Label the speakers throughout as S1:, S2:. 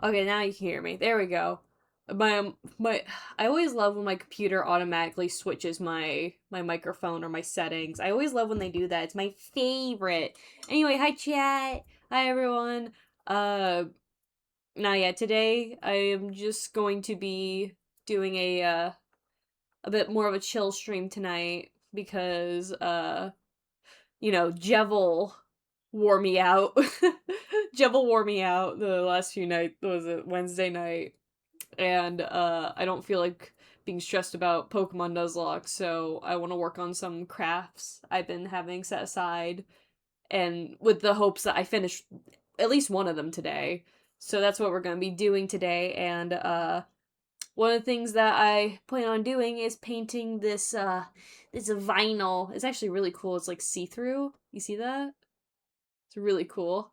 S1: Okay, now you can hear me. There we go. My I always love when my computer automatically switches my microphone or my settings. I always love when they do that. It's my favorite. Anyway, hi chat. Hi everyone. Uh Now yeah, today I am just going to be doing a bit more of a chill stream tonight because Jevil wore me out. Jevil wore me out the last few nights. Was it Wednesday night? And I don't feel like being stressed about Pokemon Nuzlocke, so I want to work on some crafts I've been having set aside, and with the hopes that I finish at least one of them today. So that's what we're gonna be doing today, and one of the things that I plan on doing is painting this vinyl. It's actually really cool. It's like see-through. You see that? It's really cool.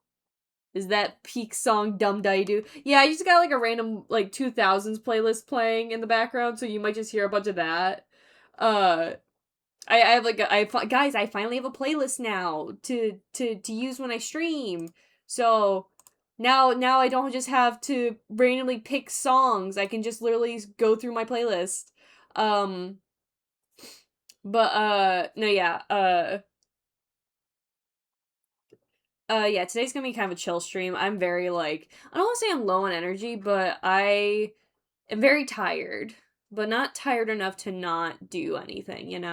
S1: Is that peak song Dum Do? Yeah, I just got like a random like 2000s playlist playing in the background, so you might just hear a bunch of that. Uh I have like guys, I finally have a playlist now to use when I stream. So now I don't just have to randomly pick songs. I can just literally go through my playlist. Um but no yeah, yeah, today's gonna be kind of a chill stream. I'm very like I don't wanna say I'm low on energy, but I am very tired. But not tired enough to not do anything.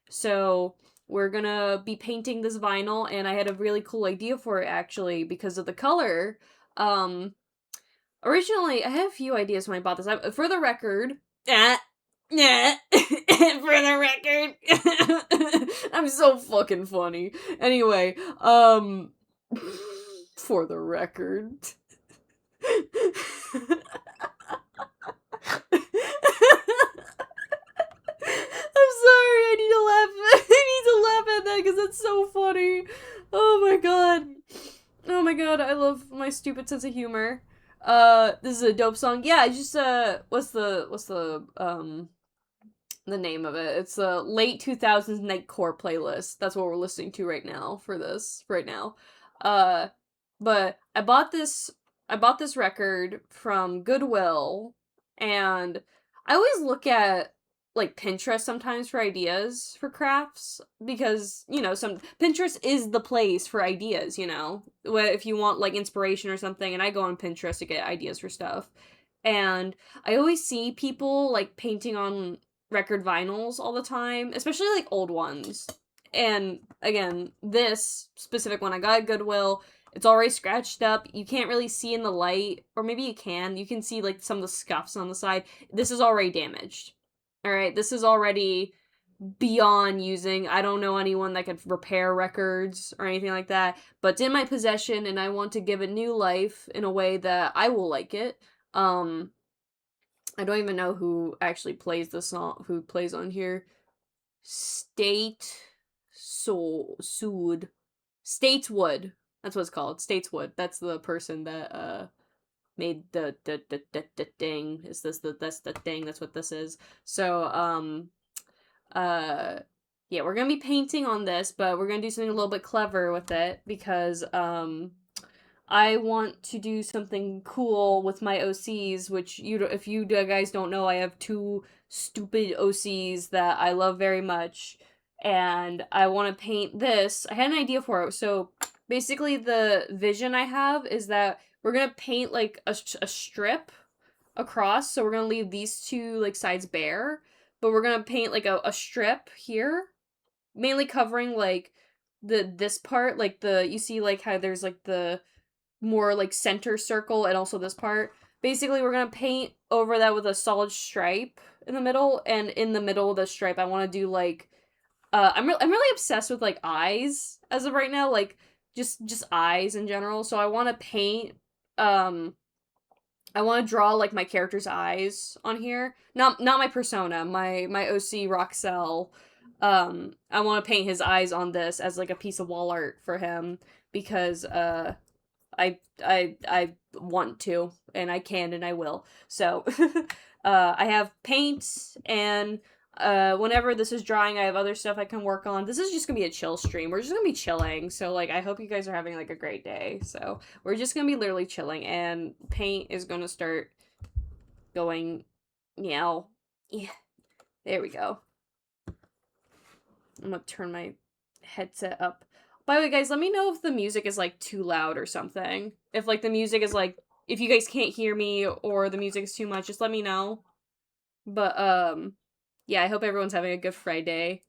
S1: So we're gonna be painting this vinyl, and I had a really cool idea for it actually because of the color. Um Originally I had a few ideas when I bought this. For the record, yeah. For the record. I'm so fucking funny. Anyway, for the record. I'm sorry, I need to laugh. I need to laugh at that because that's so funny. Oh my god. Oh my god, I love my stupid sense of humor. This is a dope song. Yeah, it's just what's the name of it? It's a late 2000s Nightcore playlist. That's what we're listening to right now for this right now. Uh but I bought this record from Goodwill, and I always look at like Pinterest sometimes for ideas for crafts because, some Pinterest is the place for ideas. If you want like inspiration or something, and I go on Pinterest to get ideas for stuff. And I always see people like painting on record vinyls all the time, especially like old ones. And again, this specific one I got at Goodwill, it's already scratched up. You can't really see in the light, or maybe you can. You can see like some of the scuffs on the side. This is already damaged. All right, this is already beyond using. I don't know anyone that could repair records or anything like that, but it's in my possession and I want to give it new life in a way that I will like it. Um I don't even know who actually plays the song, who plays on here. State Sued. Stateswood. That's what it's called. Stateswood. That's the person that made the ding. Is this that's the thing? That's what this is. So uh yeah, we're gonna be painting on this, but we're gonna do something a little bit clever with it because I want to do something cool with my OCs, which if you guys don't know, I have two stupid OCs that I love very much, and I want to paint this. I had an idea for it. So basically, the vision I have is that we're gonna paint like a strip across. So we're gonna leave these two like sides bare, but we're gonna paint like a strip here, mainly covering like this part, like you see like how there's like the more like center circle and also this part. Basically, we're gonna paint over that with a solid stripe in the middle, and in the middle of the stripe, I want to do like I'm really obsessed with like eyes as of right now, like just eyes in general. So I want to paint um I want to draw like my character's eyes on here. Not my persona, my OC Roxel. I want to paint his eyes on this as like a piece of wall art for him because I want to, and I can, and I will. So I have paint, and Whenever this is drying, I have other stuff I can work on. This is just gonna be a chill stream. We're just gonna be chilling. So like, I hope you guys are having like a great day. So we're just gonna be literally chilling, and paint is gonna start going. Meow. Yeah. There we go. I'm gonna turn my headset up. By the way, guys, let me know if the music is like too loud or something. If like the music is like, if you guys can't hear me or the music is too much, just let me know. But yeah, I hope everyone's having a good Friday.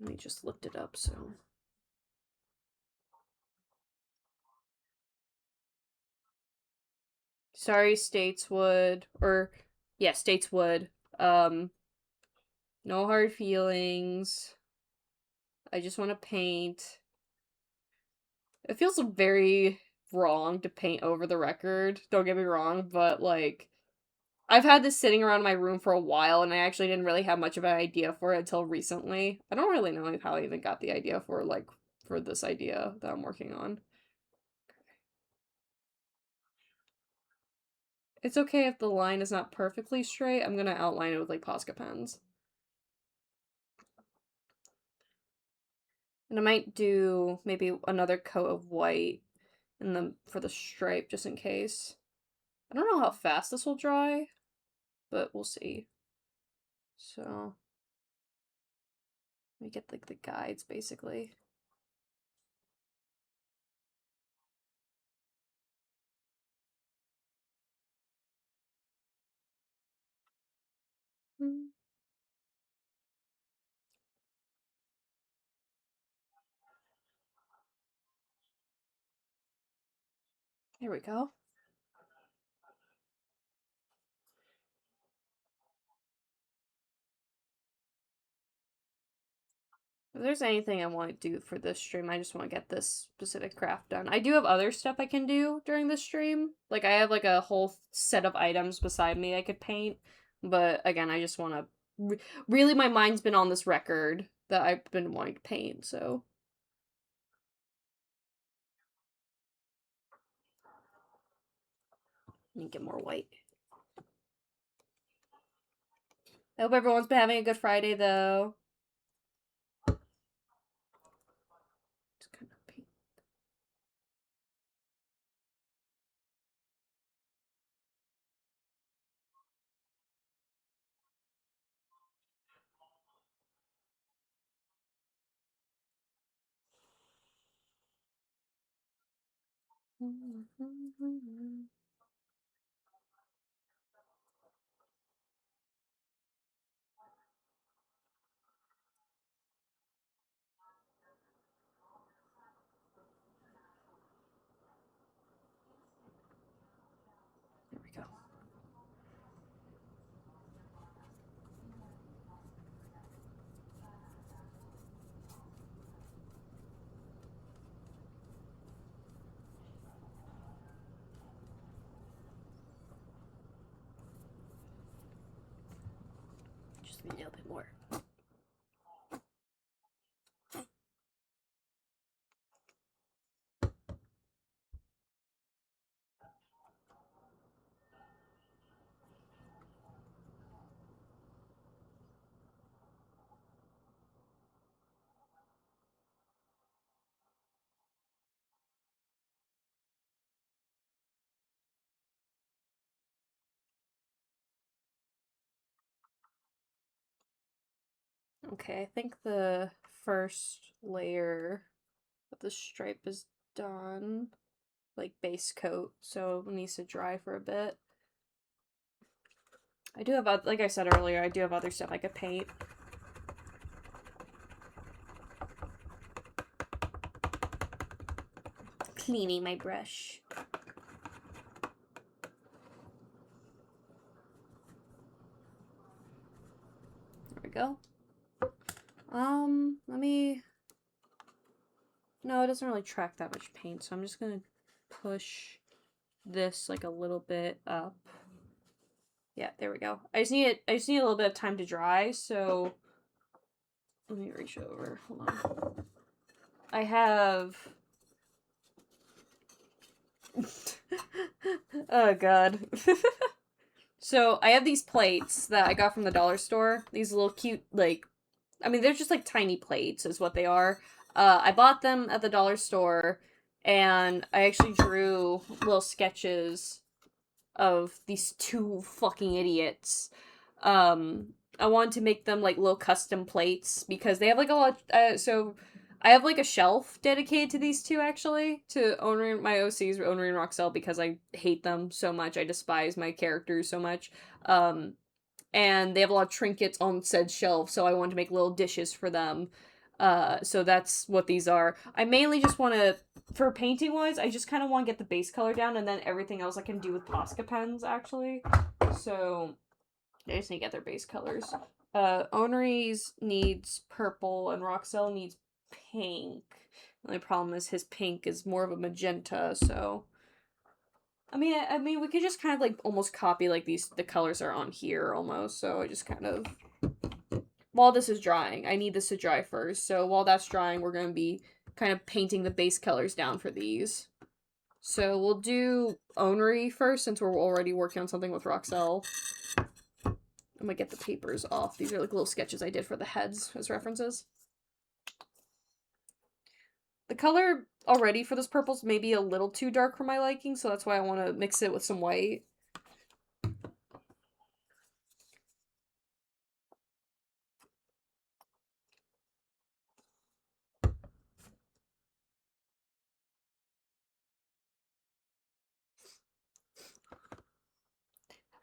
S1: Let me just lift it up so. Sorry, Stateswood, or yeah, Stateswood. No hard feelings. I just want to paint. It feels very wrong to paint over the record. Don't get me wrong, but like I've had this sitting around my room for a while, and I actually didn't really have much of an idea for it until recently. I don't really know how I even got the idea for this idea that I'm working on. It's okay if the line is not perfectly straight. I'm gonna outline it with like Posca pens. And I might do maybe another coat of white for the stripe just in case. I don't know how fast this will dry, but we'll see. So let me get like the guides basically. There we go. If there's anything I want to do for this stream, I just want to get this specific craft done. I do have other stuff I can do during this stream. Like, I have, like, a whole set of items beside me I could paint. But, again, I just want to... Really, my mind's been on this record that I've been wanting to paint, so... Let me get more white. I hope everyone's been having a good Friday, though. Just kind of paint. There we go. Just a little bit more. Okay, I think the first layer of the stripe is done. Like, base coat, so it needs to dry for a bit. I do have, like I said earlier, I do have other stuff I could paint. Cleaning my brush. There we go. Let me... No, it doesn't really track that much paint, so I'm just gonna push this like a little bit up. Yeah, there we go. I just need a little bit of time to dry, so let me reach over. Hold on. I have oh god. So I have these plates that I got from the dollar store. These little cute, like, I mean, they're just like tiny plates, is what they are. I bought them at the dollar store, and I actually drew little sketches of these two fucking idiots. Um, I wanted to make them like little custom plates because they have like a lot. So I have like a shelf dedicated to these two actually, to Onry, my OCs, Onry and Roxelle, because I hate them so much. I despise my characters so much. Um, and they have a lot of trinkets on said shelf, so I wanted to make little dishes for them. So that's what these are. I mainly just want to, for painting wise, I just kind of want to get the base color down, and then everything else I can do with Posca pens, actually. So I just need to get their base colors. Oneries needs purple, and Roxelle needs pink. The only problem is his pink is more of a magenta, so I mean, we could just kind of like almost copy like the colors are on here almost. So I just kind of, while this is drying, I need this to dry first. So while that's drying, we're gonna be kind of painting the base colors down for these. So we'll do Onery first since we're already working on something with Roxelle. I'm gonna get the papers off. These are like little sketches I did for the heads as references. The color already for this purple's maybe a little too dark for my liking, so that's why I want to mix it with some white.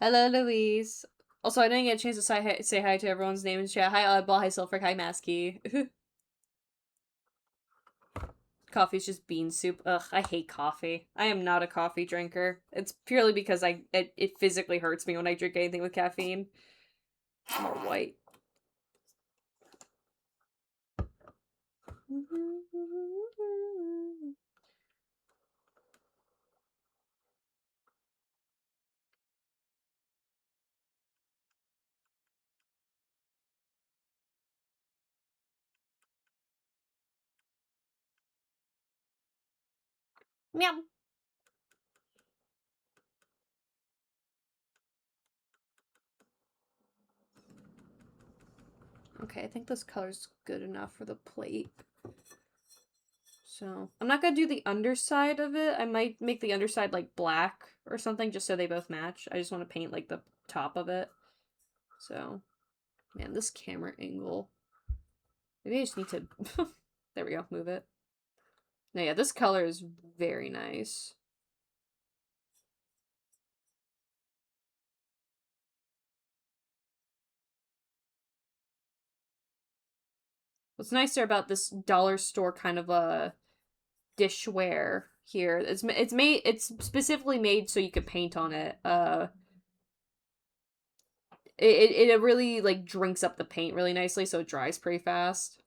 S1: Hello, Louise. Also, I didn't get a chance to say hi to everyone's name in chat. Hi, Oddball. Hi, Silfric. Hi, Masky. Coffee's just bean soup. Ugh, I hate coffee. I am not a coffee drinker. It's purely because it physically hurts me when I drink anything with caffeine. More white. Meow. Okay, I think this color's good enough for the plate. So, I'm not gonna do the underside of it. I might make the underside like black or something just so they both match. I just want to paint like the top of it. So, man, this camera angle. Maybe I just need to... There we go, move it. No, yeah, this color is very nice. What's nicer about this dollar store kind of a dishware here? It's specifically made so you could paint on it. It really like drinks up the paint really nicely, so it dries pretty fast.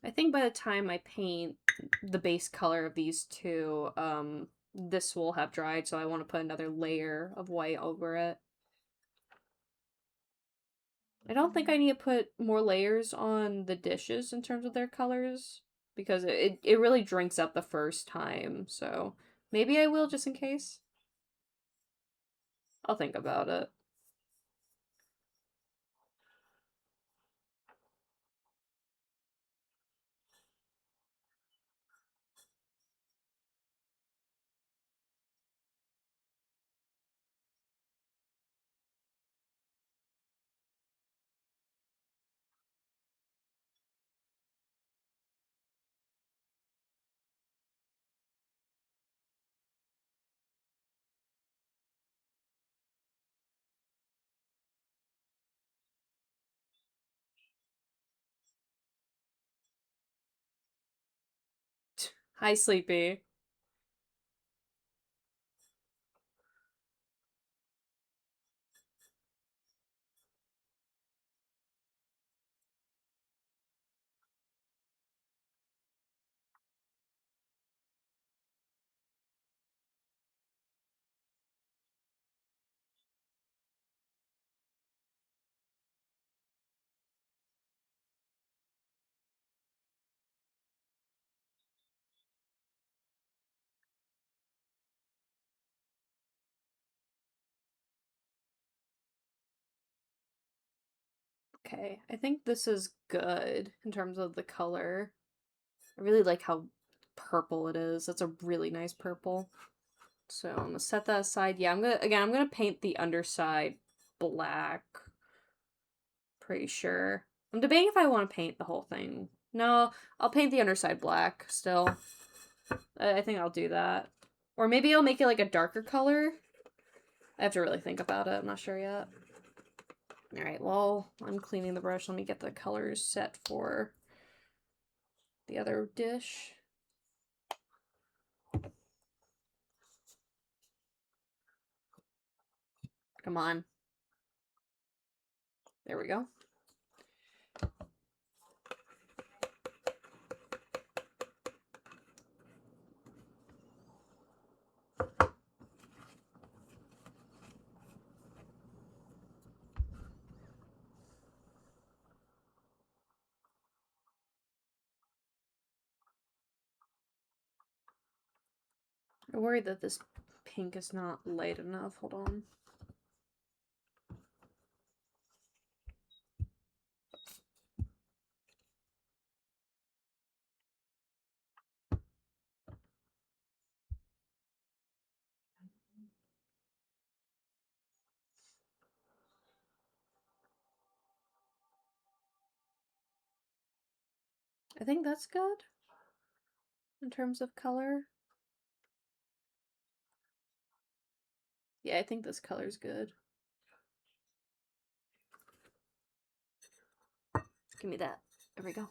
S1: I think by the time I paint the base color of these two, this will have dried, so I want to put another layer of white over it. I don't think I need to put more layers on the dishes in terms of their colors, because it really drinks up the first time, so maybe I will just in case. I'll think about it. Hi, Sleepy. Okay, I think this is good in terms of the color. I really like how purple it is. That's a really nice purple. So I'm gonna set that aside. Yeah, I'm gonna paint the underside black. Pretty sure. I'm debating if I want to paint the whole thing. No, I'll paint the underside black still. I think I'll do that. Or maybe I'll make it like a darker color. I have to really think about it. I'm not sure yet. Alright, well, I'm cleaning the brush. Let me get the colors set for the other dish. Come on. There we go. I'm worried that this pink is not light enough. Hold on. I think that's good in terms of color. Yeah, I think this color's good. Give me that. There we go.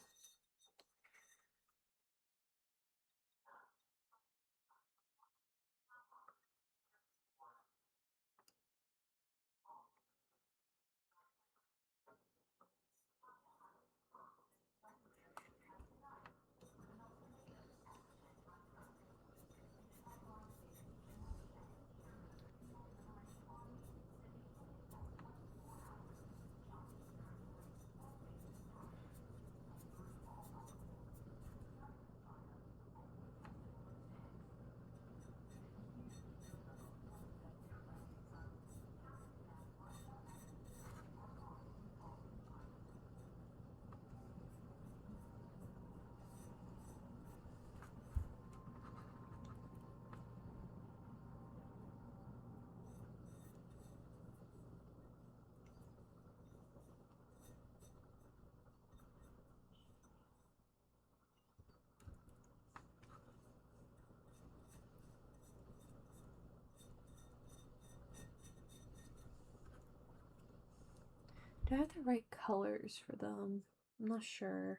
S1: Do I have the right colors for them? I'm not sure.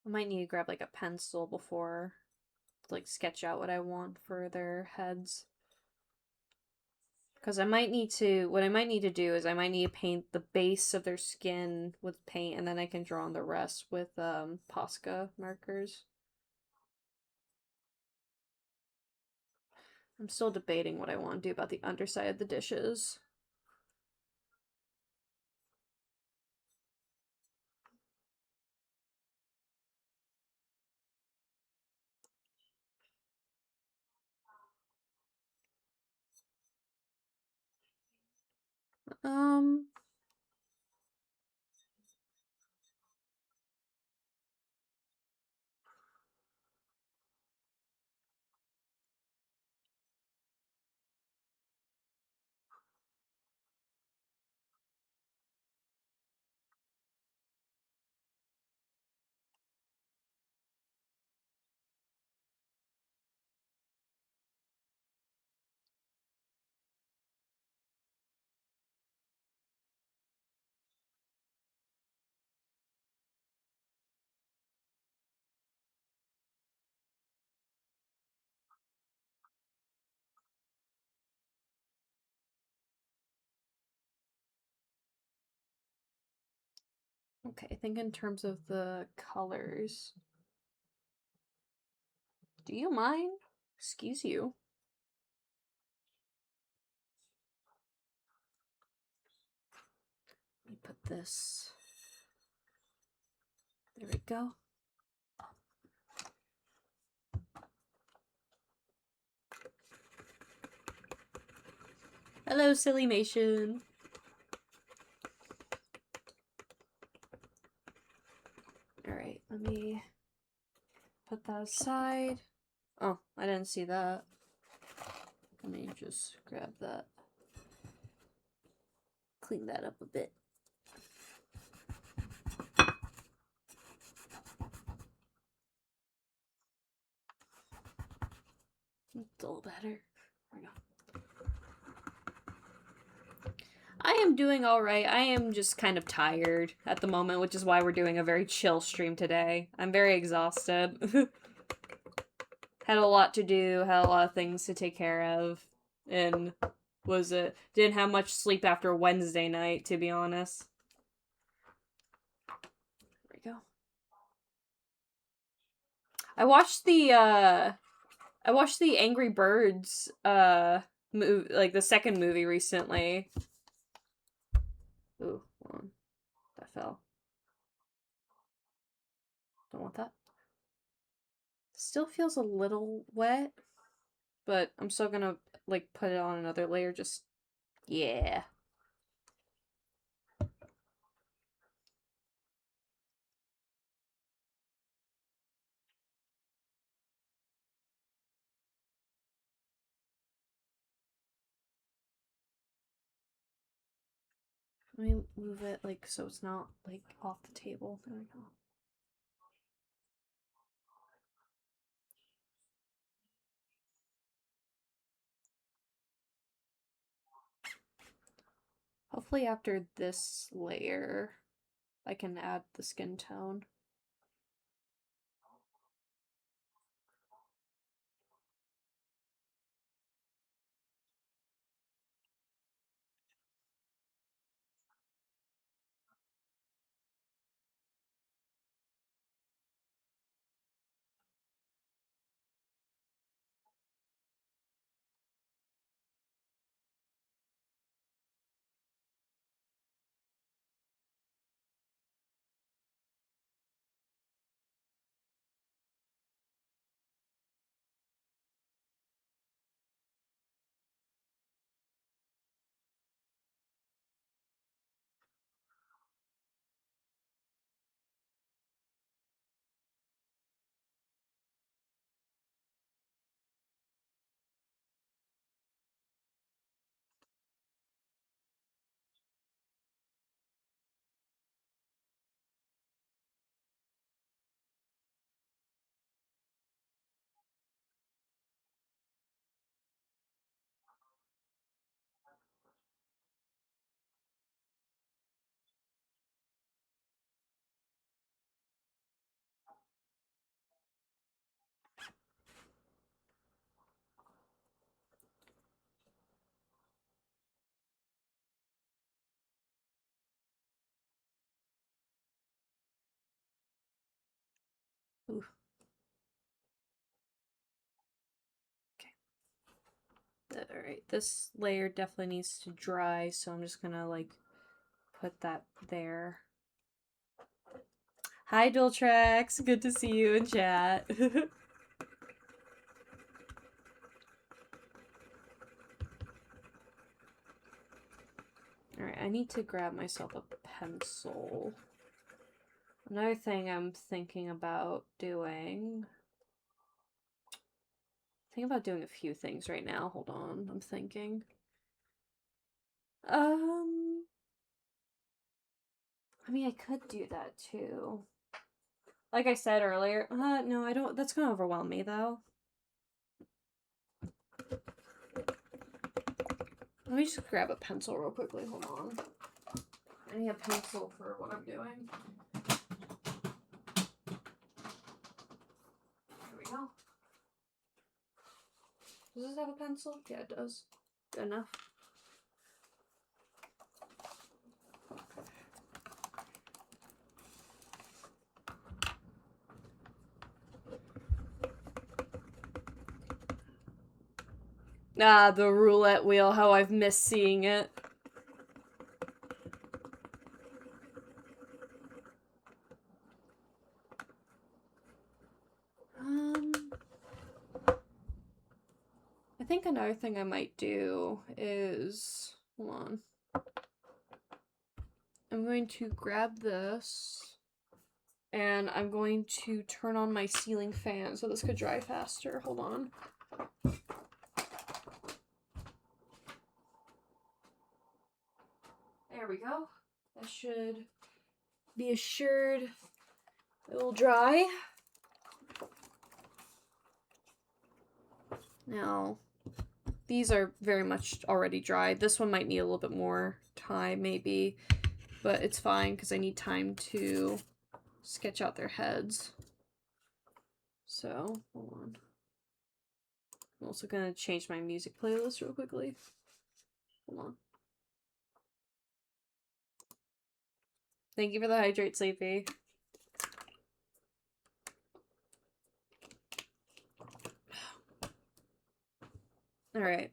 S1: I might need to grab like a pencil before to like sketch out what I want for their heads. Because I might need to, what I might need to do is I might need to paint the base of their skin with paint and then I can draw on the rest with Posca markers. I'm still debating what I want to do about the underside of the dishes. Um, okay, I think in terms of the colors. Do you mind? Excuse you. Let me put this. There we go. Hello, Silly Mation. Alright, let me put that aside. Oh, I didn't see that. Let me just grab that. Clean that up a bit. It's a little better. There we go. I am doing alright. I am just kind of tired at the moment, which is why we're doing a very chill stream today. I'm very exhausted. Had a lot to do, had a lot of things to take care of, and didn't have much sleep after Wednesday night, to be honest. There we go. I watched the Angry Birds movie, like the second movie recently. Ooh, hold on. That fell. Don't want that. Still feels a little wet, but I'm still gonna like put it on another layer. Just yeah. Let me move it like so it's not like off the table. There we go. Hopefully after this layer, I can add the skin tone. Ooh. Alright, this layer definitely needs to dry, so I'm just gonna like put that there. Hi Dultrax, good to see you in chat. Alright, I need to grab myself a pencil. Another thing I'm thinking about doing... a few things right now. Hold on, I'm thinking. I mean, I could do that too. Like I said earlier, no, I don't. That's gonna overwhelm me though. Let me just grab a pencil real quickly. Hold on. I need a pencil for what I'm doing. Here we go. Does this have a pencil? Yeah, it does. Good enough. Ah, the roulette wheel, how I've missed seeing it. I think another thing I might do is... Hold on. I'm going to grab this And I'm going to turn on my ceiling fan so this could dry faster. Hold on. There we go. That should be assured it will dry. Now, these are very much already dry. This one might need a little bit more time, maybe, but it's fine because I need time to sketch out their heads. So, hold on. I'm also going to change my music playlist real quickly. Hold on. Thank you for the hydrate, Sleepy. Alright.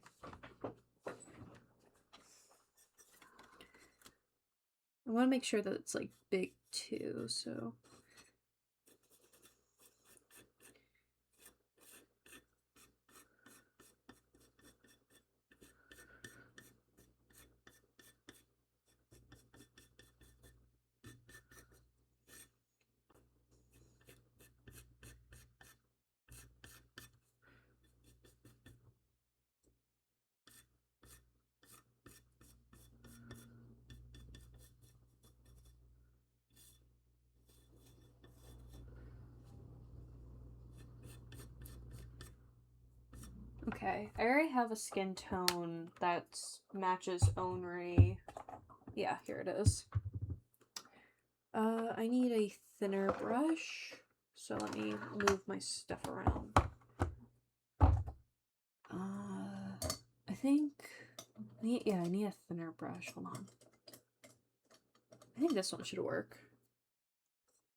S1: I want to make sure that it's, like, big, too, so... Okay, I already have a skin tone that matches Onry. Yeah, here it is. I need a thinner brush, so let me move my stuff around. I think, I need a thinner brush. Hold on. I think this one should work.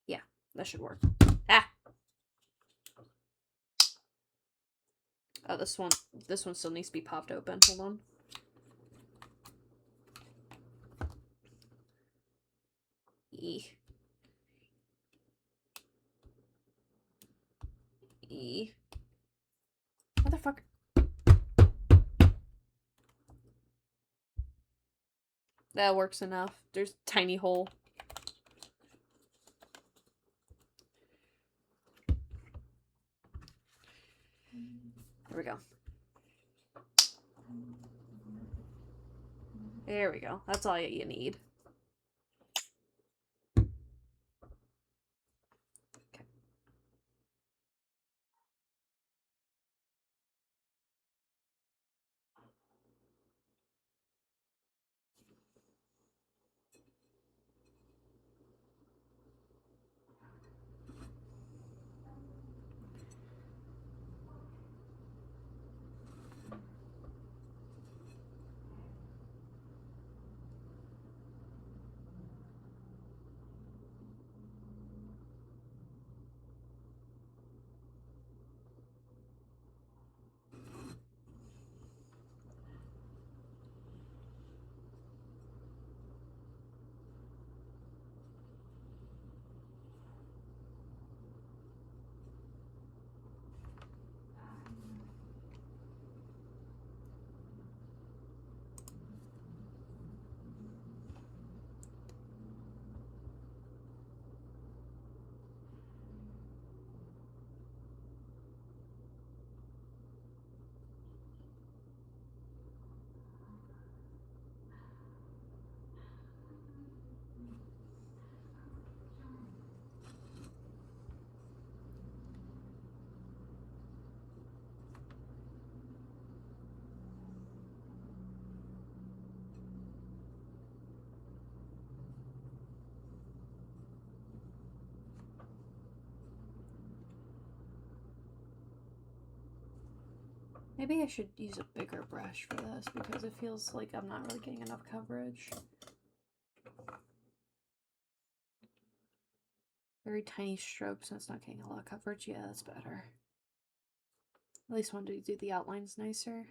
S1: Yeah, that should work. Ah! Oh, this one still needs to be popped open. Hold on. Motherfucker. That works enough. There's a tiny hole. There we go. There we go. That's all you need. Maybe I should use a bigger brush for this because it feels like I'm not really getting enough coverage. Very tiny strokes and it's not getting a lot of coverage. Yeah, that's better. At least wanted to do the outlines nicer.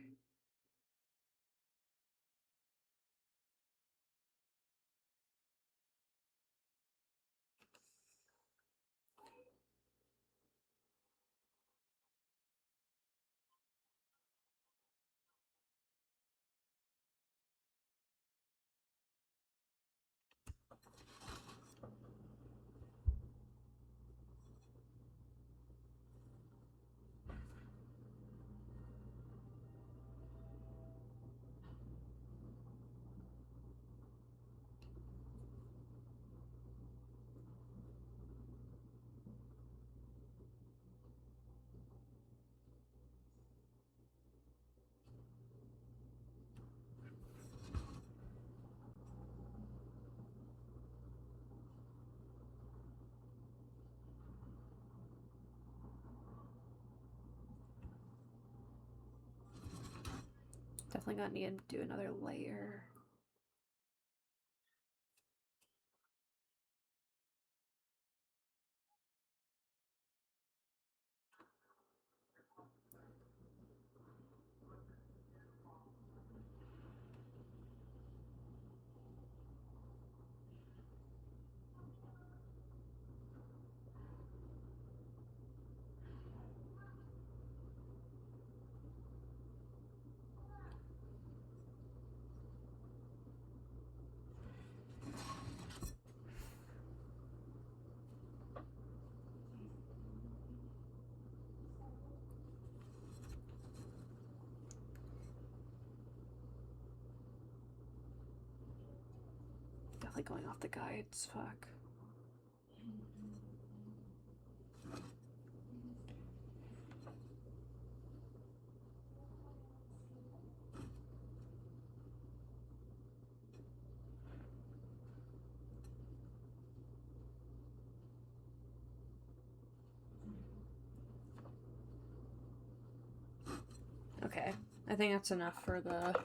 S1: definitely gonna need to do another layer. Definitely going off the guides, fuck. Okay, I think that's enough for the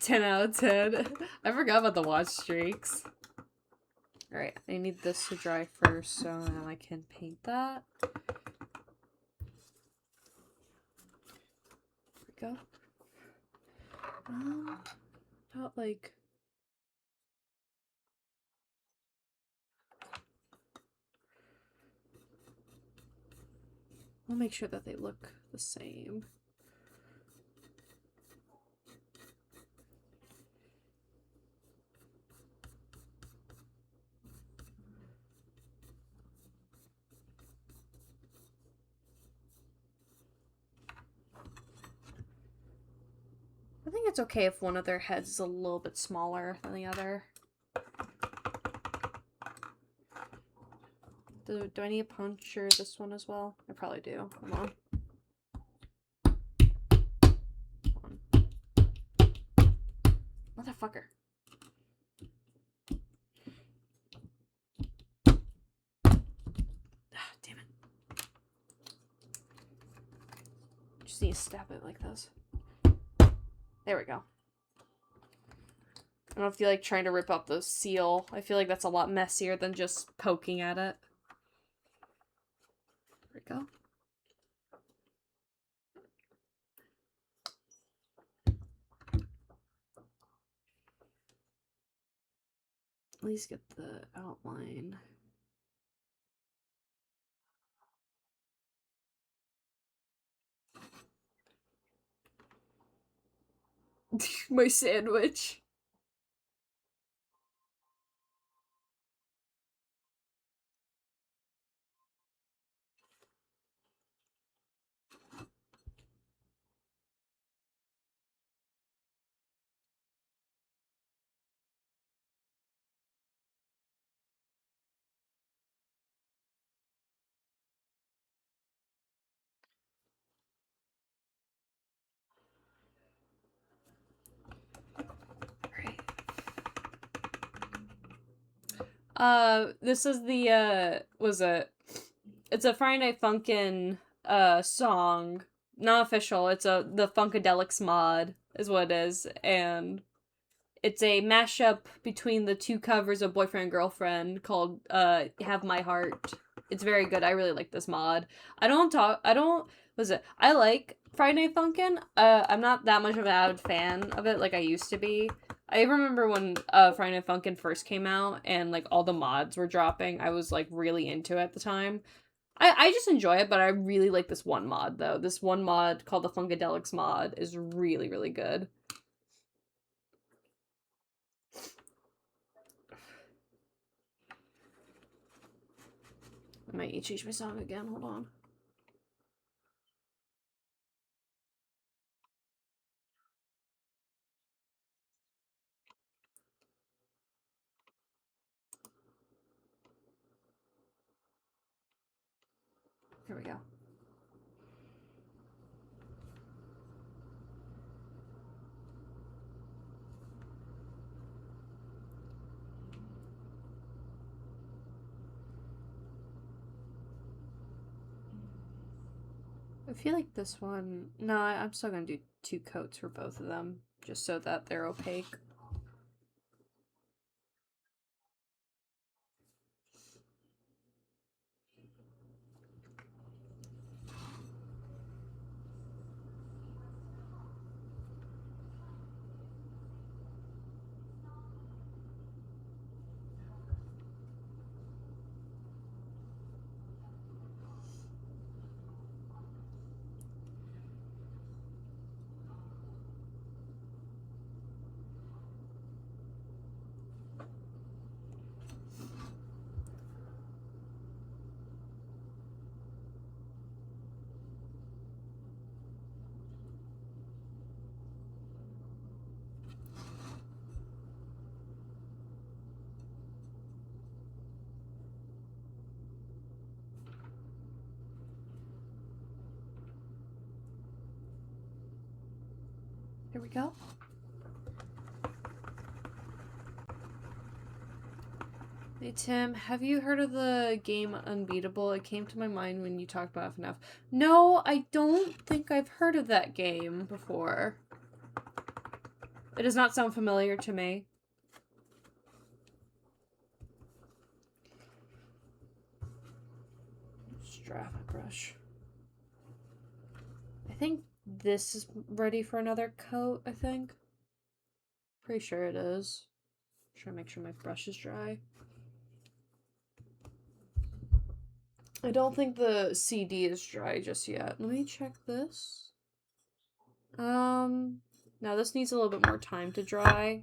S1: 10 out of 10. I forgot about the watch streaks. Alright, I need this to dry first so now I can paint that. There we go. About like... I'll make sure that they look the same. I think it's okay if one of their heads is a little bit smaller than the other. Do I need to puncture this one as well? I probably do. Hold on. Motherfucker. Ah, damn it. Just need to stab it like this. There we go. I don't feel like trying to rip out the seal. I feel like that's a lot messier than just poking at it. There we go. At least get the outline. My sandwich. This is the, it's a Friday Night Funkin', song. Not official, it's the Funkadelics mod, is what it is, and it's a mashup between the two covers of Boyfriend and Girlfriend called, Have My Heart. It's very good, I really like this mod. I like Friday Night Funkin', I'm not that much of an avid fan of it like I used to be. I remember when Friday Night Funkin' first came out and like all the mods were dropping. I was like really into it at the time. I just enjoy it, but I really like this one mod though. This one mod called the Funkadelics mod is really, really good. I might change my song again. Hold on. Here we go. I feel like this one... No, I'm still gonna do 2 coats for both of them, just so that they're opaque. There we go. Hey Tim, have you heard of the game Unbeatable? It came to my mind when you talked about FNAF. No, I don't think I've heard of that game before. It does not sound familiar to me. Just dry off my brush. I think this is ready for another coat, I think. Pretty sure it is. Try to make sure my brush is dry. I don't think the CD is dry just yet. Let me check this. Now this needs a little bit more time to dry.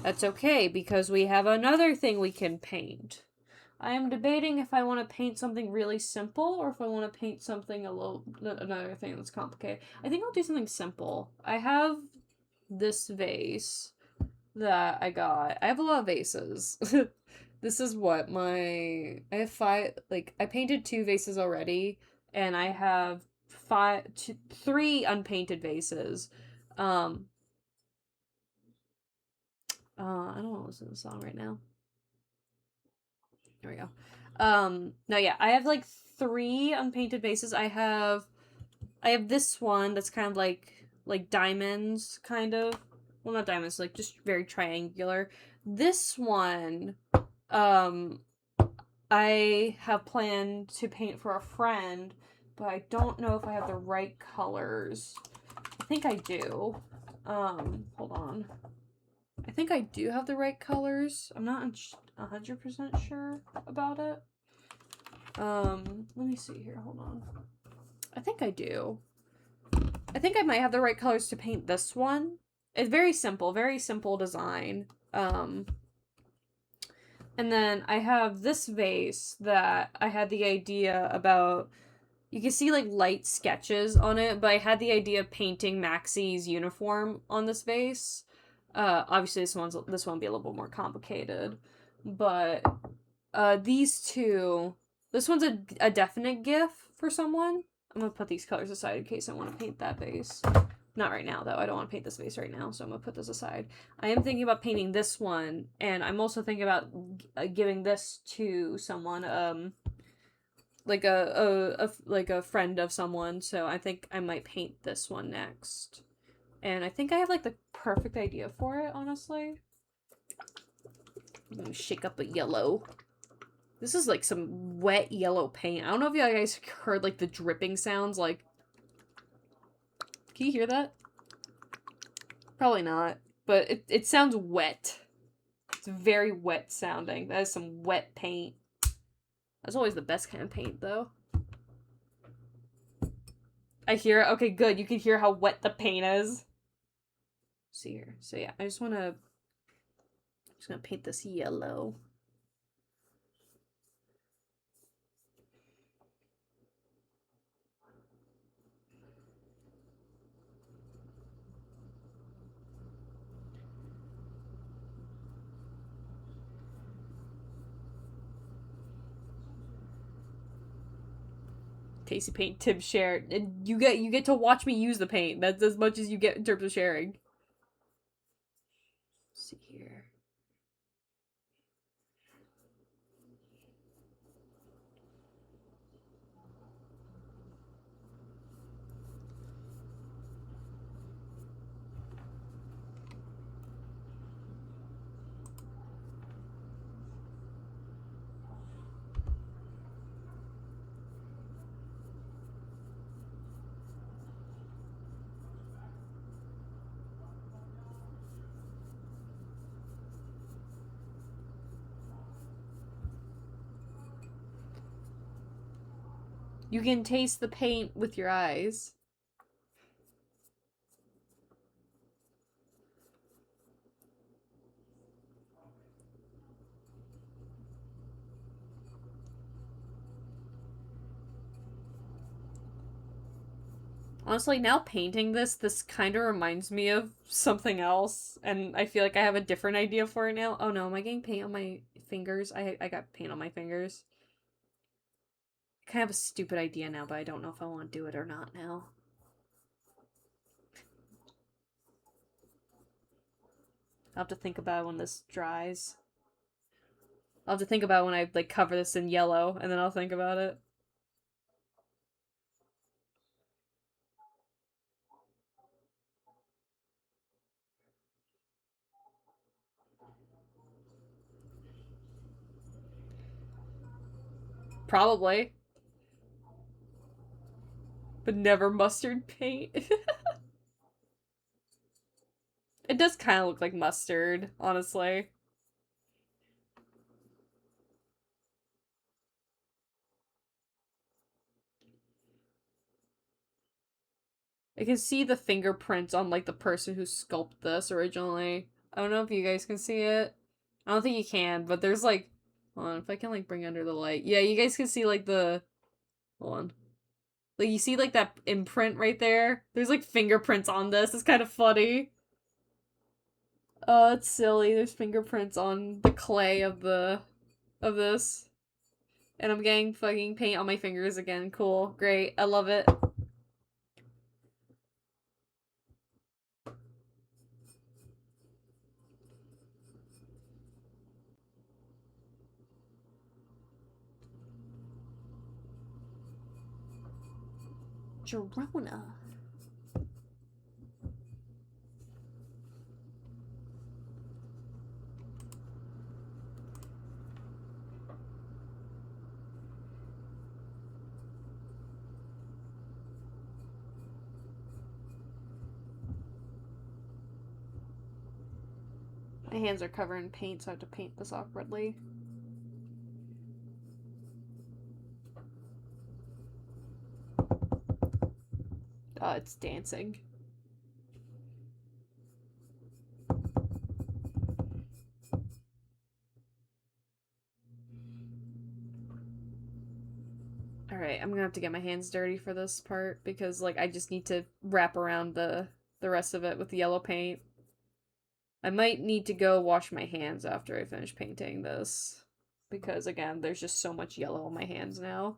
S1: That's okay, because we have another thing we can paint. I am debating if I want to paint something really simple or if I want to paint something another thing that's complicated. I think I'll do something simple. I have this vase that I got. I have a lot of vases. This is what I have 5, like, I painted 2 vases already, and I have 3 unpainted vases. I don't want to listen to the song right now. There we go. No, yeah, I have like 3 unpainted vases. I have this one that's kind of like diamonds, kind of. Well, not diamonds, like just very triangular. This one, I have planned to paint for a friend, but I don't know if I have the right colors. I think I do. Hold on. I think I do have the right colors. I'm not 100% sure about it. Let me see here. Hold on. I think I do. I think I might have the right colors to paint this one. It's very simple design. And then I have this vase that I had the idea about. You can see like light sketches on it, but I had the idea of painting Maxie's uniform on this vase. Obviously this one will be a little bit more complicated, but these 2, this one's a definite GIF for someone. I'm gonna put these colors aside in case I want to paint that vase. Not right now, though. I don't want to paint this vase right now, so I'm going to put this aside. I am thinking about painting this one, and I'm also thinking about giving this to someone, like a friend of someone, so I think I might paint this one next. And I think I have, like, the perfect idea for it, honestly. I'm going to shake up the yellow. This is, like, some wet yellow paint. I don't know if you guys heard, like, the dripping sounds, like... Can you hear that? Probably not, but it sounds wet. It's very wet sounding. That is some wet paint. That's always the best kind of paint, though. I hear it. Okay, good. You can hear how wet the paint is. Let's see here. So yeah, I'm just gonna paint this yellow. Tasty paint Tim shared. And you get to watch me use the paint. That's as much as you get in terms of sharing. Let's see here. You can taste the paint with your eyes. Honestly, now painting this kind of reminds me of something else, and I feel like I have a different idea for it now. Oh no, am I getting paint on my fingers? I got paint on my fingers. Kind of a stupid idea now, but I don't know if I want to do it or not now. I'll have to think about it when this dries. I'll have to think about it when I like cover this in yellow, and then I'll think about it. Probably. But never mustard paint. It does kind of look like mustard, honestly. I can see the fingerprints on like the person who sculpted this originally. I don't know if you guys can see it. I don't think you can, but there's like, hold on, if I can like bring under the light. Yeah, you guys can see like the, hold on. Like you see like that imprint right there? There's like fingerprints on this. It's kind of funny. Oh, it's silly. There's fingerprints on the clay of this. And I'm getting fucking paint on my fingers again. Cool. Great. I love it. Gerona. My hands are covered in paint, so I have to paint this awkwardly. It's dancing. Alright, I'm gonna have to get my hands dirty for this part because, like, I just need to wrap around the rest of it with yellow paint. I might need to go wash my hands after I finish painting this because, again, there's just so much yellow on my hands now.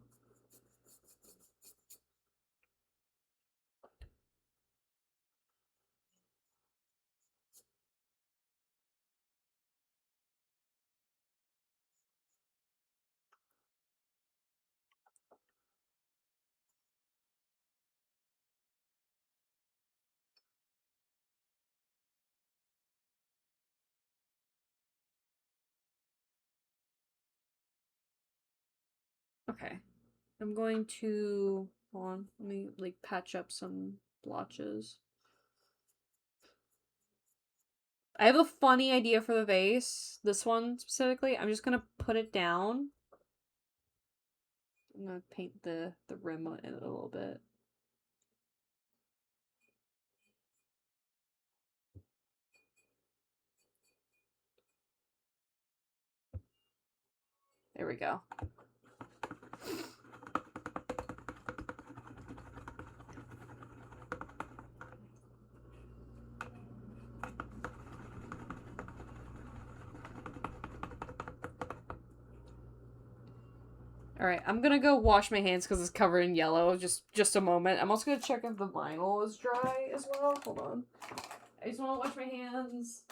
S1: Okay. I'm going to, hold on, let me, like, patch up some blotches. I have a funny idea for the vase. This one specifically. I'm just gonna put it down. I'm gonna paint the rim on it a little bit. There we go. Alright, I'm gonna go wash my hands because it's covered in yellow. Just a moment. I'm also gonna check if the vinyl is dry as well. Hold on. I just want to wash my hands.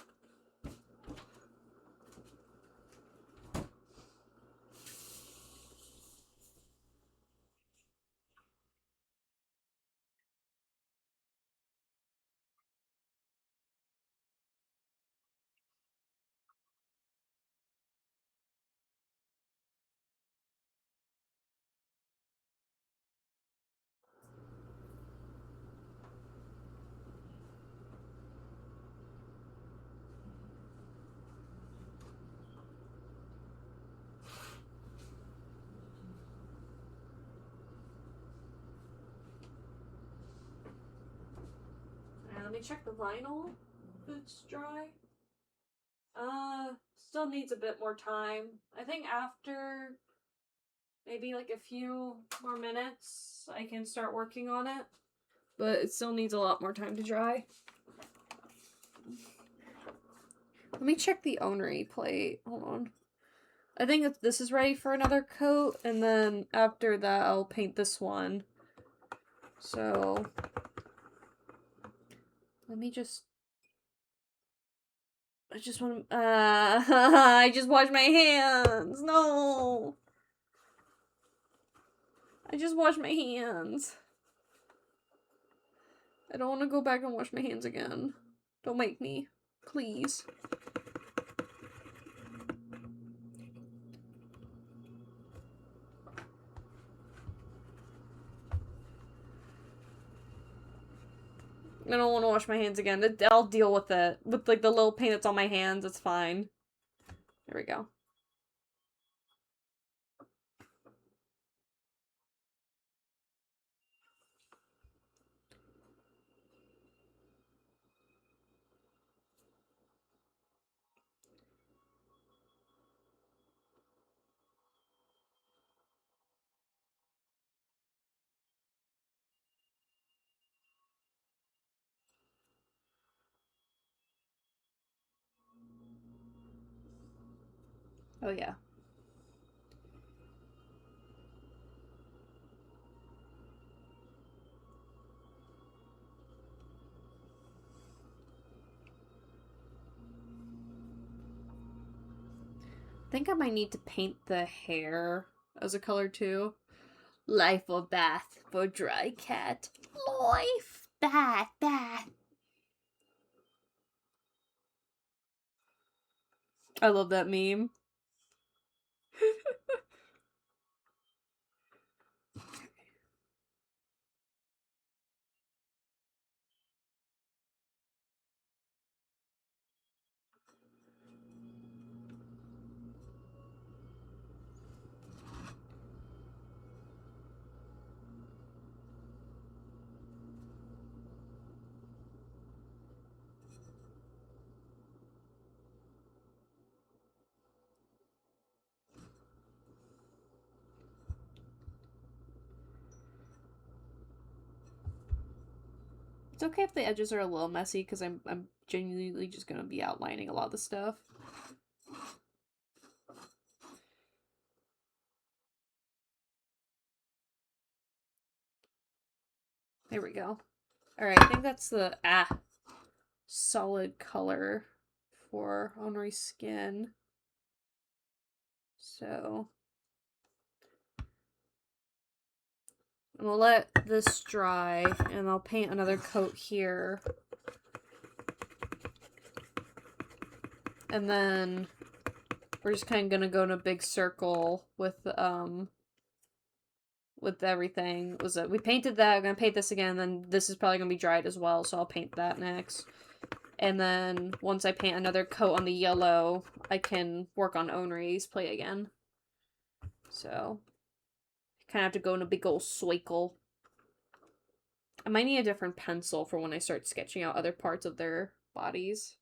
S1: check the vinyl if it's dry. Still needs a bit more time. I think after maybe like a few more minutes, I can start working on it. But it still needs a lot more time to dry. Let me check the Onry plate. Hold on. I think this is ready for another coat, and then after that I'll paint this one. So let me just... I just want to... I just washed my hands! No! I just washed my hands. I don't want to go back and wash my hands again. Don't make me. Please. I don't want to wash my hands again. I'll deal with it. With, like, the little paint that's on my hands, it's fine. There we go. Oh, yeah. I think I might need to paint the hair as a color, too. Life or bath for dry cat. Life. Bath. I love that meme. It's okay if the edges are a little messy, because I'm genuinely just gonna be outlining a lot of the stuff. There we go. Alright, I think that's the solid color for Henri's skin. So I'm gonna let this dry, and I'll paint another coat here. And then we're just kind of gonna go in a big circle with everything. We painted that, I'm gonna paint this again, then this is probably gonna be dried as well, so I'll paint that next. And then once I paint another coat on the yellow, I can work on Onry's plate again. So kind of have to go in a big old cycle. I might need a different pencil for when I start sketching out other parts of their bodies.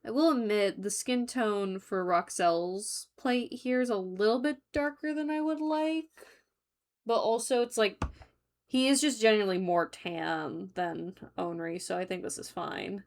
S1: I will admit, the skin tone for Roxelle's plate here is a little bit darker than I would like. But also, it's like, he is just generally more tan than Onry, so I think this is fine.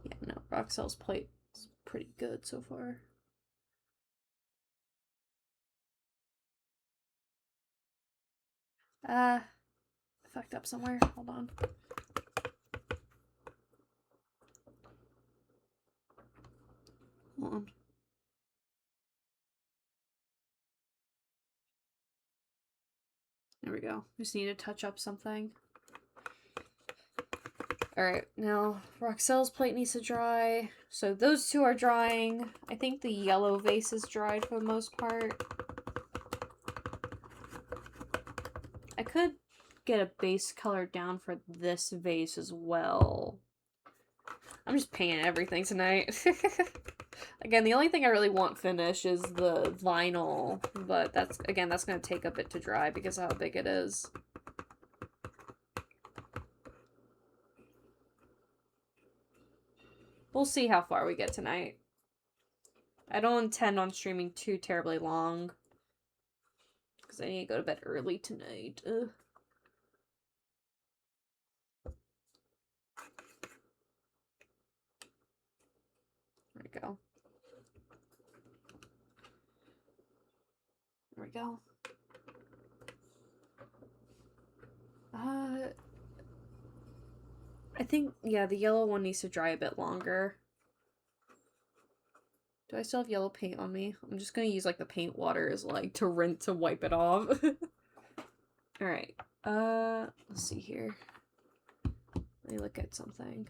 S1: Yeah, no, Roxelle's plate is pretty good so far. I fucked up somewhere. Hold on. Hold on. There we go. Just need to touch up something. Alright, now Roxelle's plate needs to dry. So those two are drying. I think the yellow vase is dried for the most part. I could get a base color down for this vase as well. I'm just painting everything tonight. Again, the only thing I really want finished is the vinyl, but that's going to take a bit to dry because of how big it is. We'll see how far we get tonight. I don't intend on streaming too terribly long because I need to go to bed early tonight. Ugh. There we go. There we go. I think, yeah, the yellow one needs to dry a bit longer. Do I still have yellow paint on me? I'm just gonna use, like, the paint water as, like, to rinse to wipe it off. Alright. Let's see here. Let me look at something.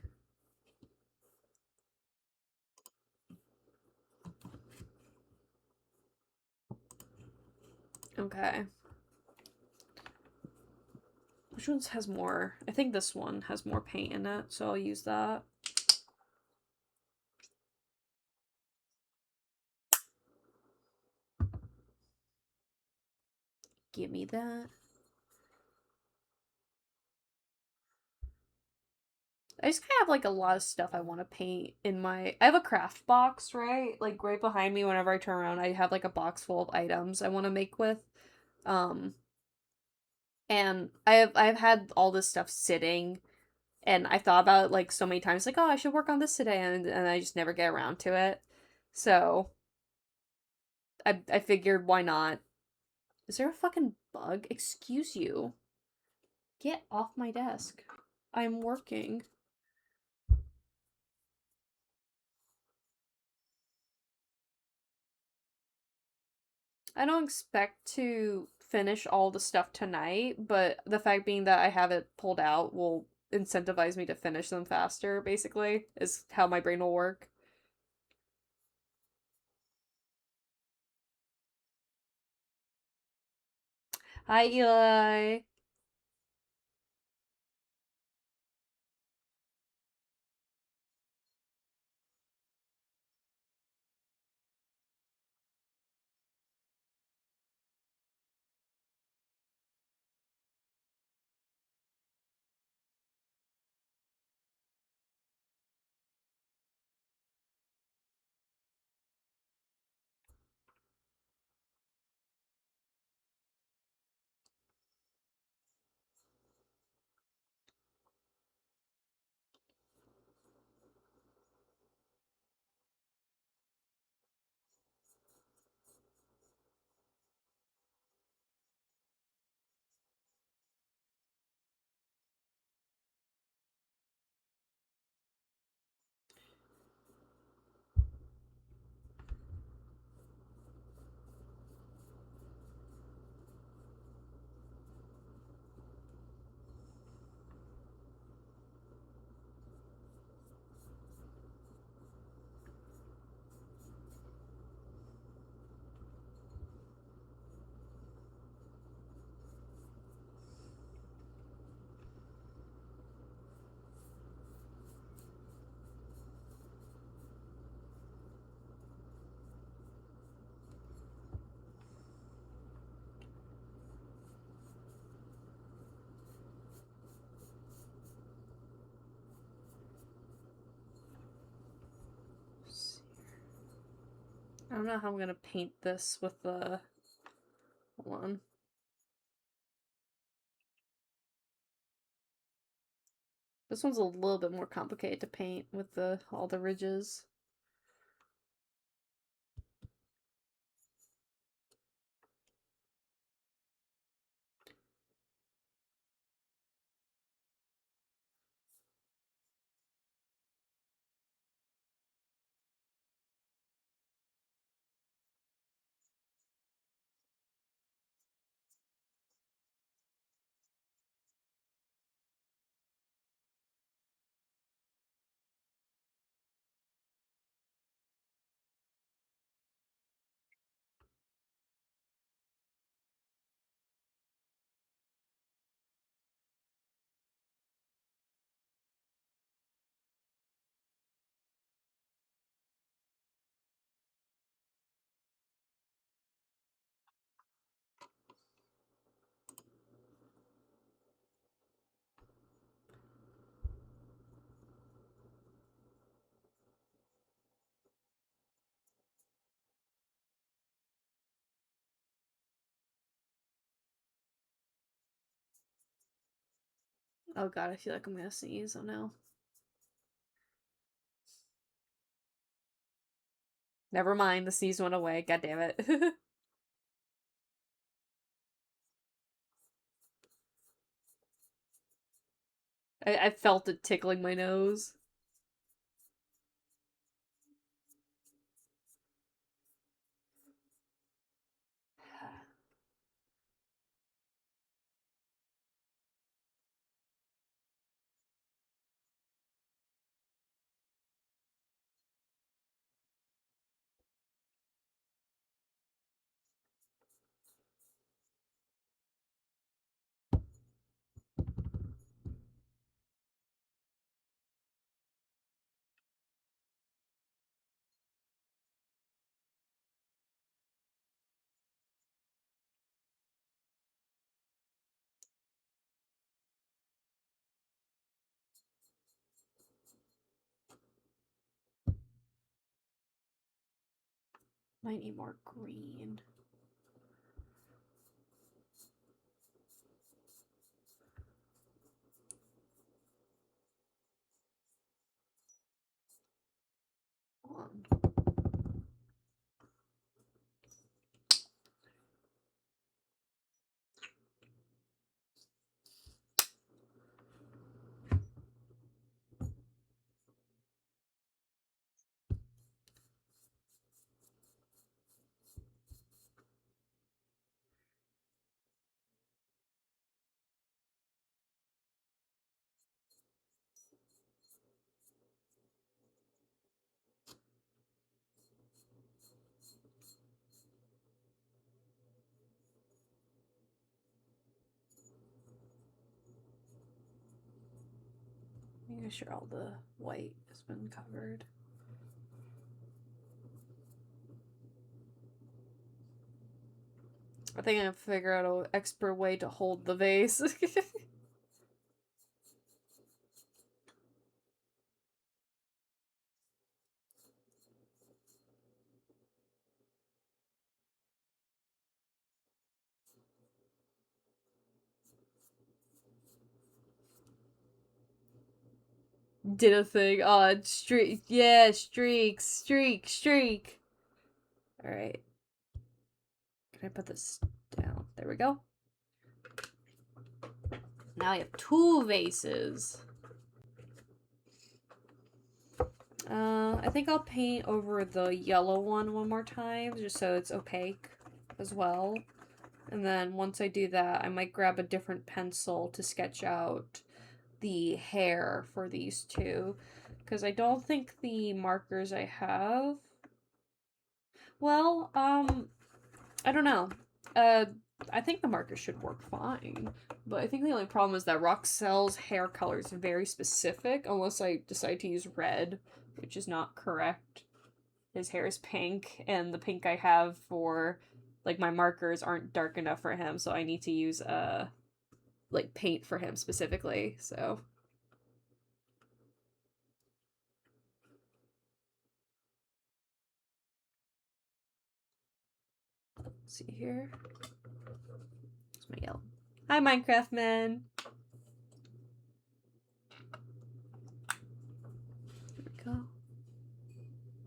S1: Okay. Which one has more? I think this one has more paint in it, so I'll use that. Give me that. I just kind of have, like, a lot of stuff I want to paint in my... I have a craft box, right? Like, right behind me, whenever I turn around, I have, like, a box full of items I want to make with. And I've had all this stuff sitting, and I thought about it, like, so many times, like, oh, I should work on this today, and I just never get around to it. So, I figured, why not? Is there a fucking bug? Excuse you. Get off my desk. I'm working. I don't expect to finish all the stuff tonight, but the fact being that I have it pulled out will incentivize me to finish them faster, basically, is how my brain will work. Hi, Eli. I don't know how I'm gonna paint this with the... Hold on. This one's a little bit more complicated to paint with all the ridges. Oh god, I feel like I'm gonna sneeze. Oh no. Never mind, the sneeze went away. God damn it. I felt it tickling my nose. Might need more green. On. Making sure all the white has been covered. I think I have to figure out an expert way to hold the vase. Did a thing. Oh, streak. Yeah, streak, streak, streak. Alright. Can I put this down? There we go. Now I have 2 vases. I think I'll paint over the yellow one more time, just so it's opaque as well. And then once I do that, I might grab a different pencil to sketch out the hair for these two. Because I don't think the markers I have... Well, I don't know. I think the markers should work fine. But I think the only problem is that Roxelle's hair color is very specific, unless I decide to use red, which is not correct. His hair is pink, and the pink I have for, like, my markers aren't dark enough for him, so I need to use, like, paint for him specifically, so... Let's see here. It's my yellow. Hi, Minecraft man! There we go.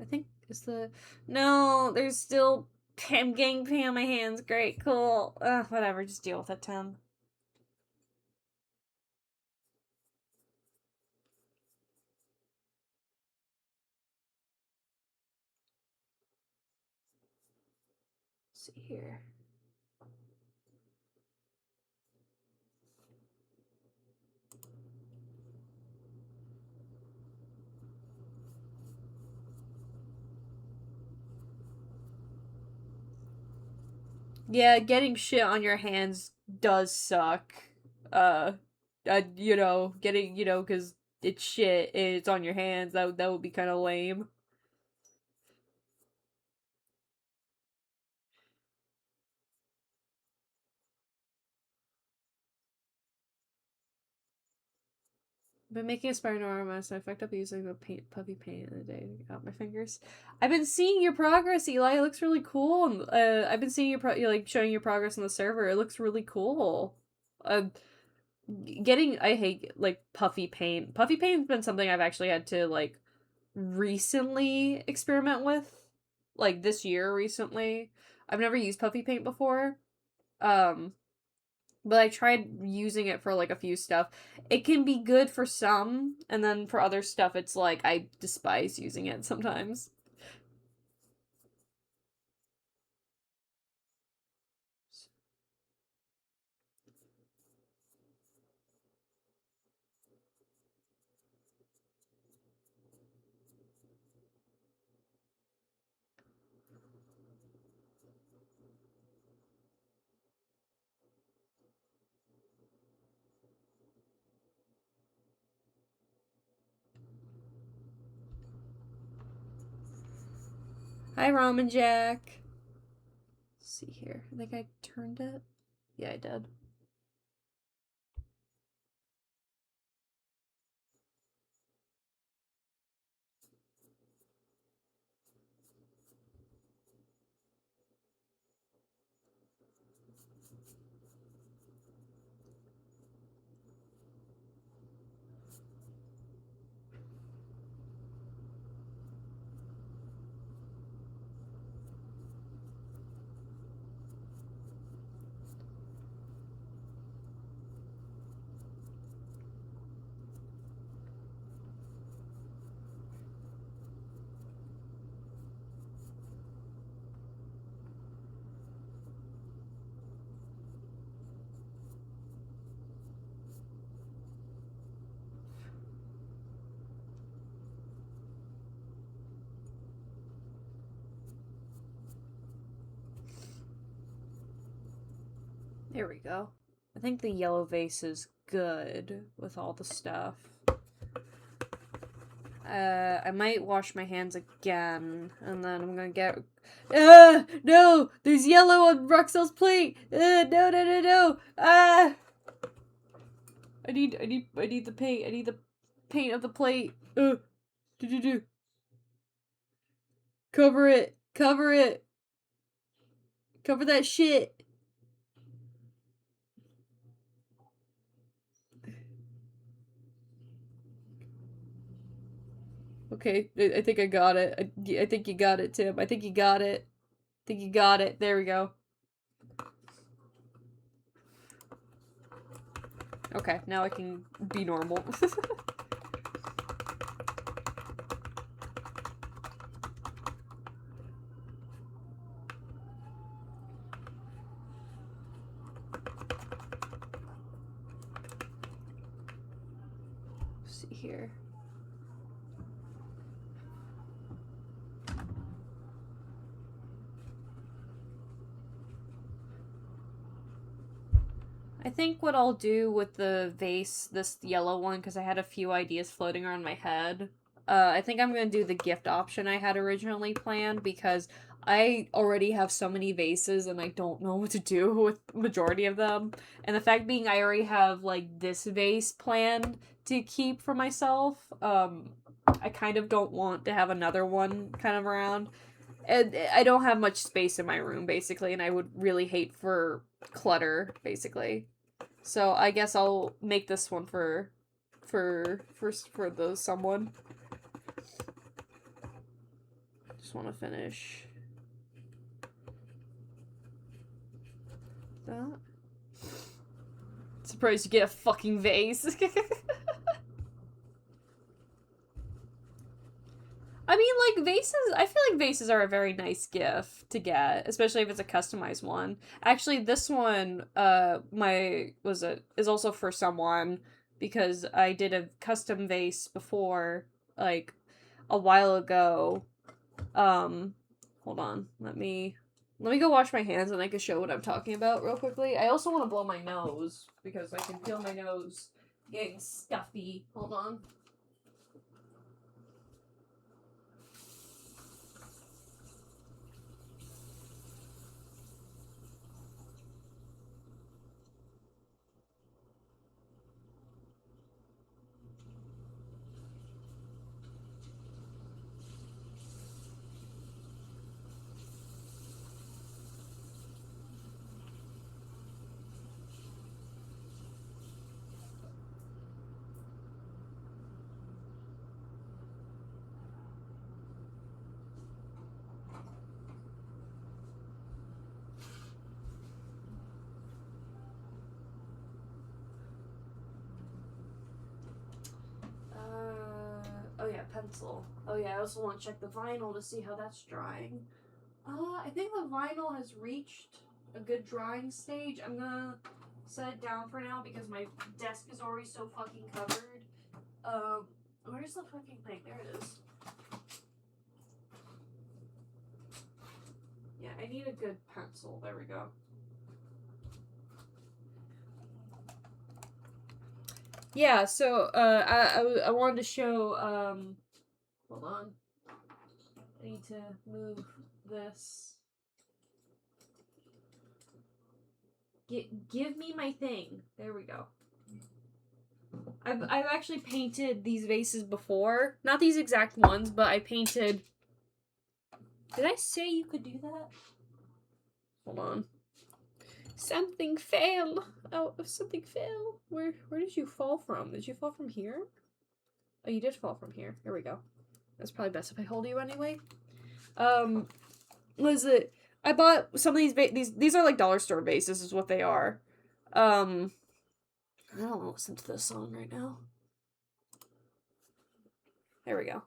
S1: I think is the... No, there's still... I'm getting paint on my hands. Great, cool. Whatever, just deal with it, Tim. Let's see here. Yeah, getting shit on your hands does suck. You know, getting, you know, because it's shit and it's on your hands. That would be kind of lame. Been making a spider mess. I fucked up using the paint, puppy paint the day out my fingers. I've been seeing your progress, Eli. It looks really cool. I've been seeing your like showing your progress on the server. It looks really cool. I hate like puffy paint. Puffy paint's been something I've actually had to like recently experiment with, like this year recently. I've never used puffy paint before. Um but I tried using it for like a few stuff. It can be good for some, and then for other stuff it's like I despise using it sometimes. Hi Ramen Jack. Let's see here. I think I turned it. Yeah, I did. There we go. I think the yellow vase is good with all the stuff. I might wash my hands again, and then I'm gonna get. No! There's yellow on Roxelle's plate. No, no, no, no! Ah! I need the paint. I need the paint of the plate. Do. Cover it. Cover it. Cover that shit. Okay, I think I got it. I think you got it, Tim. I think you got it. I think you got it. There we go. Okay, now I can be normal. Let's see here. I think what I'll do with the vase, this yellow one, because I had a few ideas floating around my head. I think I'm going to do the gift option I had originally planned because I already have so many vases and I don't know what to do with majority of them. And the fact being I already have like this vase planned to keep for myself, I kind of don't want to have another one kind of around. And I don't have much space in my room basically, and I would really hate for clutter basically. So I guess I'll make this one for the someone. Just want to finish that. Surprised you get a fucking vase. I mean, like, vases, I feel like vases are a very nice gift to get, especially if it's a customized one. Actually, this one, is also for someone, because I did a custom vase before, like, a while ago. Um, Hold on, let me go wash my hands and I can show what I'm talking about real quickly. I also want to blow my nose, because I can feel my nose getting stuffy. Hold on. pencil. Oh yeah, I also want to check the vinyl to see how that's drying. I think the vinyl has reached a good drying stage. I'm gonna set it down for now because my desk is already so fucking covered. Where's the fucking thing? There it is. Yeah, I need a good pencil. There we go. Yeah, so, I wanted to show, hold on. I need to move this. Give me my thing. There we go. I've actually painted these vases before. Not these exact ones, but I painted... Did I say you could do that? Hold on. Something fell. Oh, something fell. Where did you fall from? Did you fall from here? Oh, you did fall from here. Here we go. That's probably best if I hold you anyway. Was it? I bought some of these are like dollar store vases is what they are. I don't want to listen to this song right now. There we go.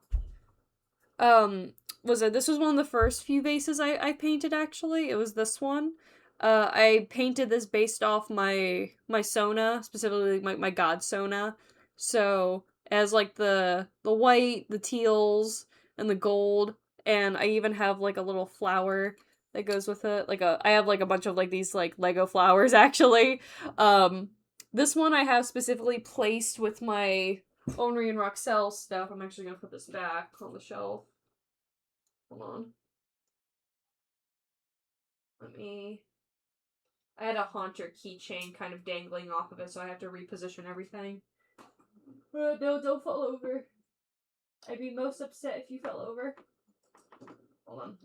S1: This was one of the first few vases I painted actually. It was this one. I painted this based off my Sona, specifically my God Sona. So as like the white, the teals, and the gold, and I even have like a little flower that goes with it. I have like a bunch of like these like Lego flowers actually. This one I have specifically placed with my Onry and Roxelle stuff. I'm actually gonna put this back on the shelf. Hold on. I had a Haunter keychain kind of dangling off of it, so I have to reposition everything. No, don't fall over. I'd be most upset if you fell over. Hold on.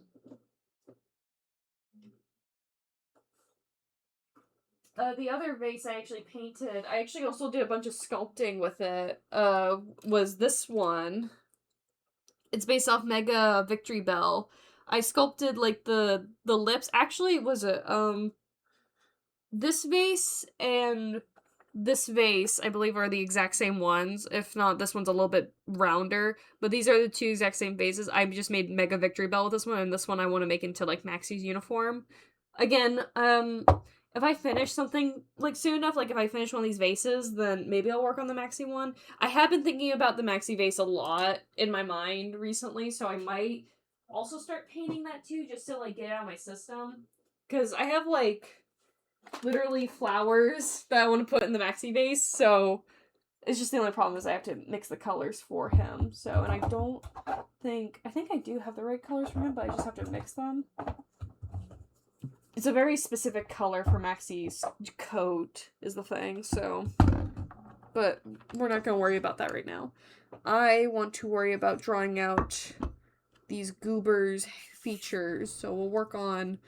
S1: The other vase I actually painted, I actually also did a bunch of sculpting with it, was this one. It's based off Mega Victory Bell. I sculpted, like, the lips. Actually, it was this vase and this vase, I believe, are the exact same ones. If not, this one's a little bit rounder. But these are the two exact same vases. I just made Mega Victory Bell with this one, and this one I want to make into, like, Maxie's uniform. Again, if I finish something, like, soon enough, like, if I finish one of these vases, then maybe I'll work on the Maxie one. I have been thinking about the Maxie vase a lot in my mind recently, so I might also start painting that too, just to, like, get it out of my system. Because I have, like, literally flowers that I want to put in the Maxie vase, so it's just the only problem is I have to mix the colors for him. So, and I think I do have the right colors for him, but I just have to mix them. It's a very specific color for Maxie's coat is the thing, so, but we're not going to worry about that right now. I want to worry about drawing out these goobers features, so we'll work on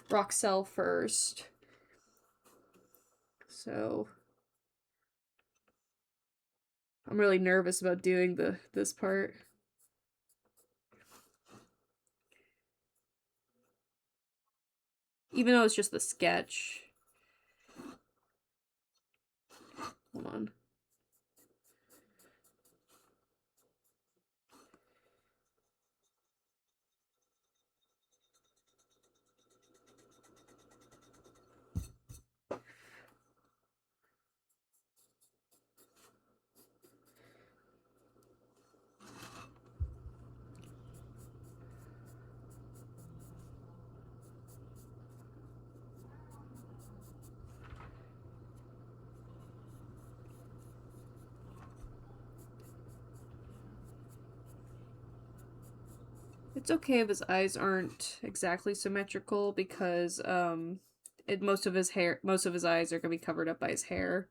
S1: Roxelle first. So I'm really nervous about doing this part. Even though it's just the sketch. Hold on. It's okay if his eyes aren't exactly symmetrical because most of his eyes are gonna be covered up by his hair.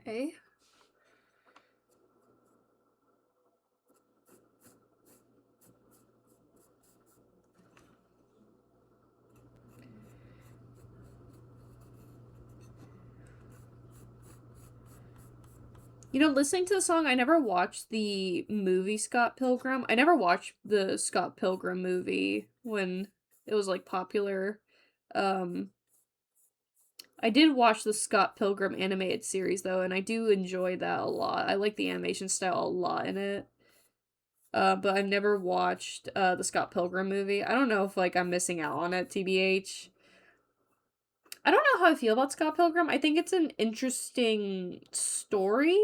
S1: Okay. You know, listening to the song, I never watched the movie Scott Pilgrim. I never watched the Scott Pilgrim movie when it was like popular. Um I did watch the Scott Pilgrim animated series though, and I do enjoy that a lot. I like the animation style a lot in it. But I've never watched the Scott Pilgrim movie. I don't know if like I'm missing out on it, TBH. I don't know how I feel about Scott Pilgrim. I think it's an interesting story,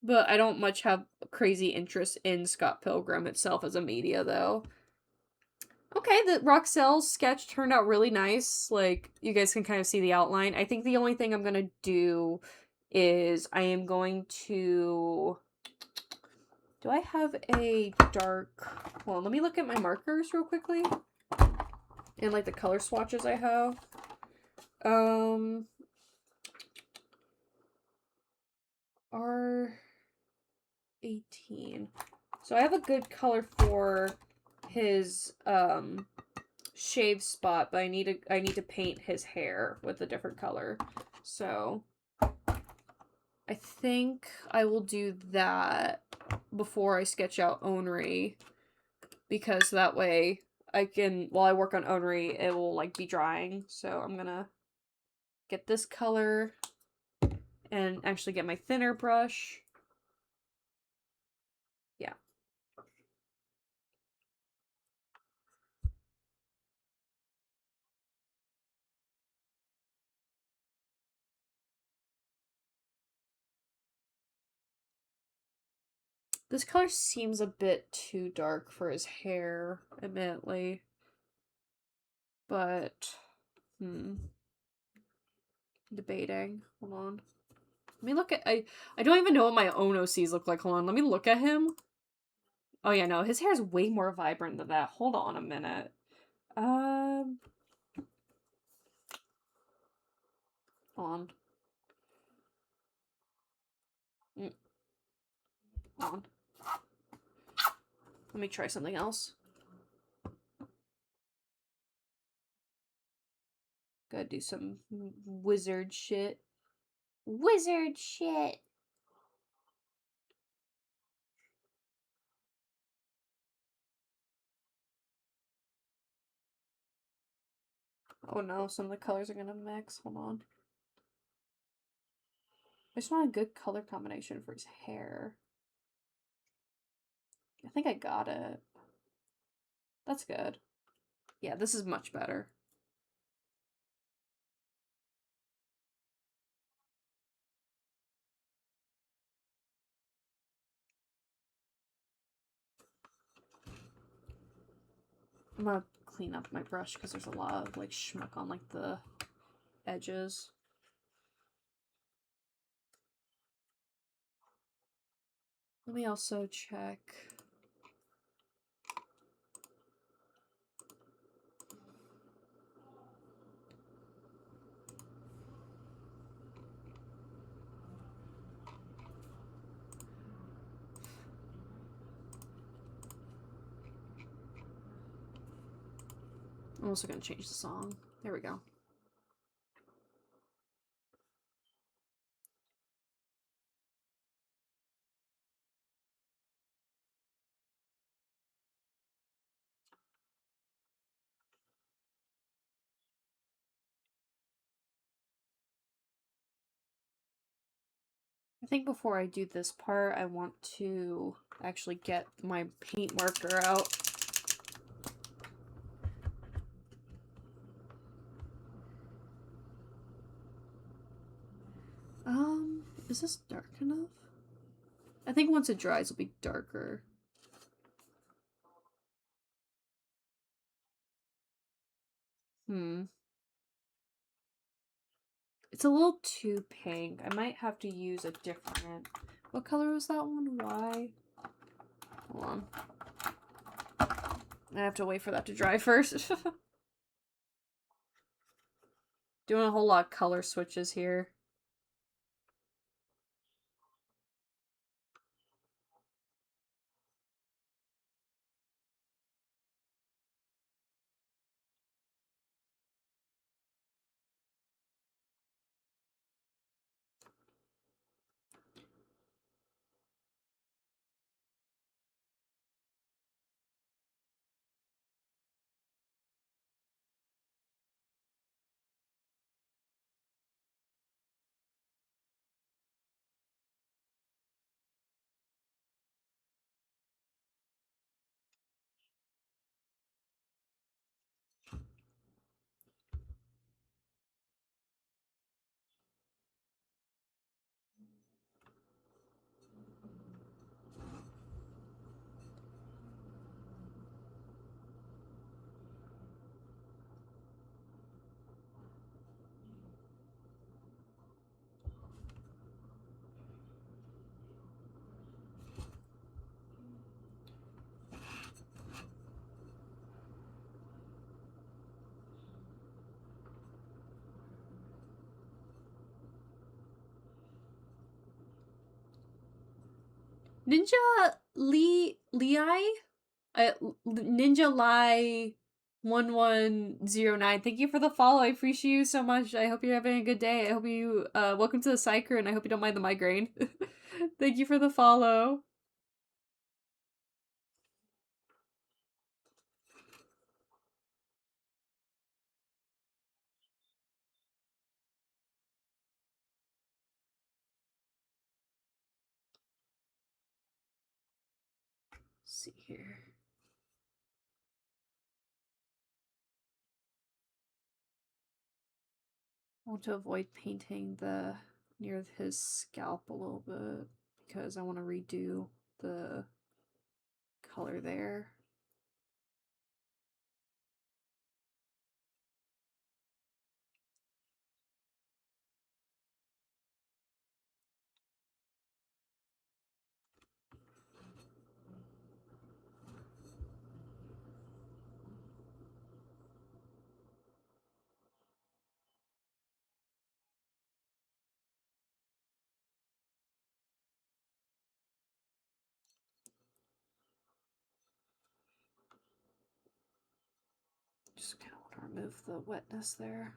S1: but I don't much have crazy interest in Scott Pilgrim itself as a media though. Okay, the Roxelle's sketch turned out really nice. Like, you guys can kind of see the outline. I think the only thing I'm gonna do is I am going to. Do I have a dark. Well, let me look at my markers real quickly. And, like, the color swatches I have. R18. So I have a good color for his, shave spot, but I need to paint his hair with a different color. So I think I will do that before I sketch out Onri, because that way I can, while I work on Onri, it will like be drying. So I'm gonna get this color and actually get my thinner brush. Yeah. This color seems a bit too dark for his hair, admittedly. But, debating. Hold on. Let me look at, I don't even know what my own OCs look like. Hold on, let me look at him. Oh yeah, no, his hair is way more vibrant than that. Hold on a minute. Hold on. Hold on. Let me try something else. Gotta do some wizard shit. Wizard shit! Oh no, some of the colors are gonna mix. Hold on. I just want a good color combination for his hair. I think I got it. That's good. Yeah, this is much better. I'm gonna clean up my brush because there's a lot of like schmuck on like the edges. Let me also check. I'm also gonna change the song. There we go. I think before I do this part, I want to actually get my paint marker out. Is this dark enough? I think once it dries, it'll be darker. It's a little too pink. I might have to use a different... What color was that one? Why? Hold on. I have to wait for that to dry first. Doing a whole lot of color switches here. Ninja Ninja Lai 1109. Thank you for the follow. I appreciate you so much. I hope you're having a good day. I hope you welcome to the Psyker, and I hope you don't mind the migraine. Thank you for the follow. Let's see here. I want to avoid painting the near his scalp a little bit because I want to redo the color there. Just kind of want to remove the wetness there.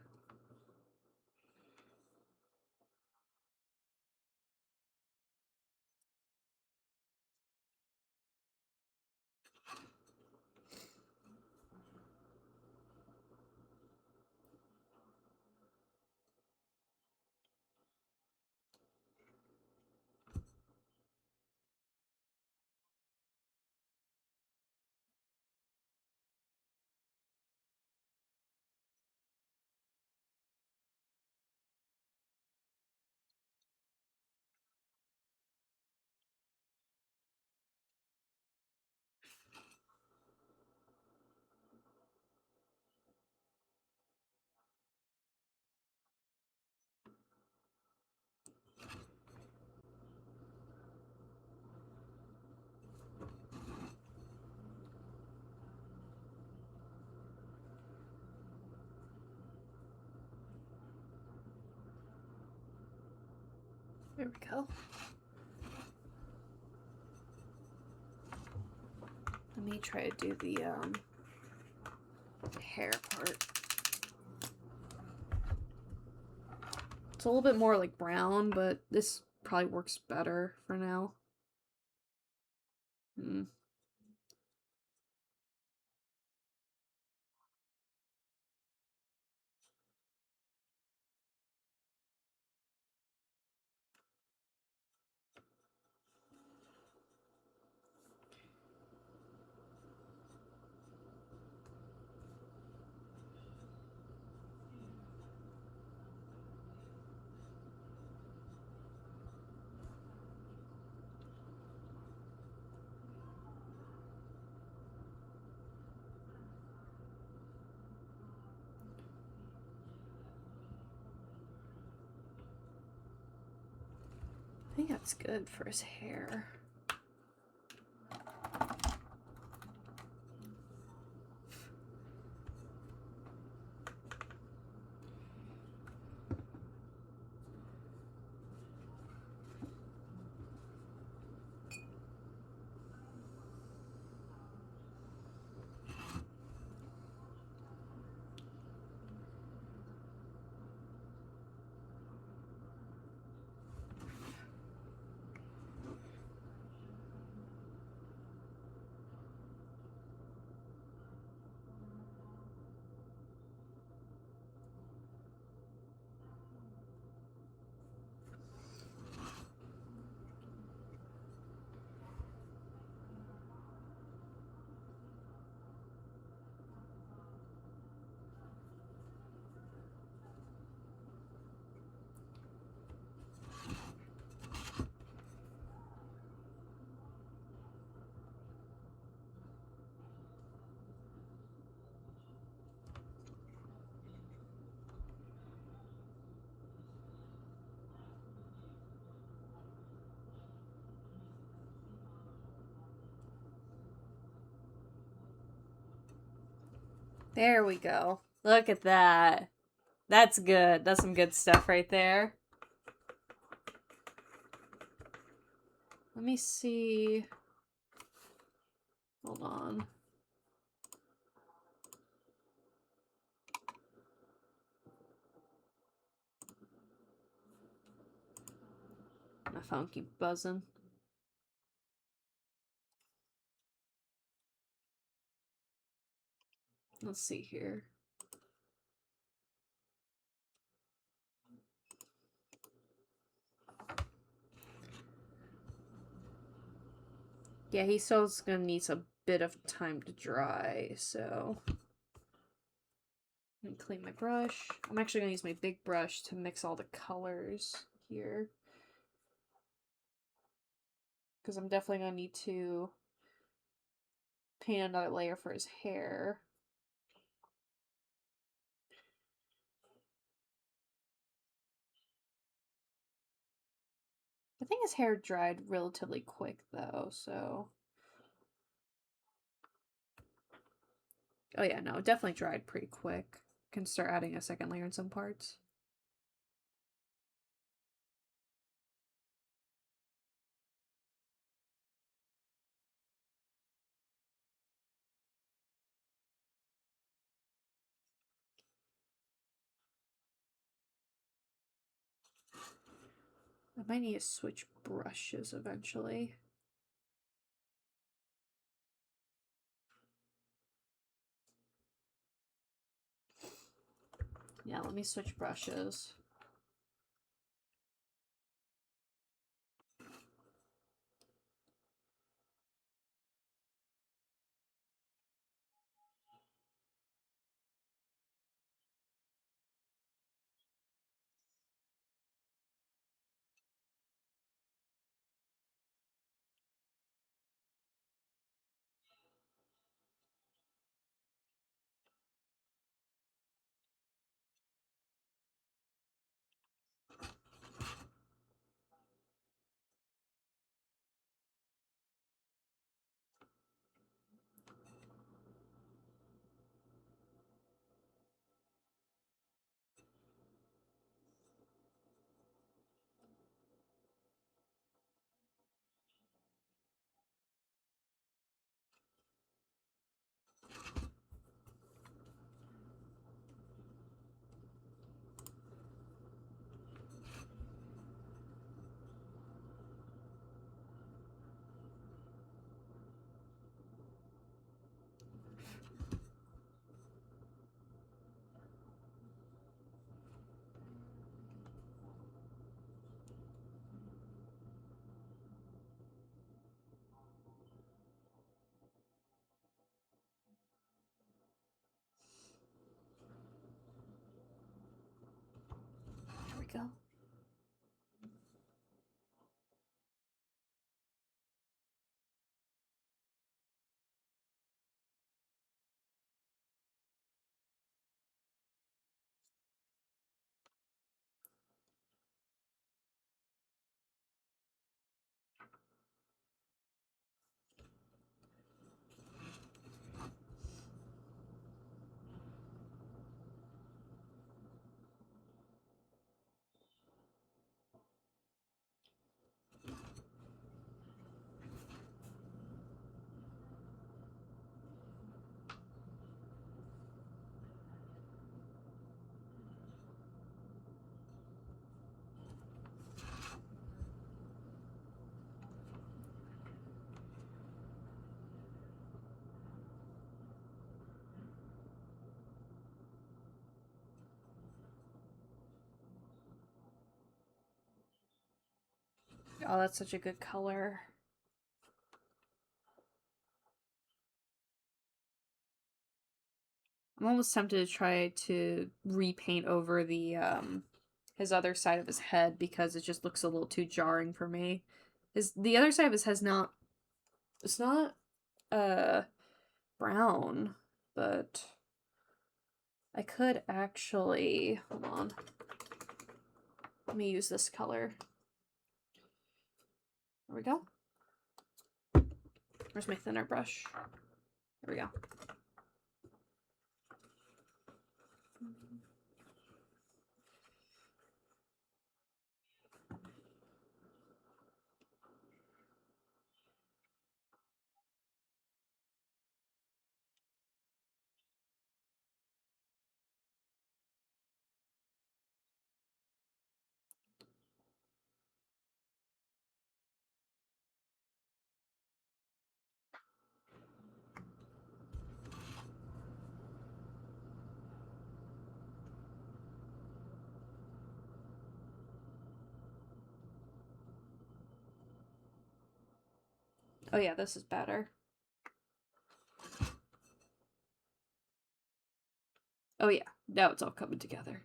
S1: There we go. Let me try to do the hair part. It's a little bit more like brown, but this probably works better for now. I think that's good for his hair. There we go. Look at that. That's good. That's some good stuff right there. Let me see. Hold on. My phone keeps buzzing. Let's see here. Yeah, he still's gonna need a bit of time to dry, so let me clean my brush. I'm actually gonna use my big brush to mix all the colors here, because I'm definitely gonna need to paint another layer for his hair. I think his hair dried relatively quick though, so. Oh yeah, no, it definitely dried pretty quick. Can start adding a second layer in some parts. I might need to switch brushes eventually. Yeah, let me switch brushes. There we go. Oh, that's such a good color. I'm almost tempted to try to repaint over the his other side of his head because it just looks a little too jarring for me. The other side of his head's not, it's not brown, but I could actually, hold on. Let me use this color. There we go. Where's my thinner brush? There we go. Oh yeah, this is better. Oh yeah, now it's all coming together.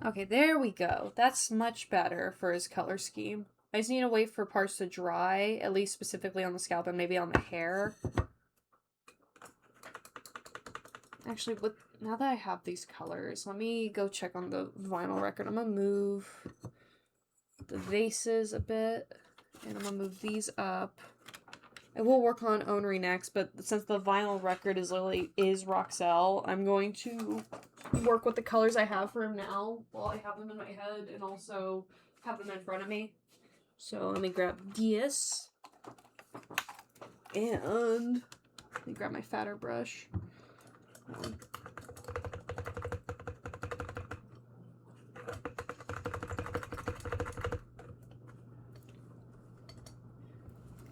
S1: Okay, there we go. That's much better for his color scheme. I just need to wait for parts to dry, at least specifically on the scalp and maybe on the hair. Actually, now that I have these colors, let me go check on the vinyl record. I'm gonna move the vases a bit, and I'm gonna move these up. I will work on Onery next, but since the vinyl record is Roxelle, I'm going to work with the colors I have for him now while I have them in my head and also have them in front of me. So let me grab this, and let me grab my fatter brush.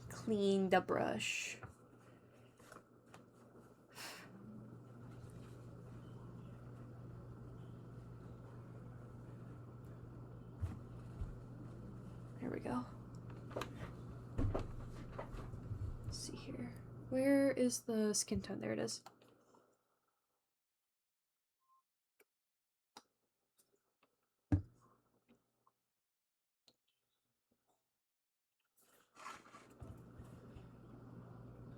S1: Clean the brush. There we go. Let's see here. Where is the skin tone? There it is.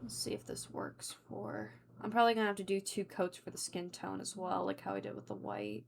S1: Let's see if this works for... I'm probably gonna have to do 2 coats for the skin tone as well, like how I did with the white.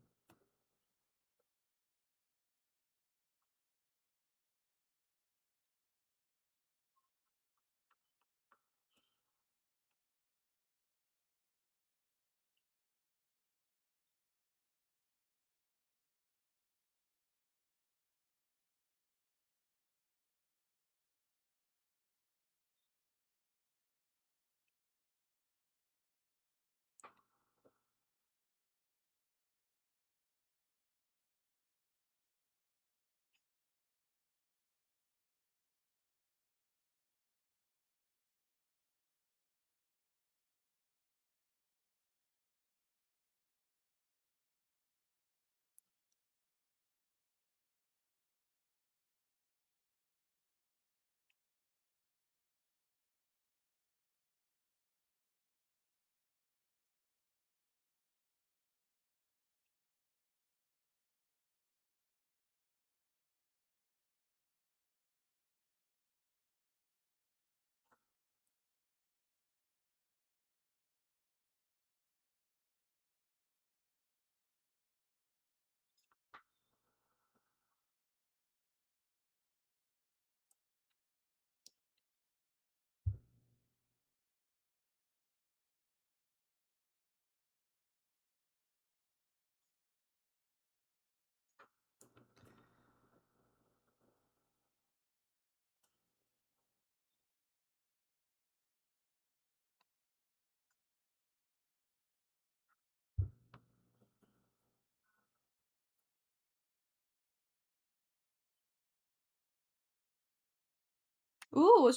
S1: Ooh, what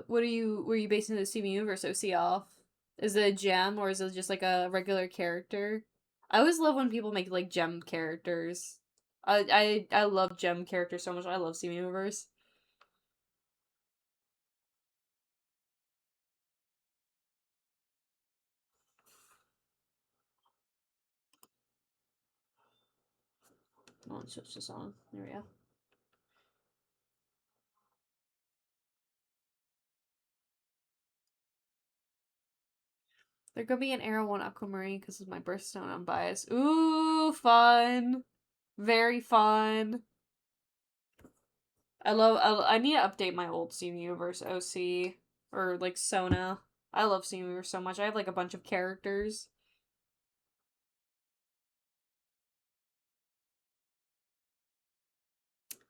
S1: were you basing the Steven Universe OC off? Is it a gem or is it just like a regular character? I always love when people make like gem characters. I love gem characters so much. I love Steven Universe. Oh, let's switch this on. There we go. There could be an Arrow 1 Aquamarine because it's my birthstone. I'm biased. Ooh, fun. Very fun. I need to update my old Steven Universe OC or like Sona. I love Steven Universe so much. I have like a bunch of characters.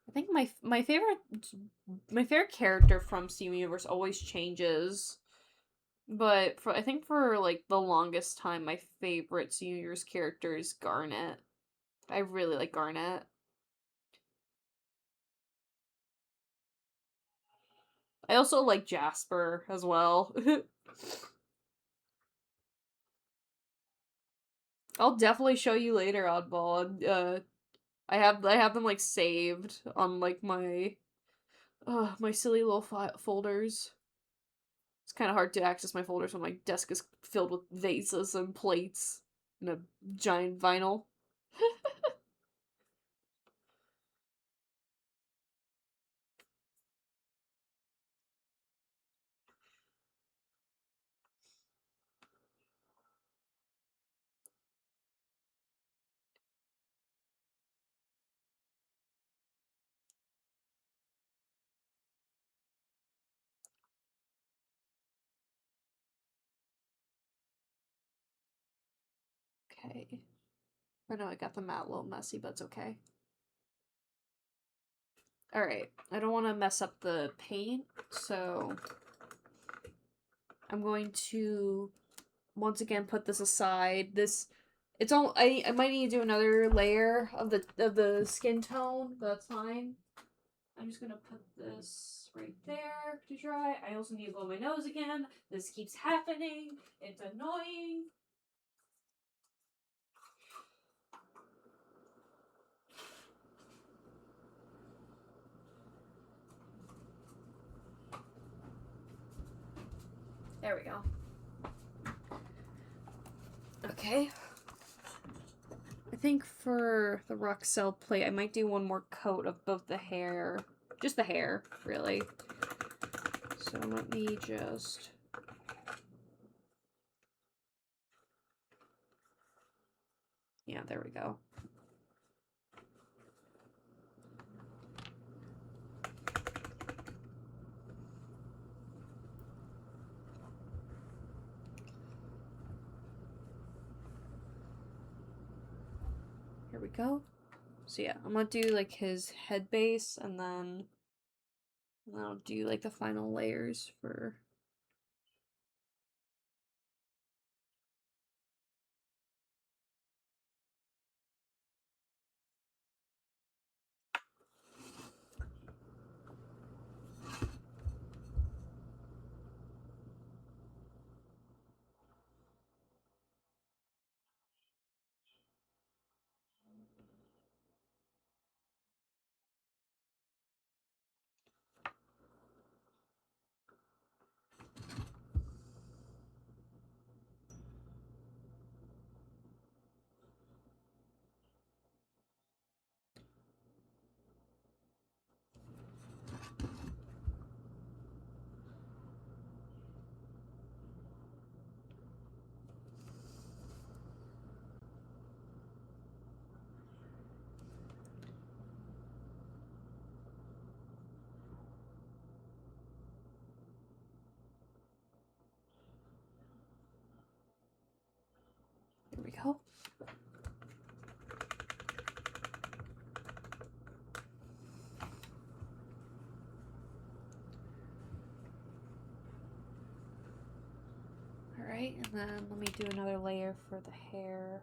S1: I think my favorite character from Steven Universe always changes. But I think for like the longest time, my favorite Steven Universe character is Garnet. I really like Garnet. I also like Jasper as well. I'll definitely show you later, Oddball. I have them like saved on like my silly little folders. It's kind of hard to access my folders when my desk is filled with vases and plates and a giant vinyl. Okay. I know I got the mat a little messy, but it's okay. Alright, I don't want to mess up the paint, so I'm going to once again put this aside. It's all I might need to do another layer of the skin tone, but that's fine. I'm just gonna put this right there to dry. I also need to blow my nose again. This keeps happening. It's annoying. There we go. Okay. I think for the Roxelle plate, I might do one more coat of both the hair. Just the hair, really. So let me just... Yeah, there we go. Here we go. So yeah, I'm gonna do like his head base and then I'll do like the final layers for... Here we go. Alright, and then let me do another layer for the hair.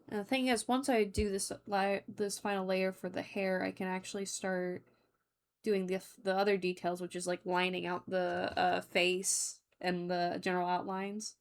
S1: And the thing is, once I do this final layer for the hair, I can actually start doing the other details, which is like lining out the face and the general outlines.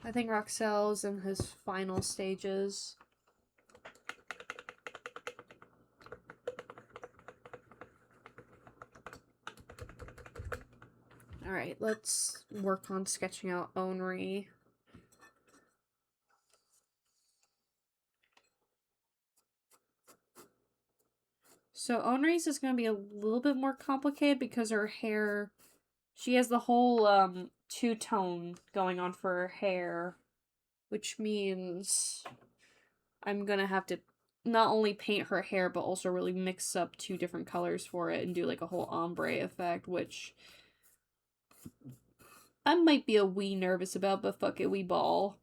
S1: I think Roxelle's in his final stages. Alright, let's work on sketching out Onri. So Onri's is going to be a little bit more complicated because her hair, she has the whole two-tone going on for her hair, which means I'm going to have to not only paint her hair but also really mix up two different colors for it and do like a whole ombre effect, which I might be a wee nervous about, but fuck it, we ball.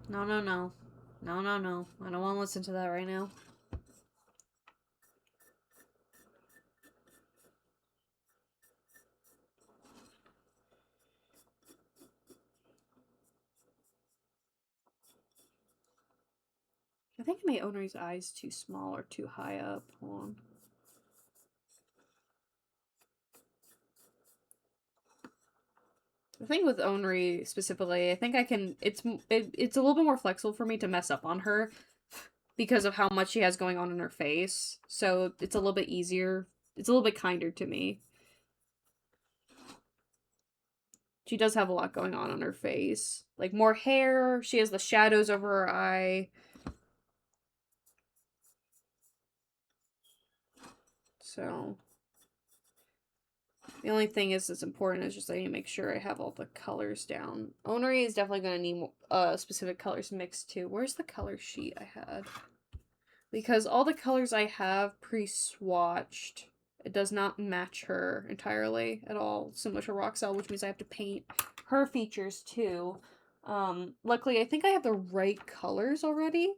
S1: No, no, no. No, no, no. I don't want to listen to that right now. I think I made Onri's eyes too small or too high up. Hold on. The thing with Onri specifically, I think I can. It's a little bit more flexible for me to mess up on her because of how much she has going on in her face. So it's a little bit easier. It's a little bit kinder to me. She does have a lot going on her face. Like more hair, she has the shadows over her eye. So the only thing is that's important is just I need to make sure I have all the colors down. Onri is definitely going to need specific colors mixed too. Where's the color sheet I had? Because all the colors I have pre-swatched, it does not match her entirely at all, similar to Roxelle, which means I have to paint her features too. Luckily, I think I have the right colors already.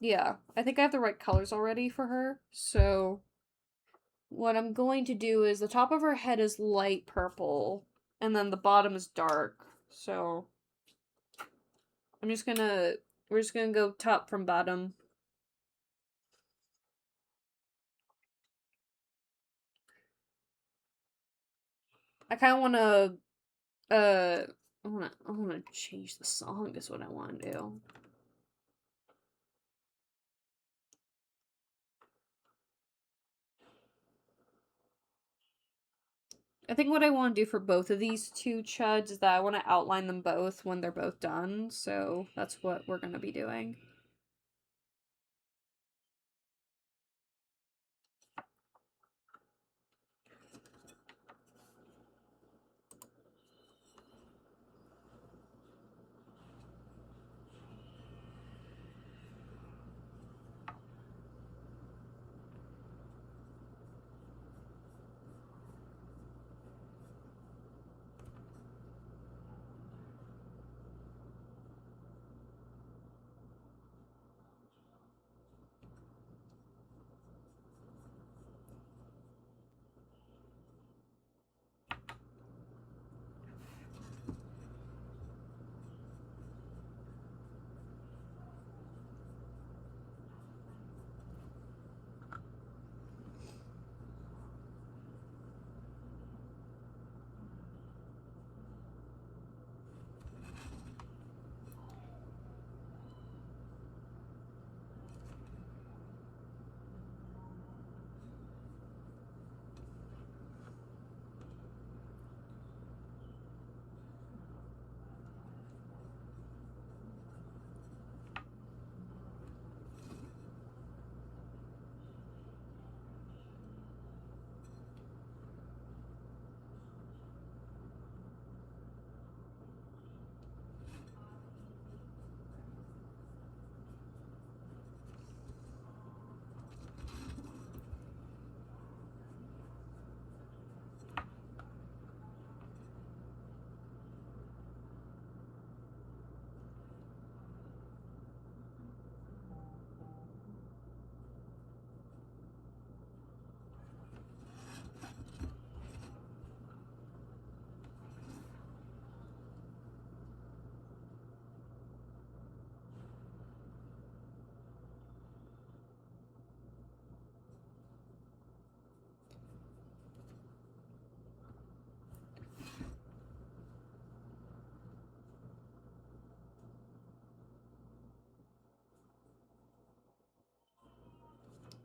S1: Yeah, I think I have the right colors already for her, so what I'm going to do is the top of her head is light purple, and then the bottom is dark, so we're just gonna go top from bottom. I kind of want to, I want to change the song is what I want to do. I think what I want to do for both of these two chuds is that I want to outline them both when they're both done, so that's what we're going to be doing.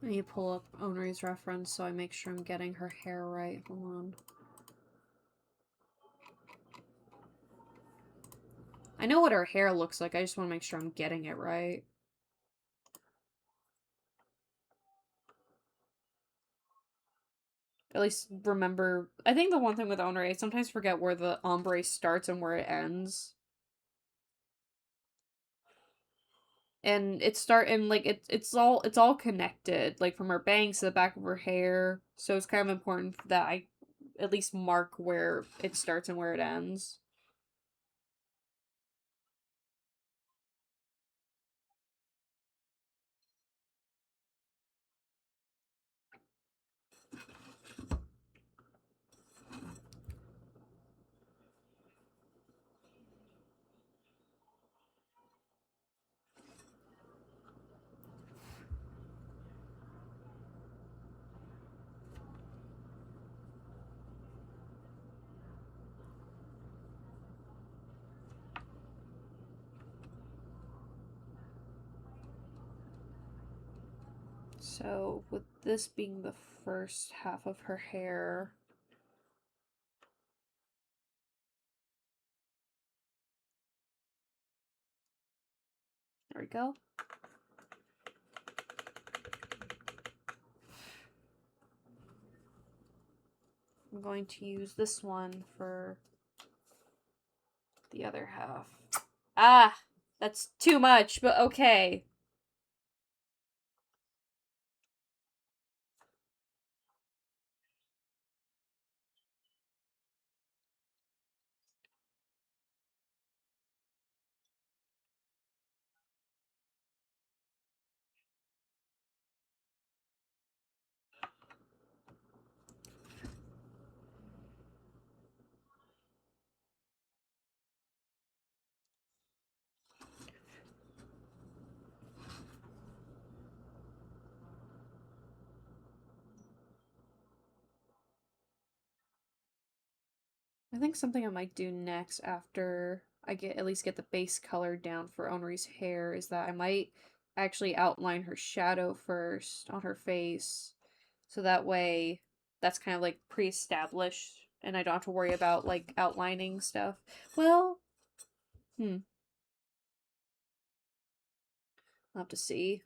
S1: I need to pull up Onari's reference so I make sure I'm getting her hair right. Hold on. I know what her hair looks like, I just want to make sure I'm getting it right. At least remember... I think the one thing with Onari, I sometimes forget where the ombre starts and where it ends. And it's all connected, like from her bangs to the back of her hair. So it's kind of important that I at least mark where it starts and where it ends. So, with this being the first half of her hair, there we go. I'm going to use this one for the other half. Ah! That's too much, but okay. I think something I might do next after I at least get the base color down for Onari's hair is that I might actually outline her shadow first on her face. So that way that's kind of like pre-established and I don't have to worry about like outlining stuff. Well, I'll have to see.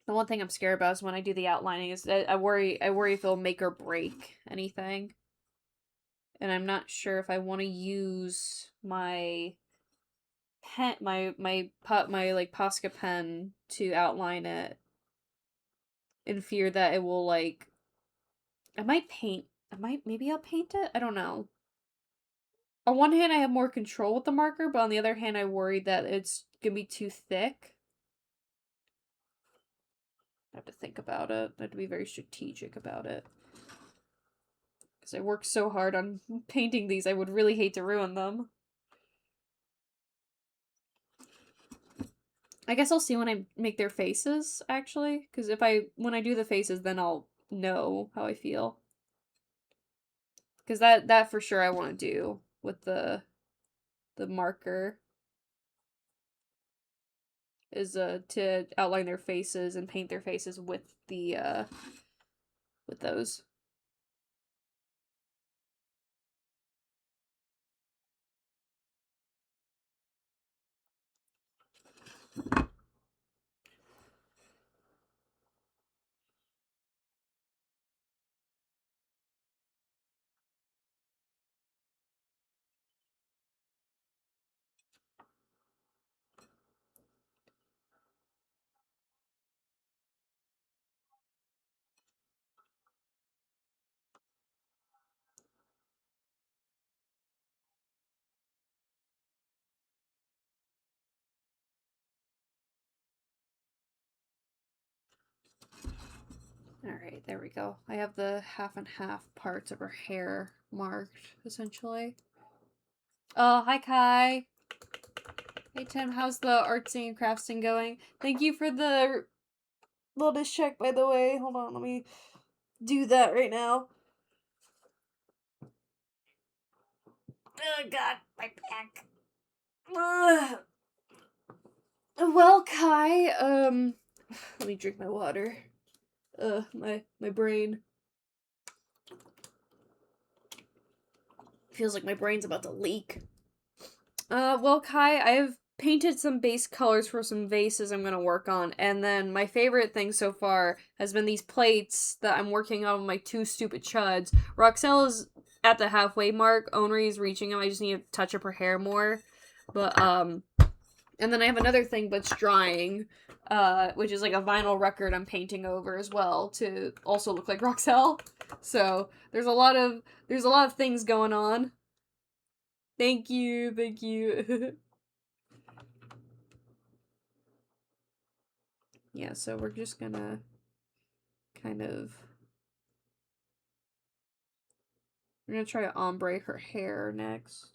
S1: The one thing I'm scared about is when I do the outlining is that I worry if it'll make or break anything. And I'm not sure if I want to use my pen my like Posca pen to outline it in fear that it will like maybe I'll paint it? I don't know. On one hand I have more control with the marker, but on the other hand I worry that it's gonna be too thick. I have to think about it. I have to be very strategic about it. Because I worked so hard on painting these, I would really hate to ruin them. I guess I'll see when I make their faces, actually. Because when I do the faces, then I'll know how I feel. Because that for sure I want to do with the marker. Is to outline their faces and paint their faces with with those. Alright, there we go. I have the half and half parts of her hair marked, essentially. Oh, hi Kai. Hey Tim, how's the artsy and craftsing going? Thank you for the wellness check, by the way. Hold on, let me do that right now. Oh god, my back. Kai, let me drink my water. My brain. Feels like my brain's about to leak. Well, Kai, I've painted some base colors for some vases I'm gonna work on, and then my favorite thing so far has been these plates that I'm working on with my two stupid chuds. Roxelle is at the halfway mark. Onri's reaching him. I just need to touch up her hair more. But, and then I have another thing, but it's drying, which is like a vinyl record I'm painting over as well to also look like Roxelle. So there's a lot of things going on. Thank you, thank you. Yeah, so we're just gonna kind of... We're gonna try to ombre her hair next.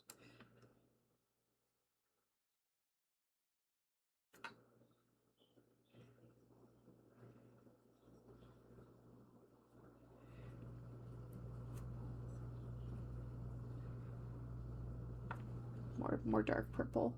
S1: More dark purple.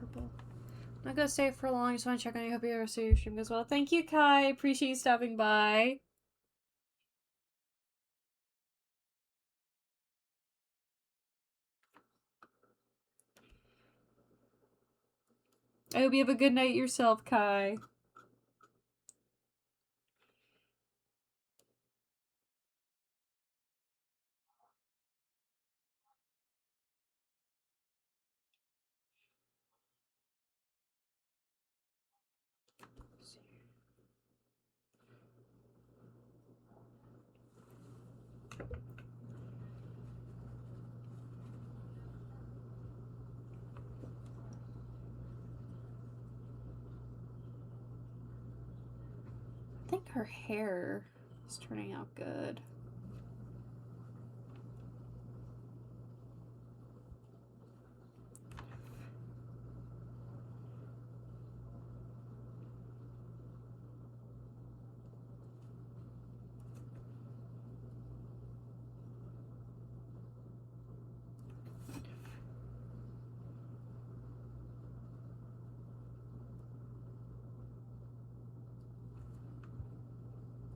S1: Purple. I'm not gonna stay for long. I just want to check on you. Hope you have your stream as well. Thank you, Kai. Appreciate you stopping by. I hope you have a good night yourself, Kai. I think her hair is turning out good.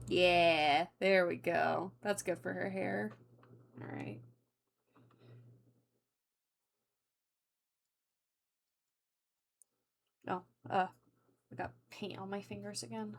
S1: Yeah, there we go. That's good for her hair. Alright. Oh, I got paint on my fingers again.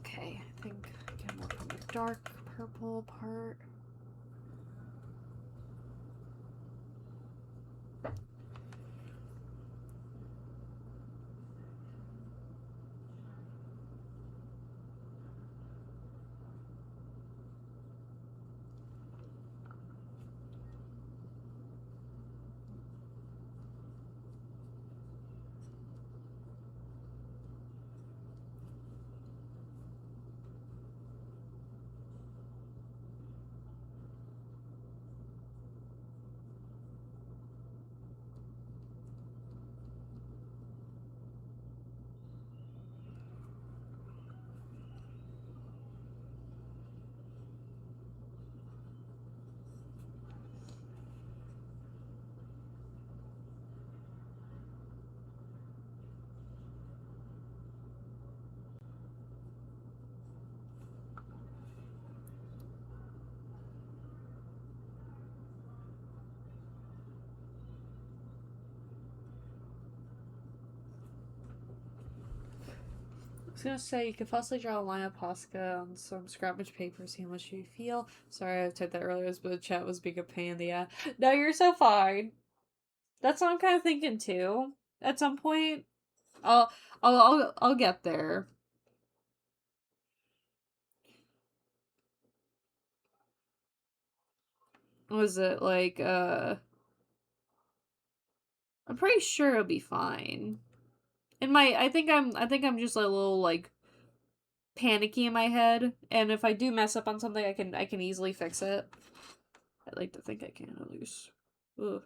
S1: Okay, I think I can work on the dark purple part. I was gonna say you could possibly draw a line of Posca on some scrapbook paper, see how much you feel. Sorry, I typed that earlier, but the chat was being a pain in the ass. No, you're so fine. That's what I'm kind of thinking too. At some point, I'll get there. Was it like I'm pretty sure it'll be fine. I think I'm just a little like panicky in my head, and if I do mess up on something, I can easily fix it. I like to think I can at least. Ugh.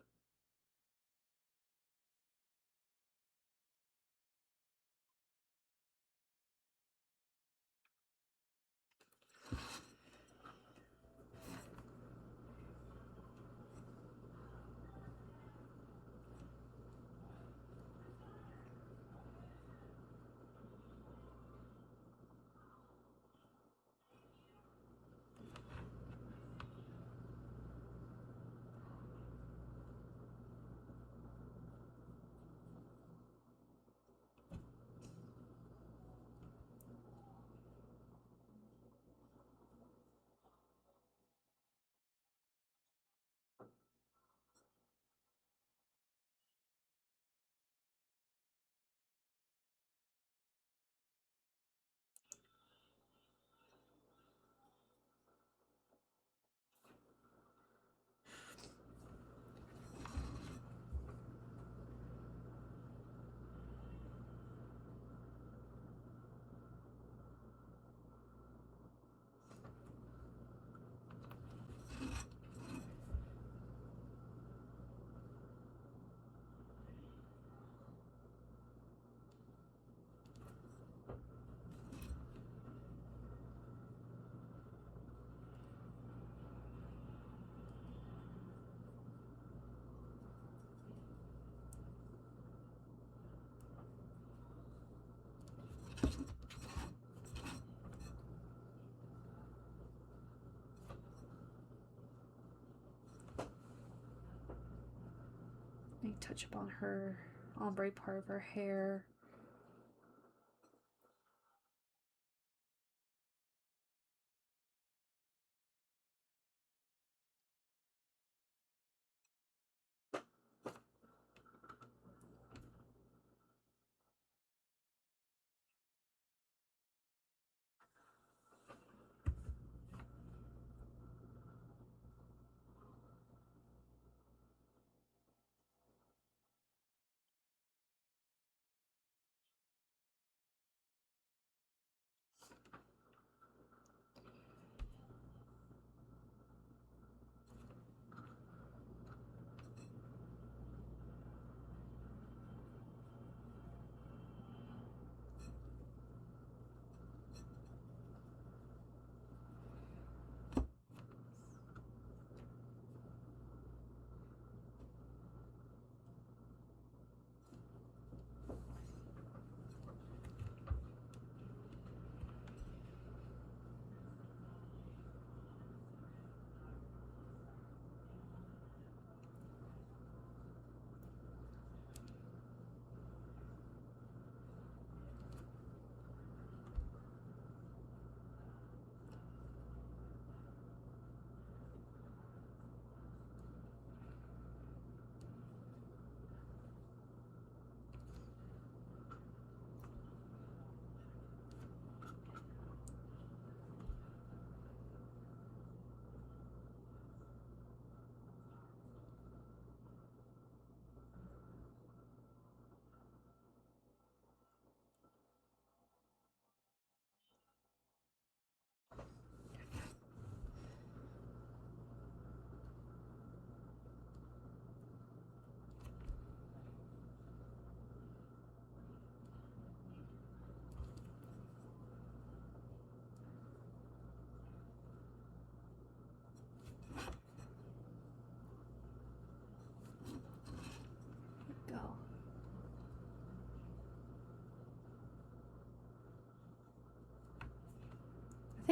S1: Let me touch up on her ombre part of her hair.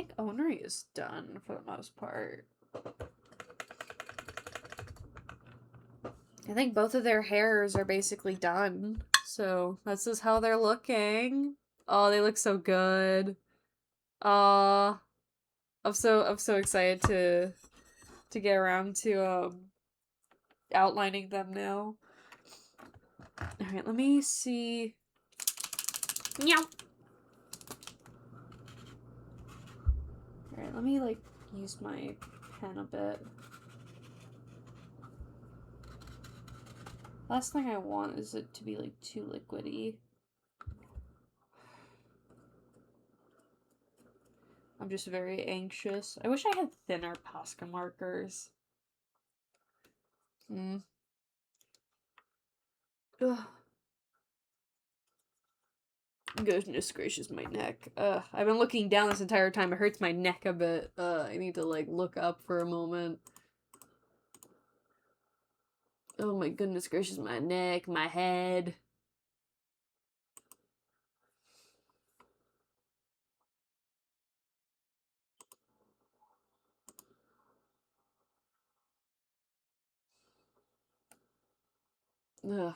S1: think Onari is done for the most part. I think both of their hairs are basically done. So this is how they're looking. Oh, they look so good. I'm so excited to get around to outlining them now. Alright, let me see. Meow. Alright, let me like use my pen a bit. Last thing I want is it to be like too liquidy. I'm just very anxious. I wish I had thinner Posca markers. Ugh. Goodness gracious, my neck. I've been looking down this entire time. It hurts my neck a bit. I need to like look up for a moment. Oh my goodness gracious, my neck, my head. Ugh.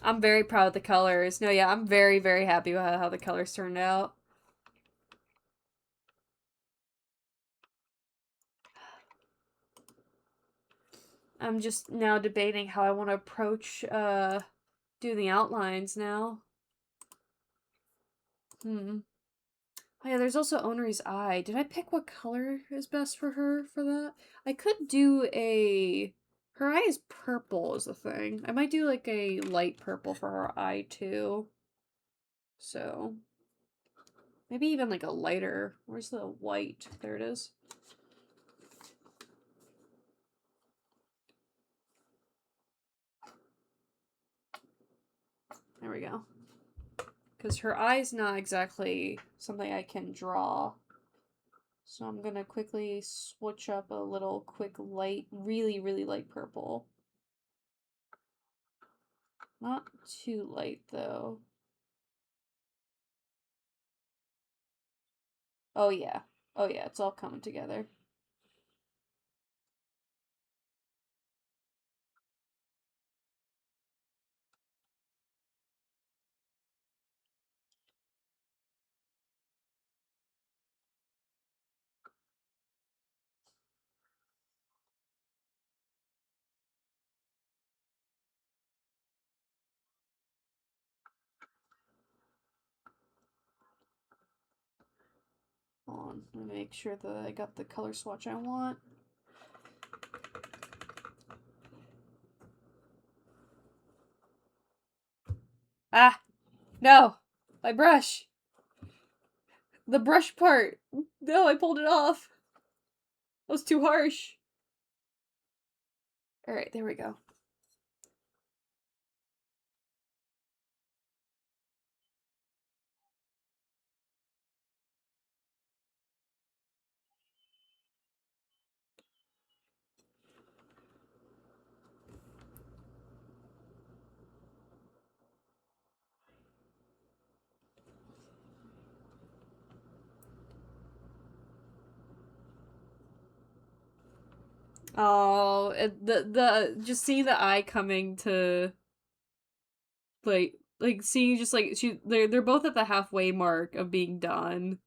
S1: I'm very proud of the colors. No, yeah, I'm very, very happy with how the colors turned out. I'm just now debating how I want to approach, do the outlines now. Oh yeah, there's also Onari's eye. Did I pick what color is best for her for that? I could do a... Her eye is purple is the thing. I might do like a light purple for her eye too. So... Maybe even like a lighter. Where's the white? There it is. There we go. Because her eye's not exactly something I can draw. So I'm gonna quickly switch up a little quick light, really, really light purple. Not too light though. Oh yeah. Oh yeah, it's all coming together. Hold on, let me make sure that I got the color swatch I want. Ah! No! My brush! The brush part! No, I pulled it off! That was too harsh! Alright, there we go. Oh, the just see the eye coming to like seeing just like they're both at the halfway mark of being done.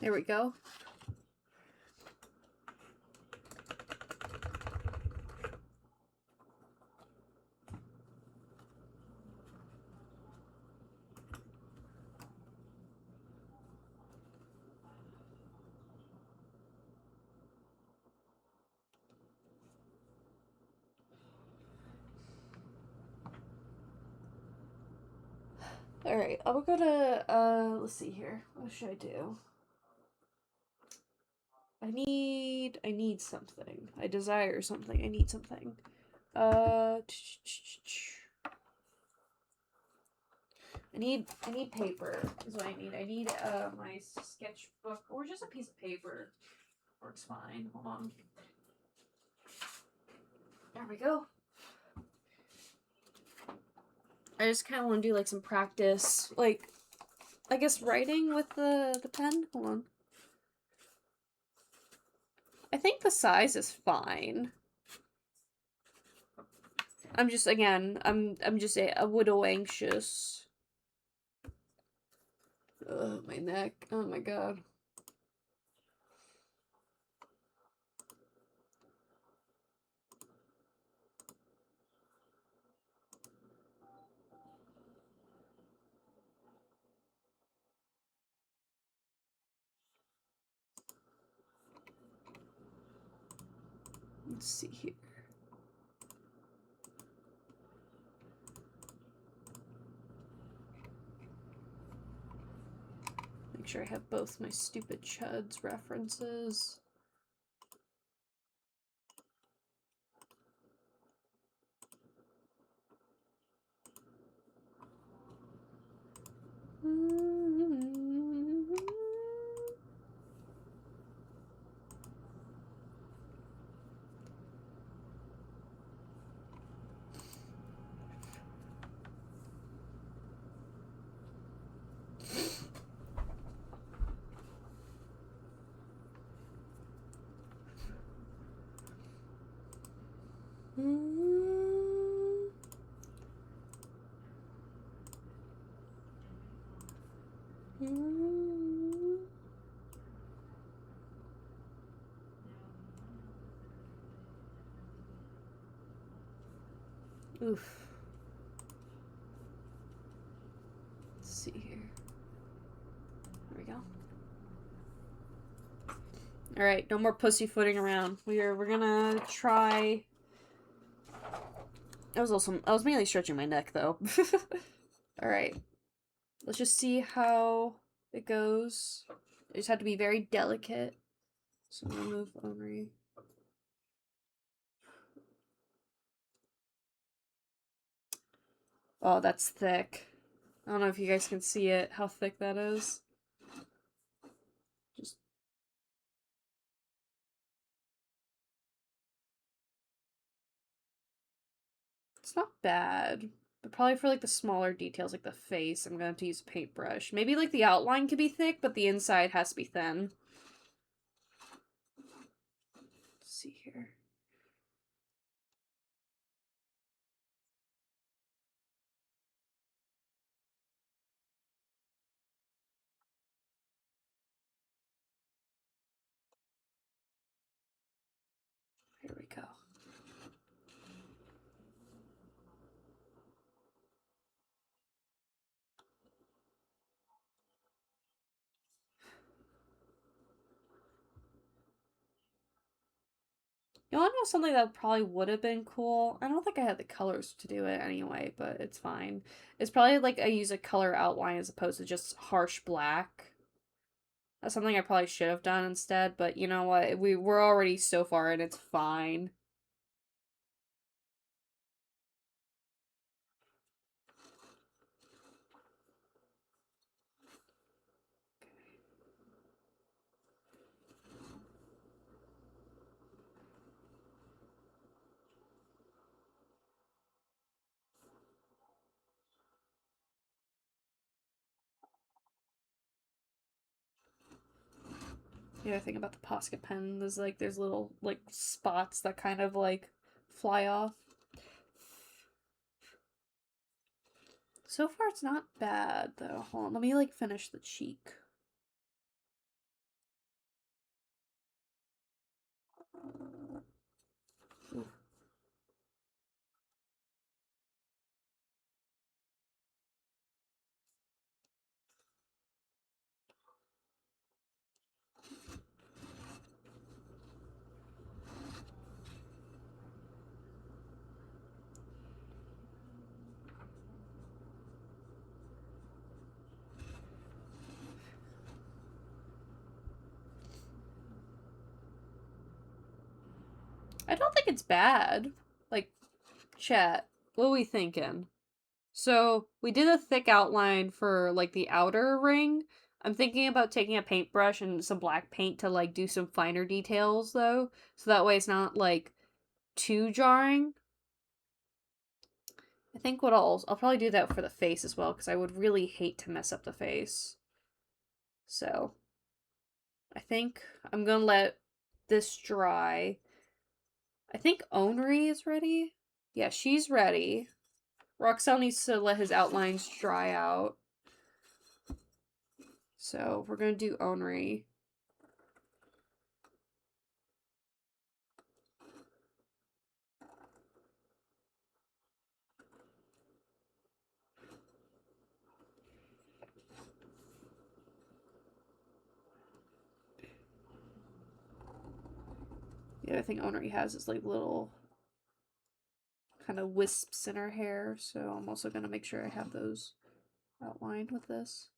S1: There we go. Alright, I'm gonna, let's see here. What should I do? I need something. I desire something. I need something. I need paper is what I need. I need, my sketchbook or just a piece of paper. Works fine. Hold on. There we go. I just kind of want to do like some practice, like I guess writing with the pen. Hold on. I think the size is fine. I'm just again, I'm just a little anxious. Ugh, my neck. Oh my god. Let's see here. Make sure I have both my stupid chuds references. Oof. Let's see here. There we go. Alright, no more pussyfooting around. We're gonna try. I was mainly stretching my neck though. Alright. Let's just see how it goes. I just have to be very delicate. So I'm gonna move Omri. Oh, that's thick. I don't know if you guys can see it, how thick that is. Just it's not bad. But probably for like the smaller details like the face, I'm gonna have to use a paintbrush. Maybe like the outline could be thick, but the inside has to be thin. Let's see here. Here we go. You want to know something that probably would have been cool? I don't think I had the colors to do it anyway, but it's fine. It's probably like I use a color outline as opposed to just harsh black. That's something I probably should have done instead, but you know what? We're already so far and it's fine. The other thing about the Posca pen is like there's little like spots that kind of like fly off. So far it's not bad though. Hold on, let me like finish the cheek. Ooh. I don't think it's bad. Like, chat, what are we thinking? So, we did a thick outline for, like, the outer ring. I'm thinking about taking a paintbrush and some black paint to, like, do some finer details, though. So that way it's not, like, too jarring. I think what I'll probably do that for the face as well, because I would really hate to mess up the face. So, I think I'm gonna let this dry. I think Onri is ready. Yeah, she's ready. Roxel needs to let his outlines dry out. So we're gonna do Onri. The other thing Onri has is like little kind of wisps in her hair, so I'm also gonna make sure I have those outlined with this.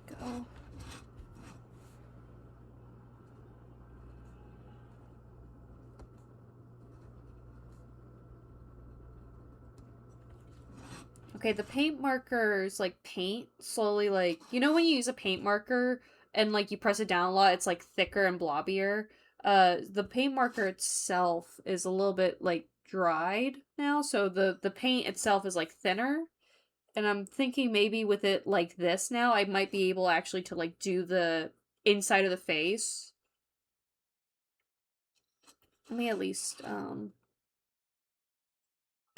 S1: There we go. Okay, the paint markers like paint slowly, like, you know when you use a paint marker and like you press it down a lot, it's like thicker and blobbier. The paint marker itself is a little bit like dried now, so the paint itself is like thinner. And I'm thinking maybe with it like this now, I might be able actually to like do the inside of the face. Let me at least the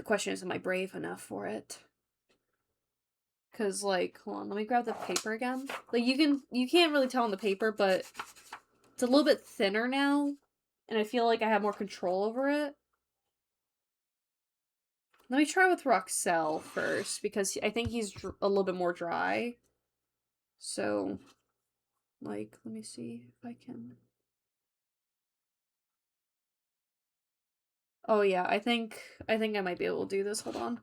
S1: question is, am I brave enough for it? Cause like, hold on, let me grab the paper again. Like you can't really tell on the paper, but it's a little bit thinner now, and I feel like I have more control over it. Let me try with Roxel first, because I think he's a little bit more dry. So, like, let me see if I can. Oh yeah, I think I might be able to do this. Hold on.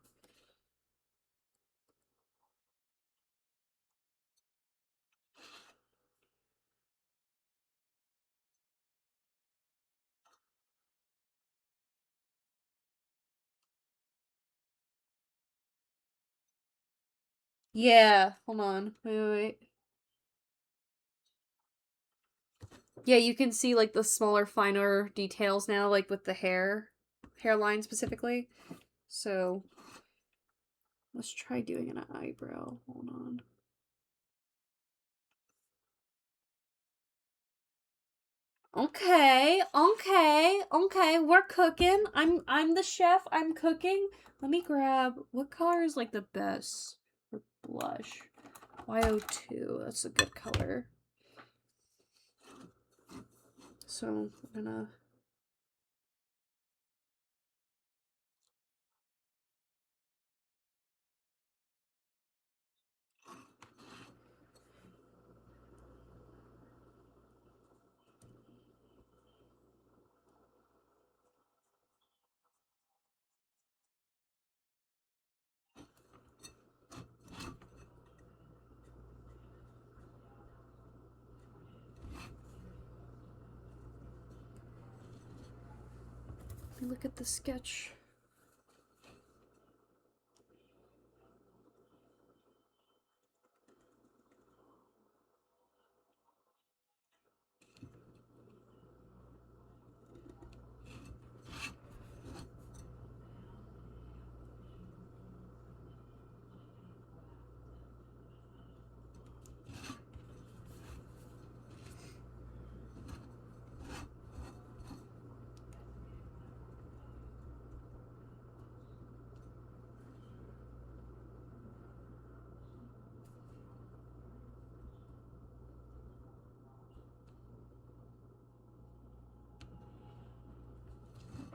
S1: Yeah, hold on. Wait. Yeah, you can see like the smaller, finer details now, like with the hairline specifically. So let's try doing an eyebrow. Hold on. Okay. We're cooking. I'm the chef. I'm cooking. Let me grab what color is like the best for blush. YO2. That's a good color. So I'm gonna. Let me look at the sketch.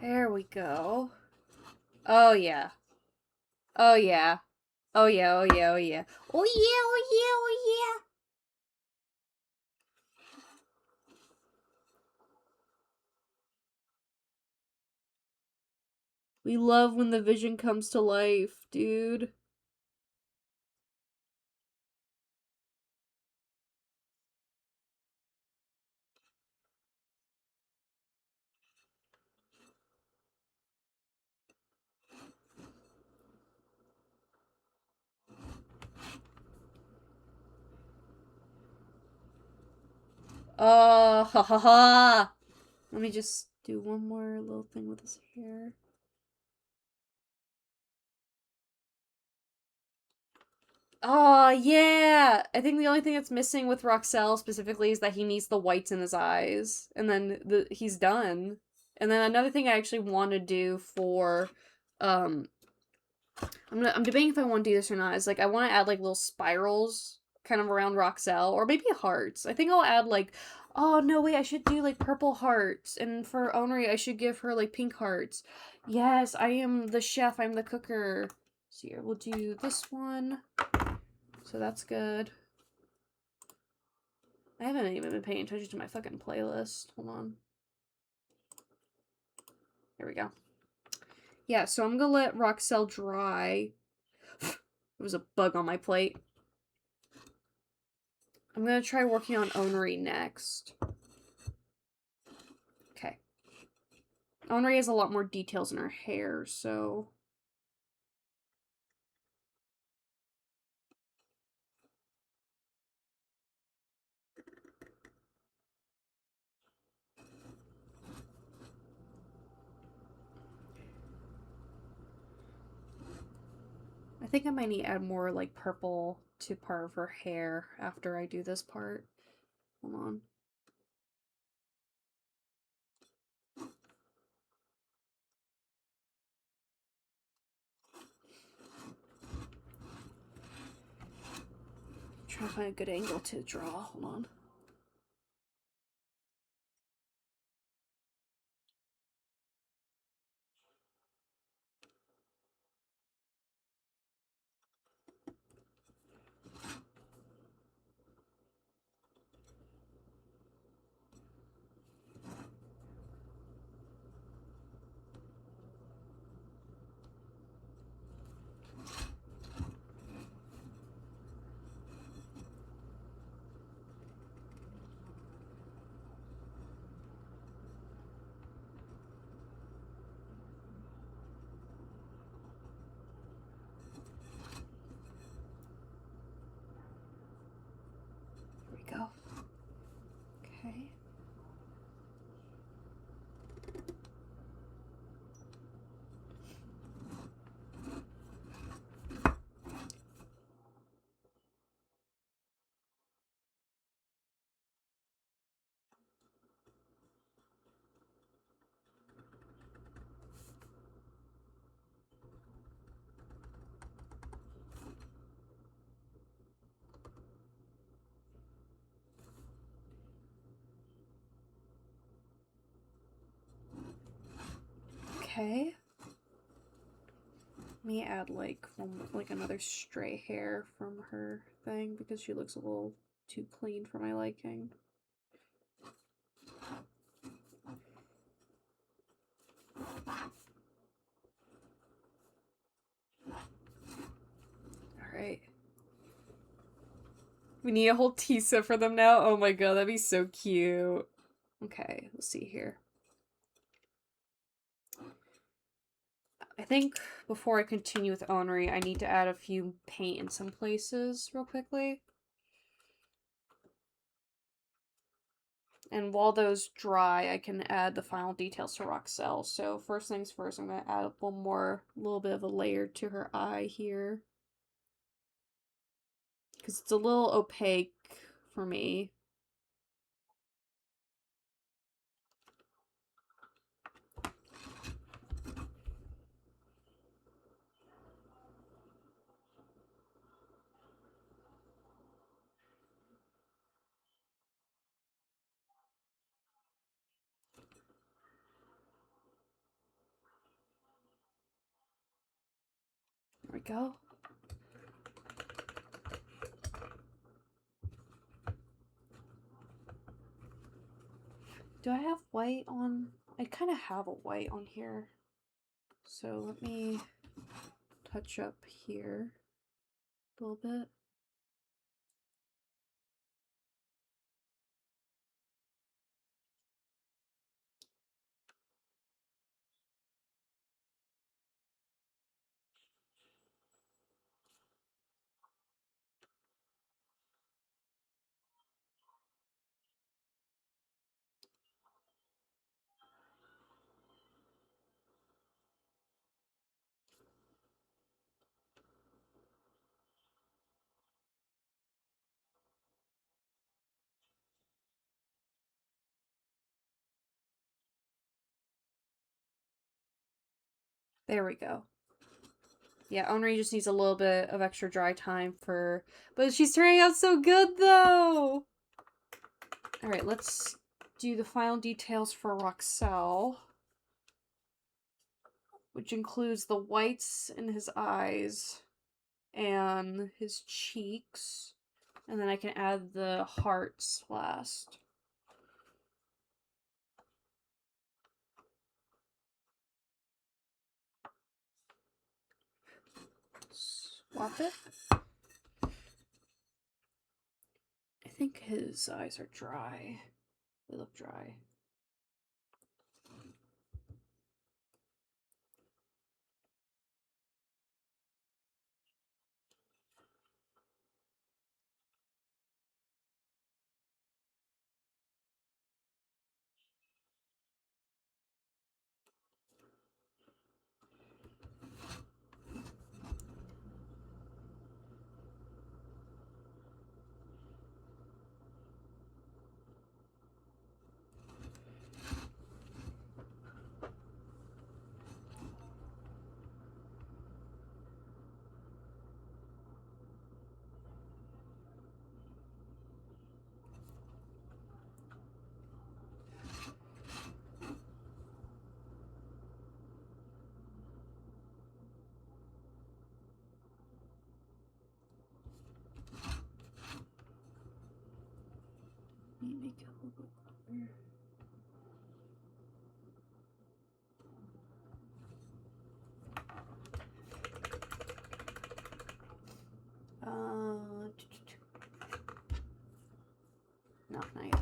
S1: There we go. Oh yeah. Oh yeah. Oh yeah, oh yeah, oh yeah. Oh yeah, oh yeah, oh yeah. We love when the vision comes to life, dude. Ha ha ha. Let me just do one more little thing with his hair. Oh, yeah. I think the only thing that's missing with Roxelle specifically is that he needs the whites in his eyes. And then he's done. And then another thing I actually want to do for um I'm debating if I want to do this or not. Is like I want to add like little spirals kind of around Roxelle or maybe hearts. I think I'll add like oh no wait, I should do like purple hearts and for Onri I should give her like pink hearts. Yes, I am the chef, I'm the cooker. So here we'll do this one. So that's good. I haven't even been paying attention to my fucking playlist. Hold on. There we go. Yeah, so I'm gonna let Roxelle dry. There was a bug on my plate. I'm gonna try working on Onri next. Okay. Onri has a lot more details in her hair, so... I think I might need to add more, like, purple to part of her hair after I do this part. Hold on. Try to find a good angle to draw. Hold on. Here we go. Okay. Okay. Let me add like another stray hair from her thing because she looks a little too clean for my liking. Alright. We need a whole Tisa for them now? Oh my god, that'd be so cute. Okay, let's see here. I think before I continue with Onri, I need to add a few paint in some places real quickly. And while those dry, I can add the final details to Roxelle. So first things first, I'm going to add one more, little bit of a layer to her eye here. Because it's a little opaque for me. go. Do I have white on? I kind of have a white on here. So let me touch up here a little bit. There we go. Yeah, Onri just needs a little bit of extra dry time for... But she's turning out so good, though! Alright, let's do the final details for Roxel. Which includes the whites in his eyes and his cheeks. And then I can add the hearts last. Swap it. I think his eyes are dry. They look dry. Let me make it a little bit clearer. Not yet.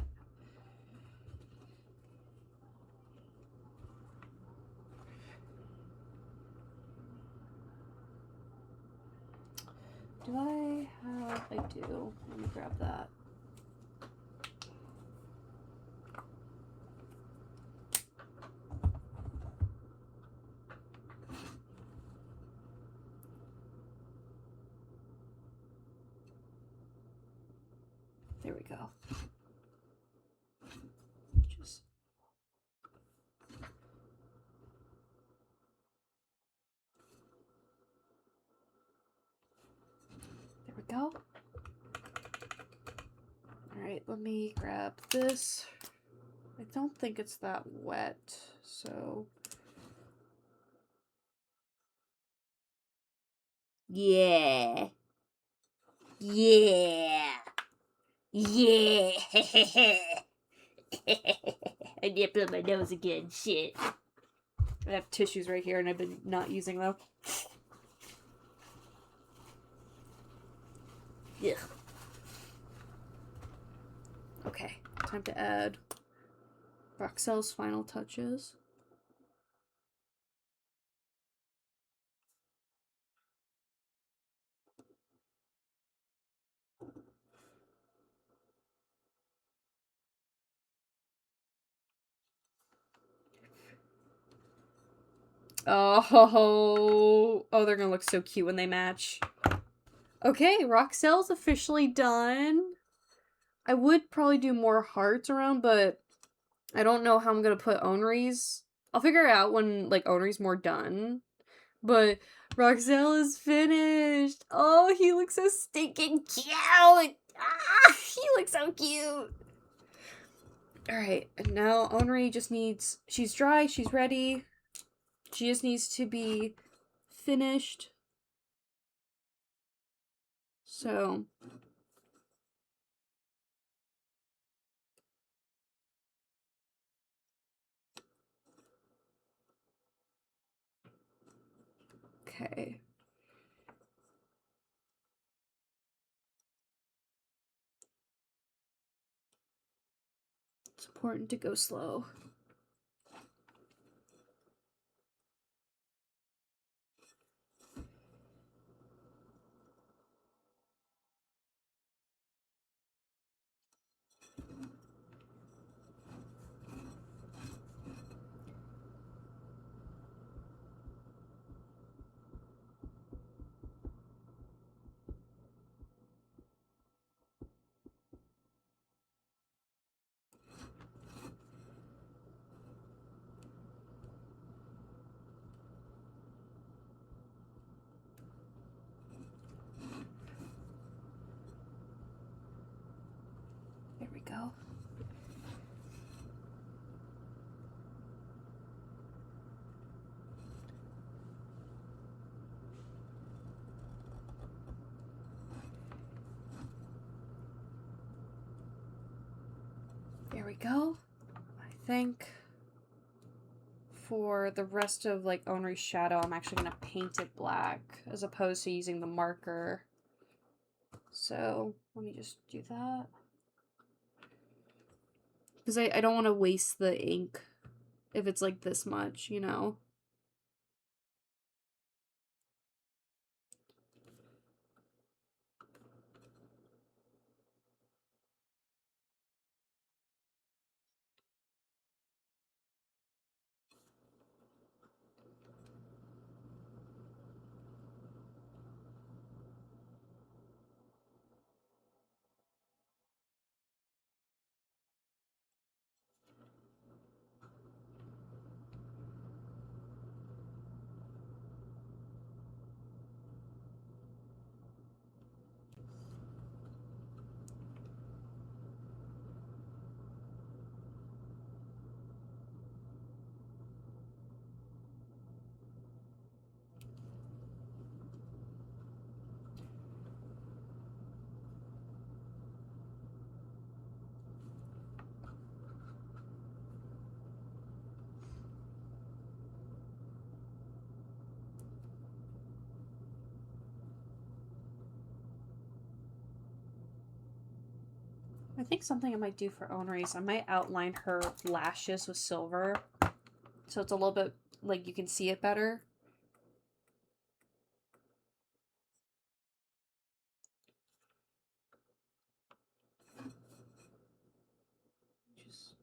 S1: Do I have... I do. Let me grab that. There we go. Just... There we go. Alright, let me grab this. I don't think it's that wet, so... Yeah. Yeah. Yeah. I need to blow my nose again. Shit. I have tissues right here and I've been not using them. Ugh. Okay, time to add Roxel's final touches. Oh, they're gonna look so cute when they match. Okay, Roxel's officially done. I would probably do more hearts around, but I don't know how I'm gonna put Onri's. I'll figure it out when, like, Onri's more done. But Roxel is finished. Oh, he looks so stinking cute. Ah, he looks so cute. Alright, and now Onri just needs... She's dry, she's ready. She just needs to be finished. So okay. It's important to go slow. There we go. There we go. I think for the rest of like Onry's shadow, I'm actually gonna paint it black as opposed to using the marker. So let me just do that. Because I don't want to waste the ink if it's like this much, you know? I think something I might do for Onry's, I might outline her lashes with silver. So it's a little bit, like, you can see it better. Just...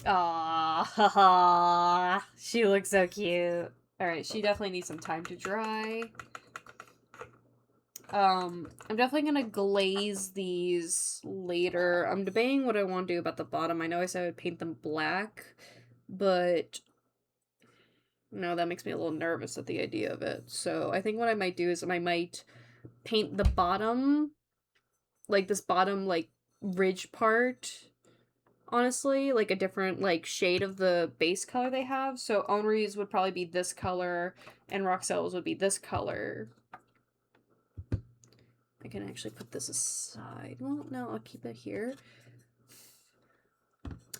S1: Aww, she looks so cute. Alright, she definitely needs some time to dry. I'm definitely gonna glaze these later. I'm debating what I want to do about the bottom. I know I said I would paint them black, but no, that makes me a little nervous at the idea of it. So I think what I might do is I might paint the bottom, like this bottom, like, ridge part, honestly, like a different, like, shade of the base color they have. So Onry's would probably be this color, and Roxelle's would be this color. I can actually put this aside. Well, no, I'll keep it here.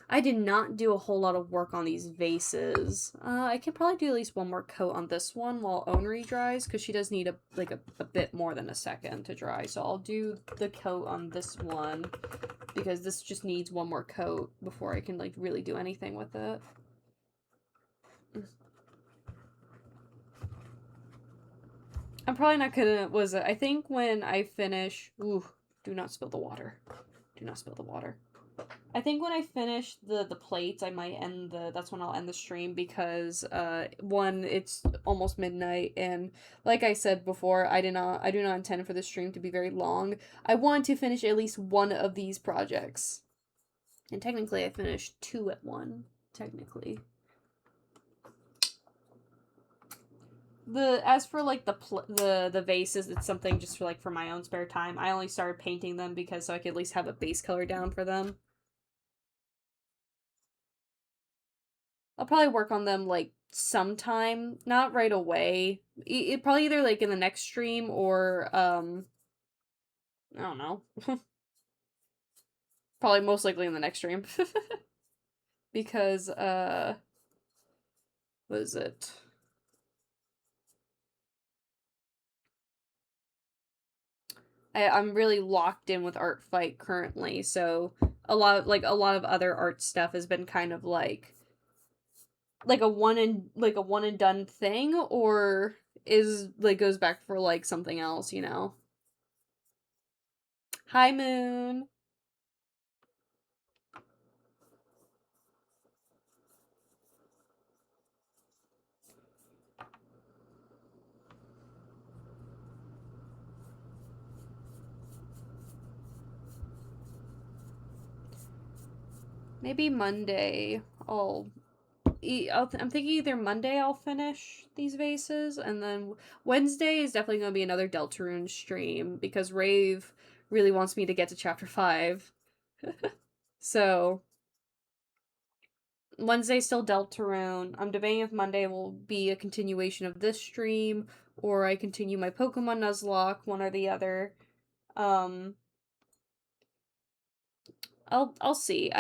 S1: I did not do a whole lot of work on these vases. I can probably do at least one more coat on this one while Onry dries, because she does need a bit more than a second to dry. So I'll do the coat on this one, because this just needs one more coat before I can, like, really do anything with it. I'm probably not gonna, I think when I finish, ooh, do not spill the water. Do not spill the water. I think when I finish the plates, I might that's when I'll end the stream, because one, it's almost midnight, and like I said before, I do not intend for the stream to be very long. I want to finish at least one of these projects. And technically I finished 2 at one, technically. As for like the vases, it's something just for, like, for my own spare time. I only started painting them because so I could at least have a base color down for them. I'll probably work on them, like, sometime, not right away. It probably either, like, in the next stream or I don't know. Probably most likely in the next stream. Because what is it? I'm really locked in with Art Fight currently, so a lot of other art stuff has been kind of like a one and done thing, or is like goes back for like something else, you know. Hi, Moon. Maybe Monday I'm thinking either Monday I'll finish these vases, and then Wednesday is definitely going to be another Deltarune stream, because Rave really wants me to get to chapter 5. So, Wednesday's still Deltarune. I'm debating if Monday will be a continuation of this stream, or I continue my Pokemon Nuzlocke, one or the other. I'll see.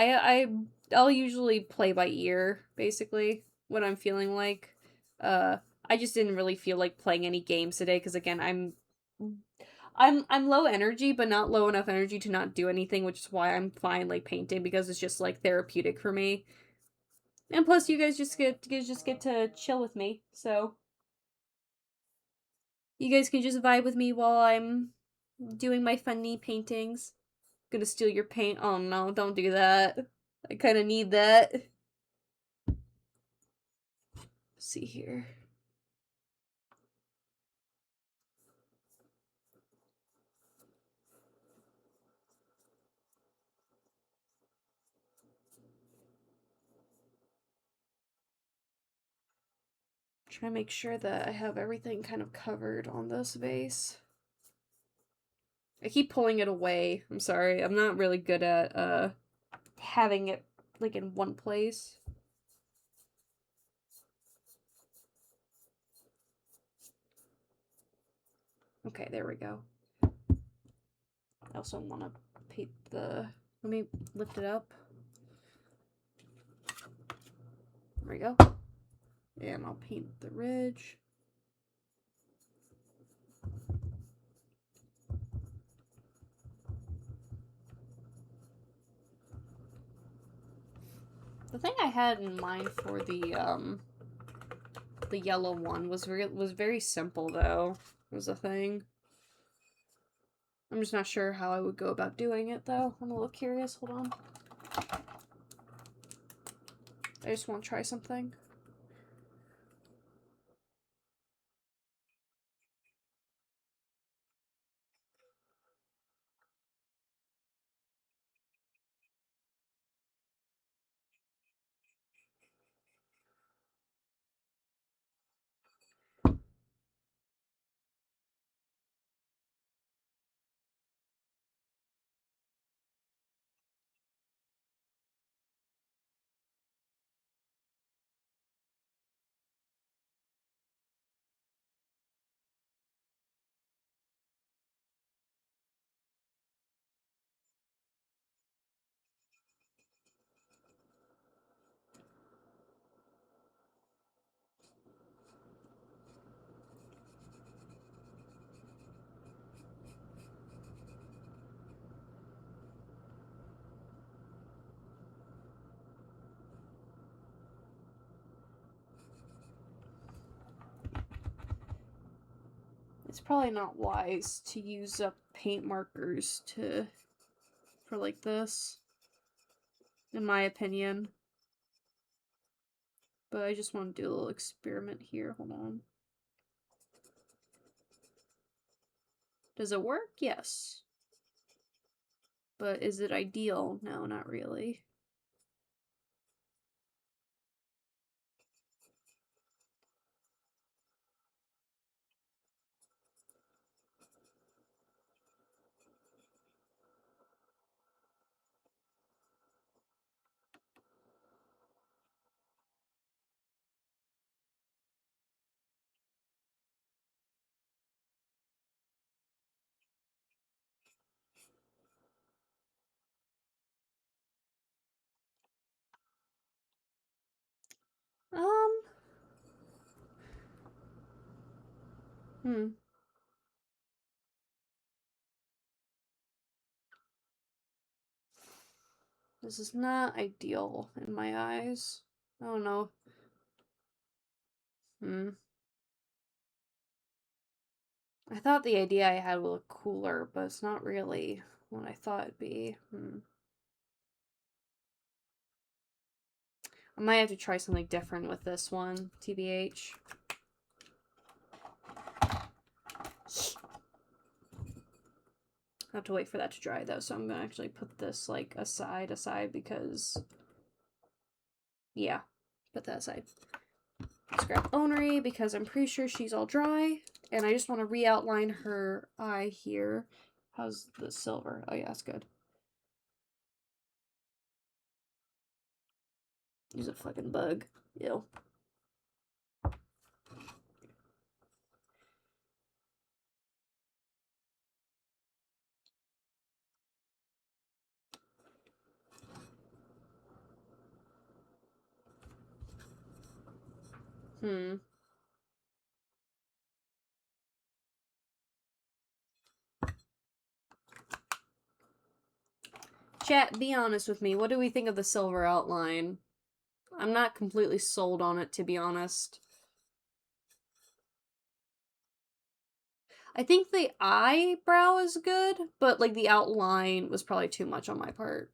S1: I'll usually play by ear, basically, what I'm feeling like. Uh I just didn't really feel like playing any games today, because again, I'm low energy, but not low enough energy to not do anything, which is why I'm fine, like, painting, because it's just, like, therapeutic for me. And plus you guys just get to chill with me. So you guys can just vibe with me while I'm doing my funny paintings. Gonna steal your paint. Oh no, don't do that. I kind of need that. Let's see here. Try to make sure that I have everything kind of covered on this vase. I keep pulling it away. I'm sorry. I'm not really good at having it like in one place. Okay, there we go. I also want to paint the... Let me lift it up. There we go. And I'll paint the ridge. The thing I had in mind for the yellow one was very simple, though. Was a thing. I'm just not sure how I would go about doing it, though. I'm a little curious. Hold on. I just want to try something. It's probably not wise to use up paint markers for like this, in my opinion. But I just want to do a little experiment here. Hold on. Does it work? Yes. But is it ideal? No, not really. Um, hmm. This is not ideal in my eyes. I don't know. I thought the idea I had would look cooler, but it's not really what I thought it'd be. I might have to try something different with this one, TBH. I have to wait for that to dry though, so I'm gonna actually put this like aside because yeah, put that aside. Let's grab Onry because I'm pretty sure she's all dry, and I just want to re-outline her eye here. How's the silver? Oh yeah, that's good. Use a fucking bug. Ew. Chat, be honest with me. What do we think of the silver outline? I'm not completely sold on it, to be honest. I think the eyebrow is good, but like the outline was probably too much on my part.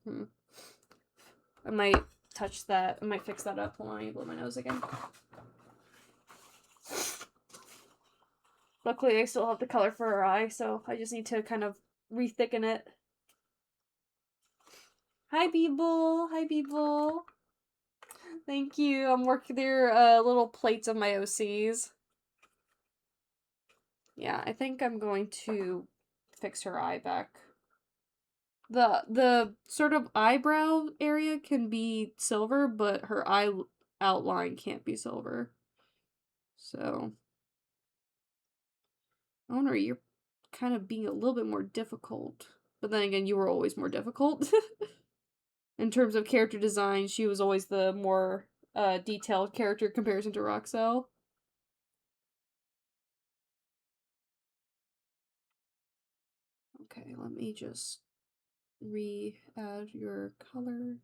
S1: I might touch that. I might fix that up. Hold on, I blow my nose again. Luckily, I still have the color for her eye, so I just need to kind of re-thicken it. Hi, Beeble. Hi, Beeble. Thank you. I'm working their little plates of my OCs. Yeah, I think I'm going to fix her eye back. The sort of eyebrow area can be silver, but her eye outline can't be silver. So, Owner, you're kind of being a little bit more difficult. But then again, you were always more difficult. In terms of character design, she was always the more detailed character comparison to Roxelle. Okay, let me just re-add your color.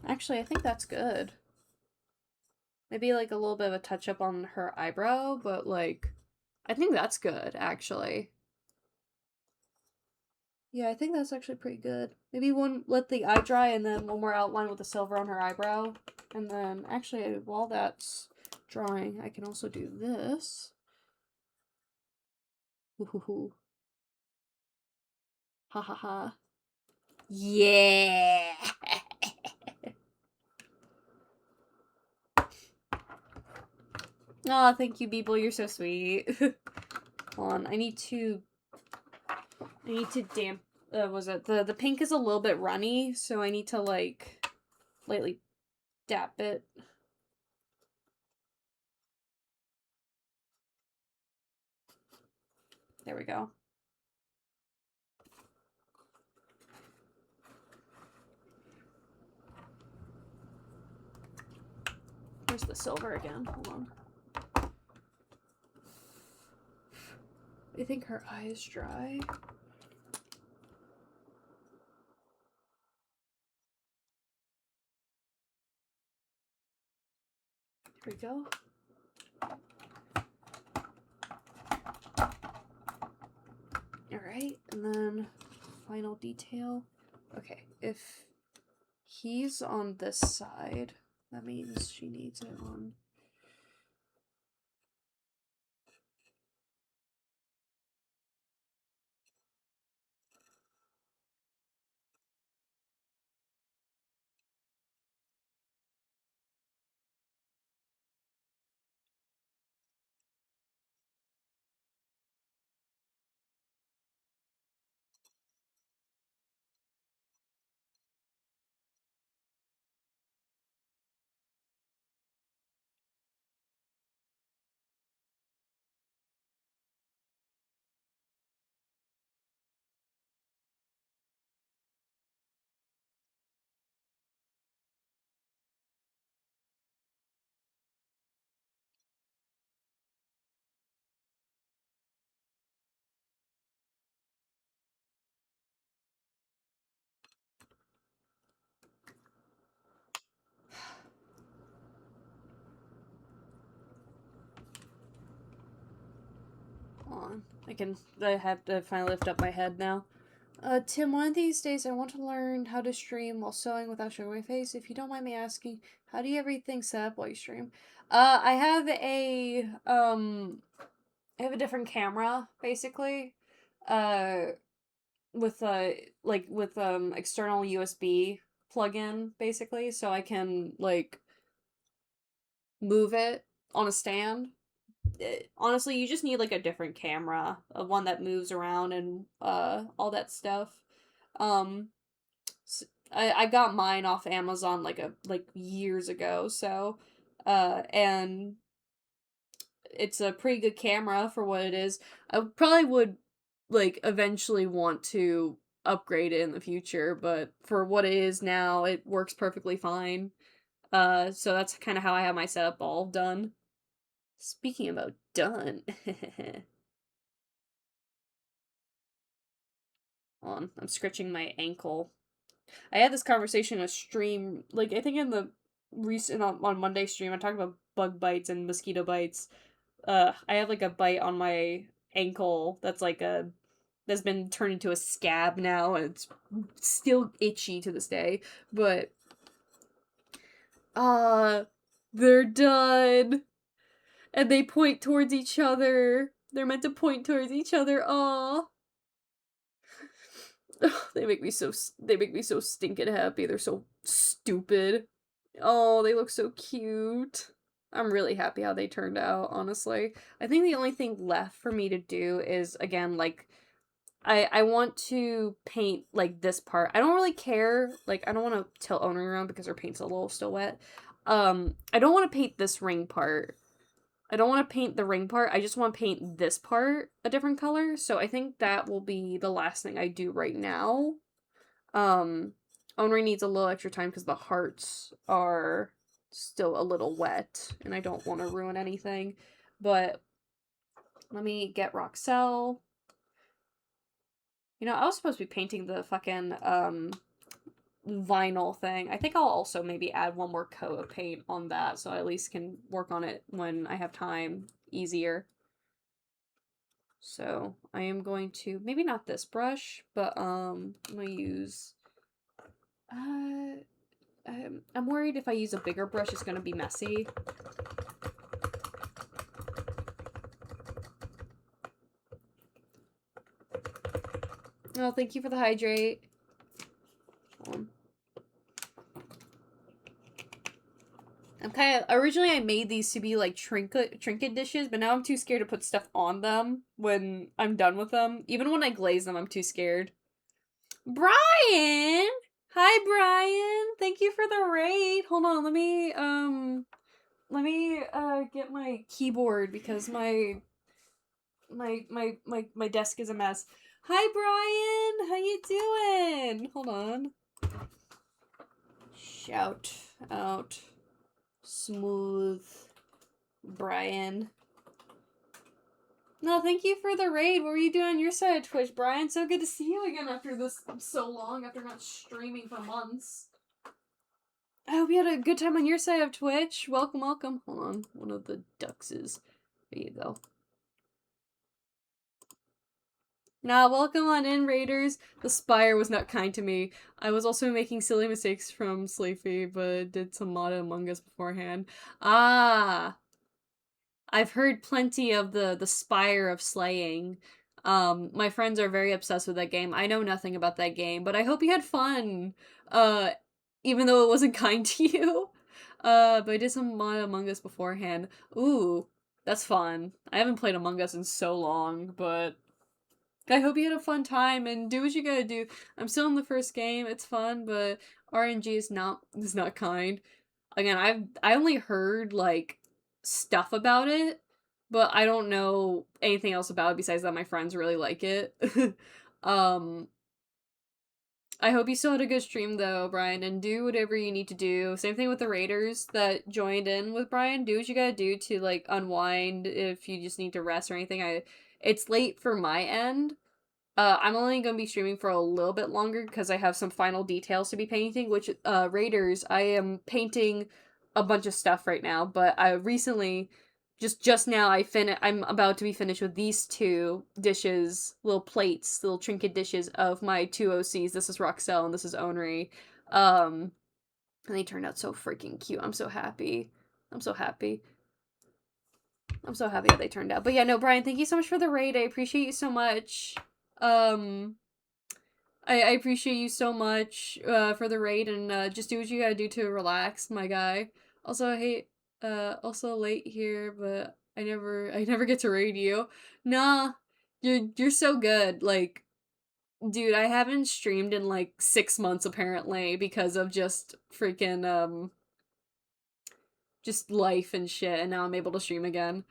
S1: Actually, I think that's good. Maybe like a little bit of a touch up on her eyebrow, but like, I think that's good, actually. Yeah, I think that's actually pretty good. Maybe one, let the eye dry, and then one more outline with the silver on her eyebrow. And then, actually, while that's drying, I can also do this. Ooh. Ha ha ha. Yeah! Oh, thank you, Beeple. You're so sweet. Hold on, I need to damp. Was it the pink is a little bit runny, so I need to like lightly dap it. There we go. Where's the silver again? Hold on. I think her eye is dry. Here we go. Alright, and then final detail. Okay, if he's on this side, that means she needs it on. Hold on. I have to finally lift up my head now. Tim, one of these days I want to learn how to stream while sewing without showing my face. If you don't mind me asking, how do you have everything set up while you stream? I have a different camera, basically. Uh, with external USB plug-in, basically, so I can like move it on a stand. Honestly, you just need like a different camera, one that moves around and all that stuff. Um, I got mine off Amazon like years ago, so and it's a pretty good camera for what it is. I probably would like eventually want to upgrade it in the future, but for what it is now, it works perfectly fine. So that's kind of how I have my setup all done. Speaking about done, hold on, I'm scratching my ankle. I had this conversation in a stream, like I think in the recent on Monday stream, I talked about bug bites and mosquito bites. I have like a bite on my ankle that's been turned into a scab now, and it's still itchy to this day. But uh they're done, and they point towards each other. They're meant to point towards each other. Aw. They make me so stinking happy. They're so stupid. Oh, they look so cute. I'm really happy how they turned out, honestly. I think the only thing left for me to do is again like I want to paint like this part. I don't really care. Like I don't want to tilt Onry around because her paint's a little still wet. I don't want to paint this ring part. I don't want to paint the ring part. I just want to paint this part a different color. So I think that will be the last thing I do right now. Um, Onry needs a little extra time because the hearts are still a little wet, and I don't want to ruin anything. But let me get Roxelle. You know, I was supposed to be painting the fucking vinyl thing. I think I'll also maybe add one more coat of paint on that so I at least can work on it when I have time easier. So I am going to, maybe not this brush, but I'm gonna use, I'm worried if I use a bigger brush it's gonna be messy. Oh, thank you for the hydrate. I'm kind of, originally I made these to be like trinket dishes, but now I'm too scared to put stuff on them when I'm done with them. Even when I glaze them, I'm too scared. Brian! Hi, Brian! Thank you for the raid. Hold on, let me get my keyboard because my desk is a mess. Hi, Brian! How you doing? Hold on. Shout out. Smooth Brian. No, thank you for the raid. What were you doing on your side of Twitch, Brian? So good to see you again after this so long, after not streaming for months. I hope you had a good time on your side of Twitch. Welcome, welcome. Hold on. One of the ducks is. There you go. Nah, welcome on in, Raiders. The Spire was not kind to me. I was also making silly mistakes from Sleepy, but did some mod Among Us beforehand. Ah! I've heard plenty of the Spire of Slaying. My friends are very obsessed with that game. I know nothing about that game, but I hope you had fun. Even though it wasn't kind to you. But I did some mod Among Us beforehand. Ooh, that's fun. I haven't played Among Us in so long, but I hope you had a fun time and do what you gotta do. I'm still in the first game. It's fun, but RNG is not kind. Again, I only heard like stuff about it, but I don't know anything else about it besides that my friends really like it. I hope you still had a good stream though, Brian, and do whatever you need to do. Same thing with the raiders that joined in with Brian. Do what you gotta do to like unwind if you just need to rest or anything. It's late for my end. I'm only gonna be streaming for a little bit longer because I have some final details to be painting, which, Raiders, I am painting a bunch of stuff right now, but I recently, just now, I'm about to be finished with these two dishes, little plates, little trinket dishes of my two OCs. This is Roxelle and this is Onry. And they turned out so freaking cute. I'm so happy. I'm so happy. I'm so happy how they turned out. But yeah, no, Brian, thank you so much for the raid. I appreciate you so much. I appreciate you so much for the raid and just do what you gotta do to relax, my guy. Also, I hate also late here, but I never get to raid you. Nah, you're so good. Like, dude, I haven't streamed in like 6 months apparently because of just freaking just life and shit, and now I'm able to stream again.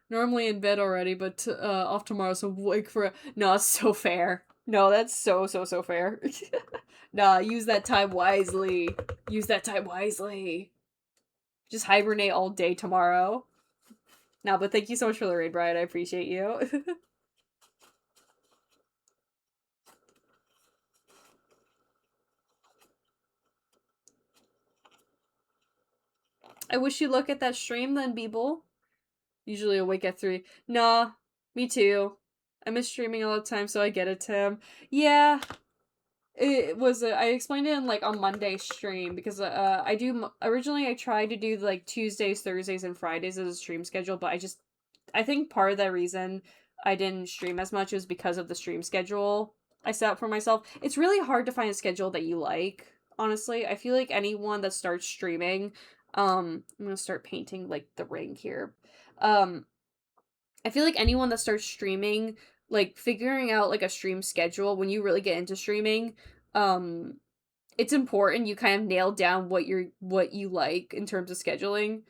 S1: Normally in bed already, but off tomorrow, so wake for no, it's so fair. No, that's so fair. Nah, use that time wisely. Use that time wisely. Just hibernate all day tomorrow. Nah, but thank you so much for the raid, Brian. I appreciate you. I wish you luck at that stream then, Beeble. Usually awake at 3. Nah, me too. I miss streaming all the time, so I get it, Tim. Yeah, it was I explained it in like on Monday stream because I do originally I tried to do like Tuesdays, Thursdays, and Fridays as a stream schedule, but I think part of the reason I didn't stream as much was because of the stream schedule I set up for myself. It's really hard to find a schedule that you like, honestly. I feel like anyone that starts streaming, I'm gonna start painting like the ring here. I feel like anyone that starts streaming, like figuring out like a stream schedule when you really get into streaming, um it's important you kind of nail down what you like in terms of scheduling.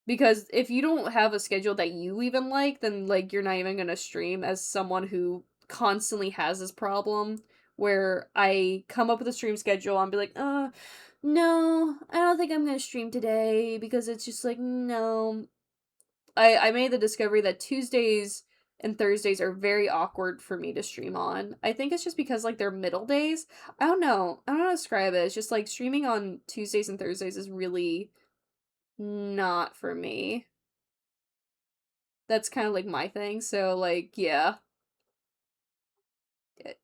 S1: Because if you don't have a schedule that you even like, then like you're not even gonna stream as someone who constantly has this problem where I come up with a stream schedule and be like, no, I don't think I'm gonna stream today because it's just like no. I made the discovery that Tuesdays and Thursdays are very awkward for me to stream on. I think it's just because like they're middle days. I don't know. I don't know how to describe it. It's just like streaming on Tuesdays and Thursdays is really not for me. That's kind of like my thing. So like yeah.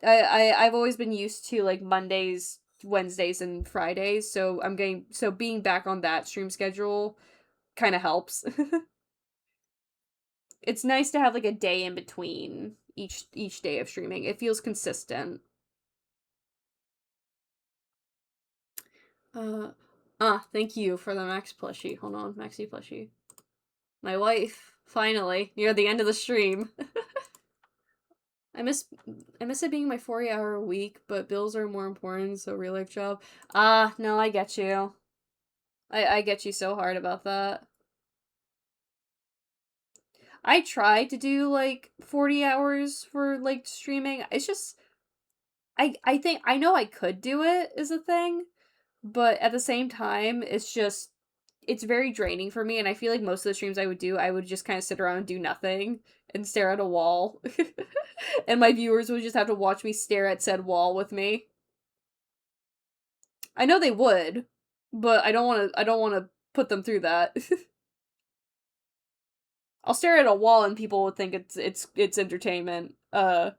S1: I've always been used to like Mondays, Wednesdays, and Fridays, so being back on that stream schedule kind of helps. It's nice to have like a day in between each day of streaming. It feels consistent. Uh thank you for the Max plushie. Hold on, Maxi plushie. My wife, finally, near the end of the stream. I miss I miss it being my 40-hour a week, but bills are more important, so real life job. No, I get you. I get you so hard about that. I tried to do like 40 hours for like streaming. It's just I think I know I could do it is a thing, but at the same time it's just it's very draining for me, and I feel like most of the streams I would do, I would just kind of sit around and do nothing and stare at a wall. And my viewers would just have to watch me stare at said wall with me. I know they would, but I don't want to put them through that. I'll stare at a wall and people would think it's entertainment. And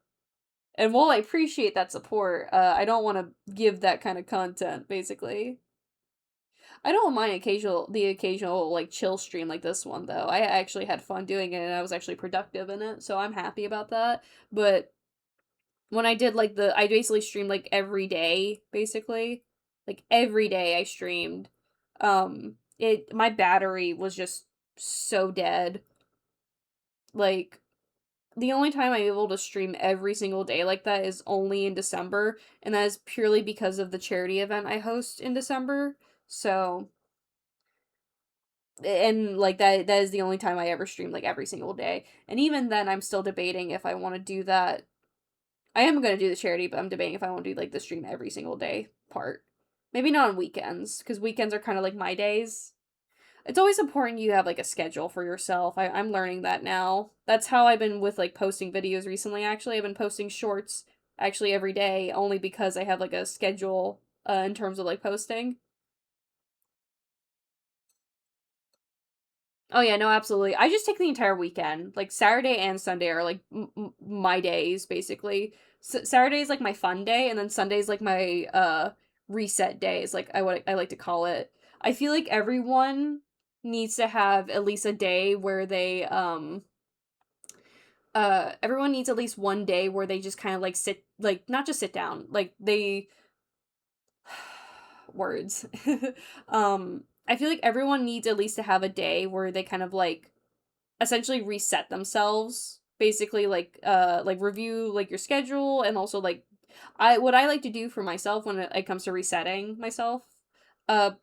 S1: while I appreciate that support, I don't want to give that kind of content basically. I don't mind the occasional like chill stream like this one though. I actually had fun doing it and I was actually productive in it, so I'm happy about that. But when I did like I basically streamed like every day basically. Like every day I streamed. It my battery was just so dead. Like the only time I'm able to stream every single day like that is only in December, and that is purely because of the charity event I host in December. So, and like that is the only time I ever stream like every single day. And even then I'm still debating if I want to do that. I am going to do the charity, but I'm debating if I want to do like the stream every single day part. Maybe not on weekends, because weekends are kind of like my days. It's always important you have like a schedule for yourself. I'm learning that now. That's how I've been with like posting videos recently. Actually, I've been posting shorts actually every day only because I have like a schedule in terms of like posting. Oh yeah, no, absolutely. I just take the entire weekend. Like Saturday and Sunday are like my days basically. Saturday is like my fun day, and then Sunday is like my reset days, like what I like to call it. I feel like everyone needs to have at least a day where they everyone needs at least one day where they just kind of like sit, like not just sit down, like they words. I feel like everyone needs at least to have a day where they kind of like essentially reset themselves, basically like review like your schedule, and also like I what I like to do for myself when it comes to resetting myself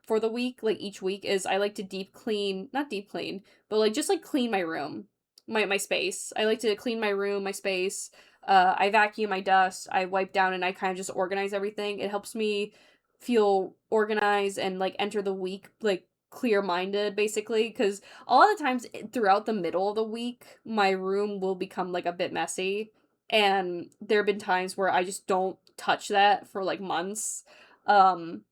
S1: for the week, like each week, is I like to deep clean, not deep clean, but like just like clean my room, my space. I like to clean my room, my space. I vacuum, I dust, I wipe down, and I kind of just organize everything. It helps me feel organized and like enter the week like clear minded basically, because a lot of the times throughout the middle of the week my room will become like a bit messy, and there have been times where I just don't touch that for like months. um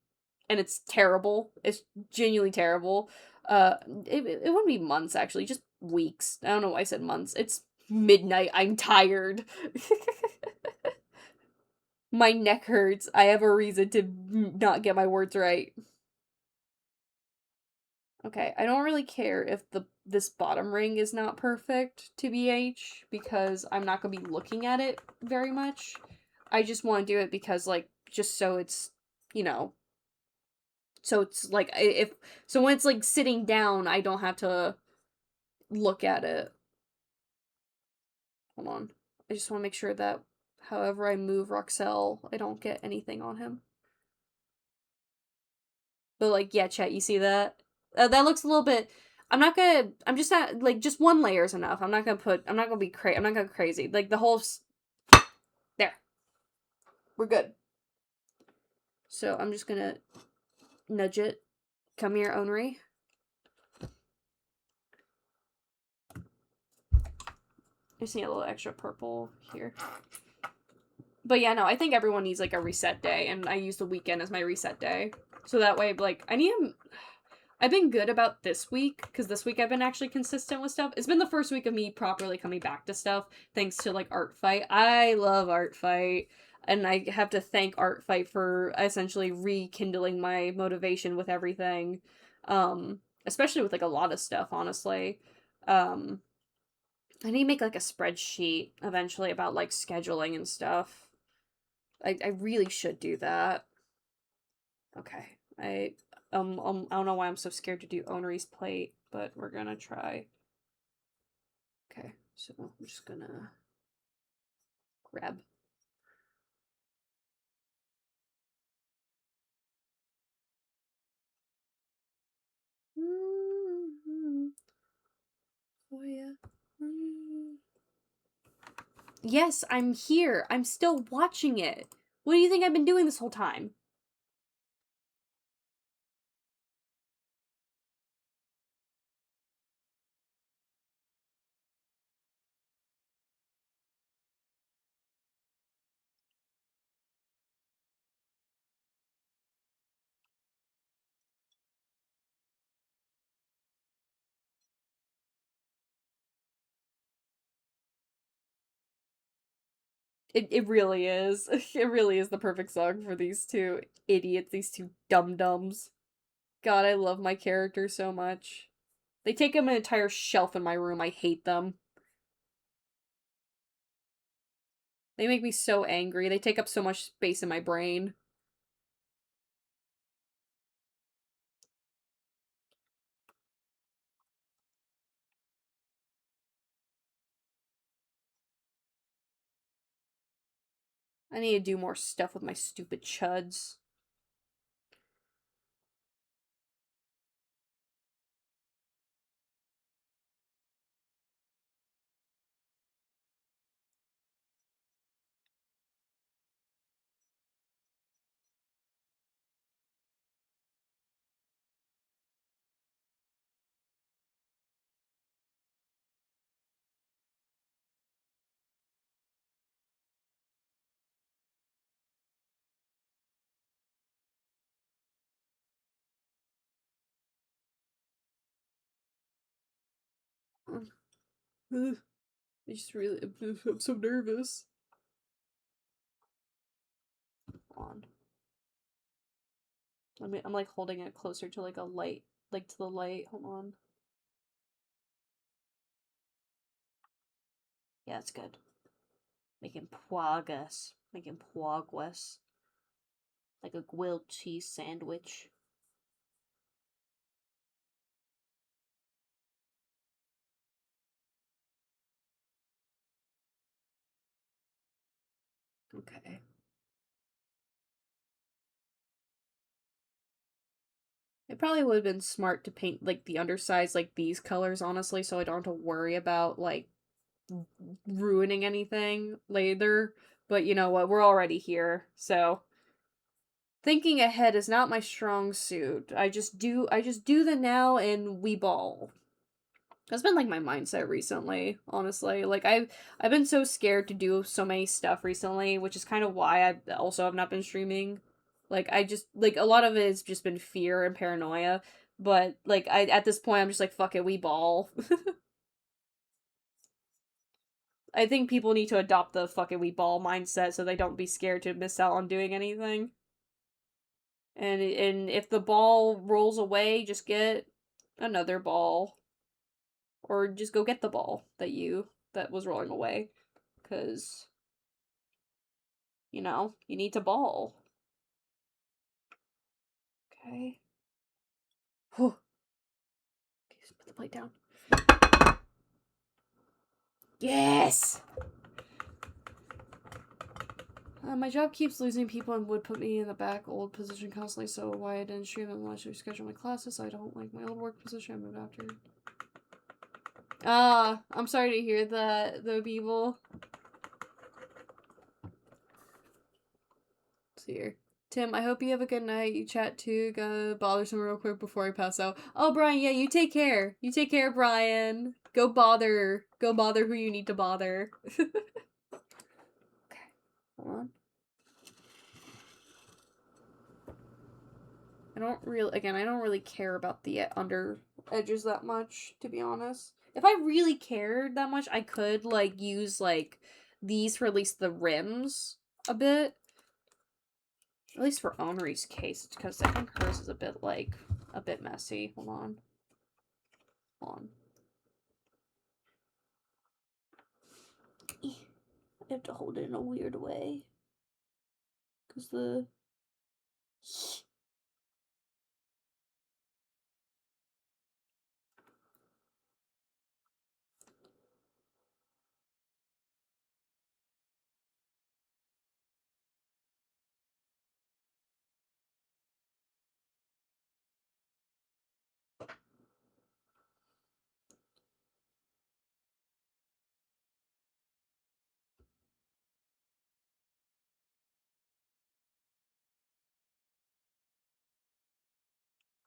S1: and it's terrible. It's genuinely terrible. It wouldn't be months actually, just weeks. I don't know why I said months. It's midnight. I'm tired. My neck hurts. I have a reason to not get my words right. Okay, I don't really care if this bottom ring is not perfect to BH, because I'm not gonna be looking at it very much. I just want to do it because like just so it's, you know, so it's like if so when it's like sitting down, I don't have to look at it. Hold on. I just want to make sure that however I move Roxelle, I don't get anything on him. But like, yeah, chat, you see that? That looks a little bit. I'm just not like just one layer is enough. I'm not gonna be crazy. I'm not gonna go crazy. Like the whole. There. We're good. So I'm just gonna nudge it. Come here, Onry. just need a little extra purple here. But yeah, no, I think everyone needs like a reset day, and I use the weekend as my reset day. So that way, like, I've been good about this week, because this week I've been actually consistent with stuff. It's been the first week of me properly coming back to stuff, thanks to, like, Art Fight. I love Art Fight, and I have to thank Art Fight for essentially rekindling my motivation with everything. Especially with, like, a lot of stuff, honestly. I need to make, like, a spreadsheet eventually about, like, scheduling and stuff. I really should do that. Okay. I don't know why I'm so scared to do Onery's plate, but we're gonna try. Okay, so I'm just gonna grab. Oh yeah. Yes, I'm here. I'm still watching it. What do you think I've been doing this whole time? It really is. It really is the perfect song for these two idiots, these two dum-dums. God, I love my character so much. They take up an entire shelf in my room. I hate them. They make me so angry. They take up so much space in my brain. I need to do more stuff with my stupid chuds. I just really, I'm so nervous. Hold on. I'm like holding it closer to like a light, like to the light. Hold on. Yeah, it's good. Making progress. Making progress. Like a grilled cheese sandwich. Okay. It probably would have been smart to paint like the undersides like these colors, honestly, so I don't have to worry about like ruining anything later. But you know what? We're already here, so thinking ahead is not my strong suit. I just do the now and we ball. That's been like my mindset recently, honestly. Like I've been so scared to do so many stuff recently, which is kind of why I also have not been streaming. Like I just like a lot of it has just been fear and paranoia. But like I at this point I'm just like fuck it, we ball. I think people need to adopt the fuck it, we ball mindset so they don't be scared to miss out on doing anything. And if the ball rolls away, just get another ball or just go get the ball that was rolling away cuz you know, you need to ball. Okay. Whew. Okay, just put the plate down. Yes! My job keeps losing people and would put me in the back old position constantly, so why I didn't stream unless I reschedule my classes. I don't like my old work position. I moved after. I'm sorry to hear that, though, people. Let's see here. Tim, I hope you have a good night. You chat too. Gotta bother someone real quick before I pass out. Oh, Brian, yeah, you take care. You take care, Brian. Go bother who you need to bother. Okay, hold on. I don't really care about the under edges that much, to be honest. If I really cared that much, I could, like, use, like, these for at least the rims a bit. At least for Omri's case, because I think hers is a bit messy. Hold on. I have to hold it in a weird way. Because the...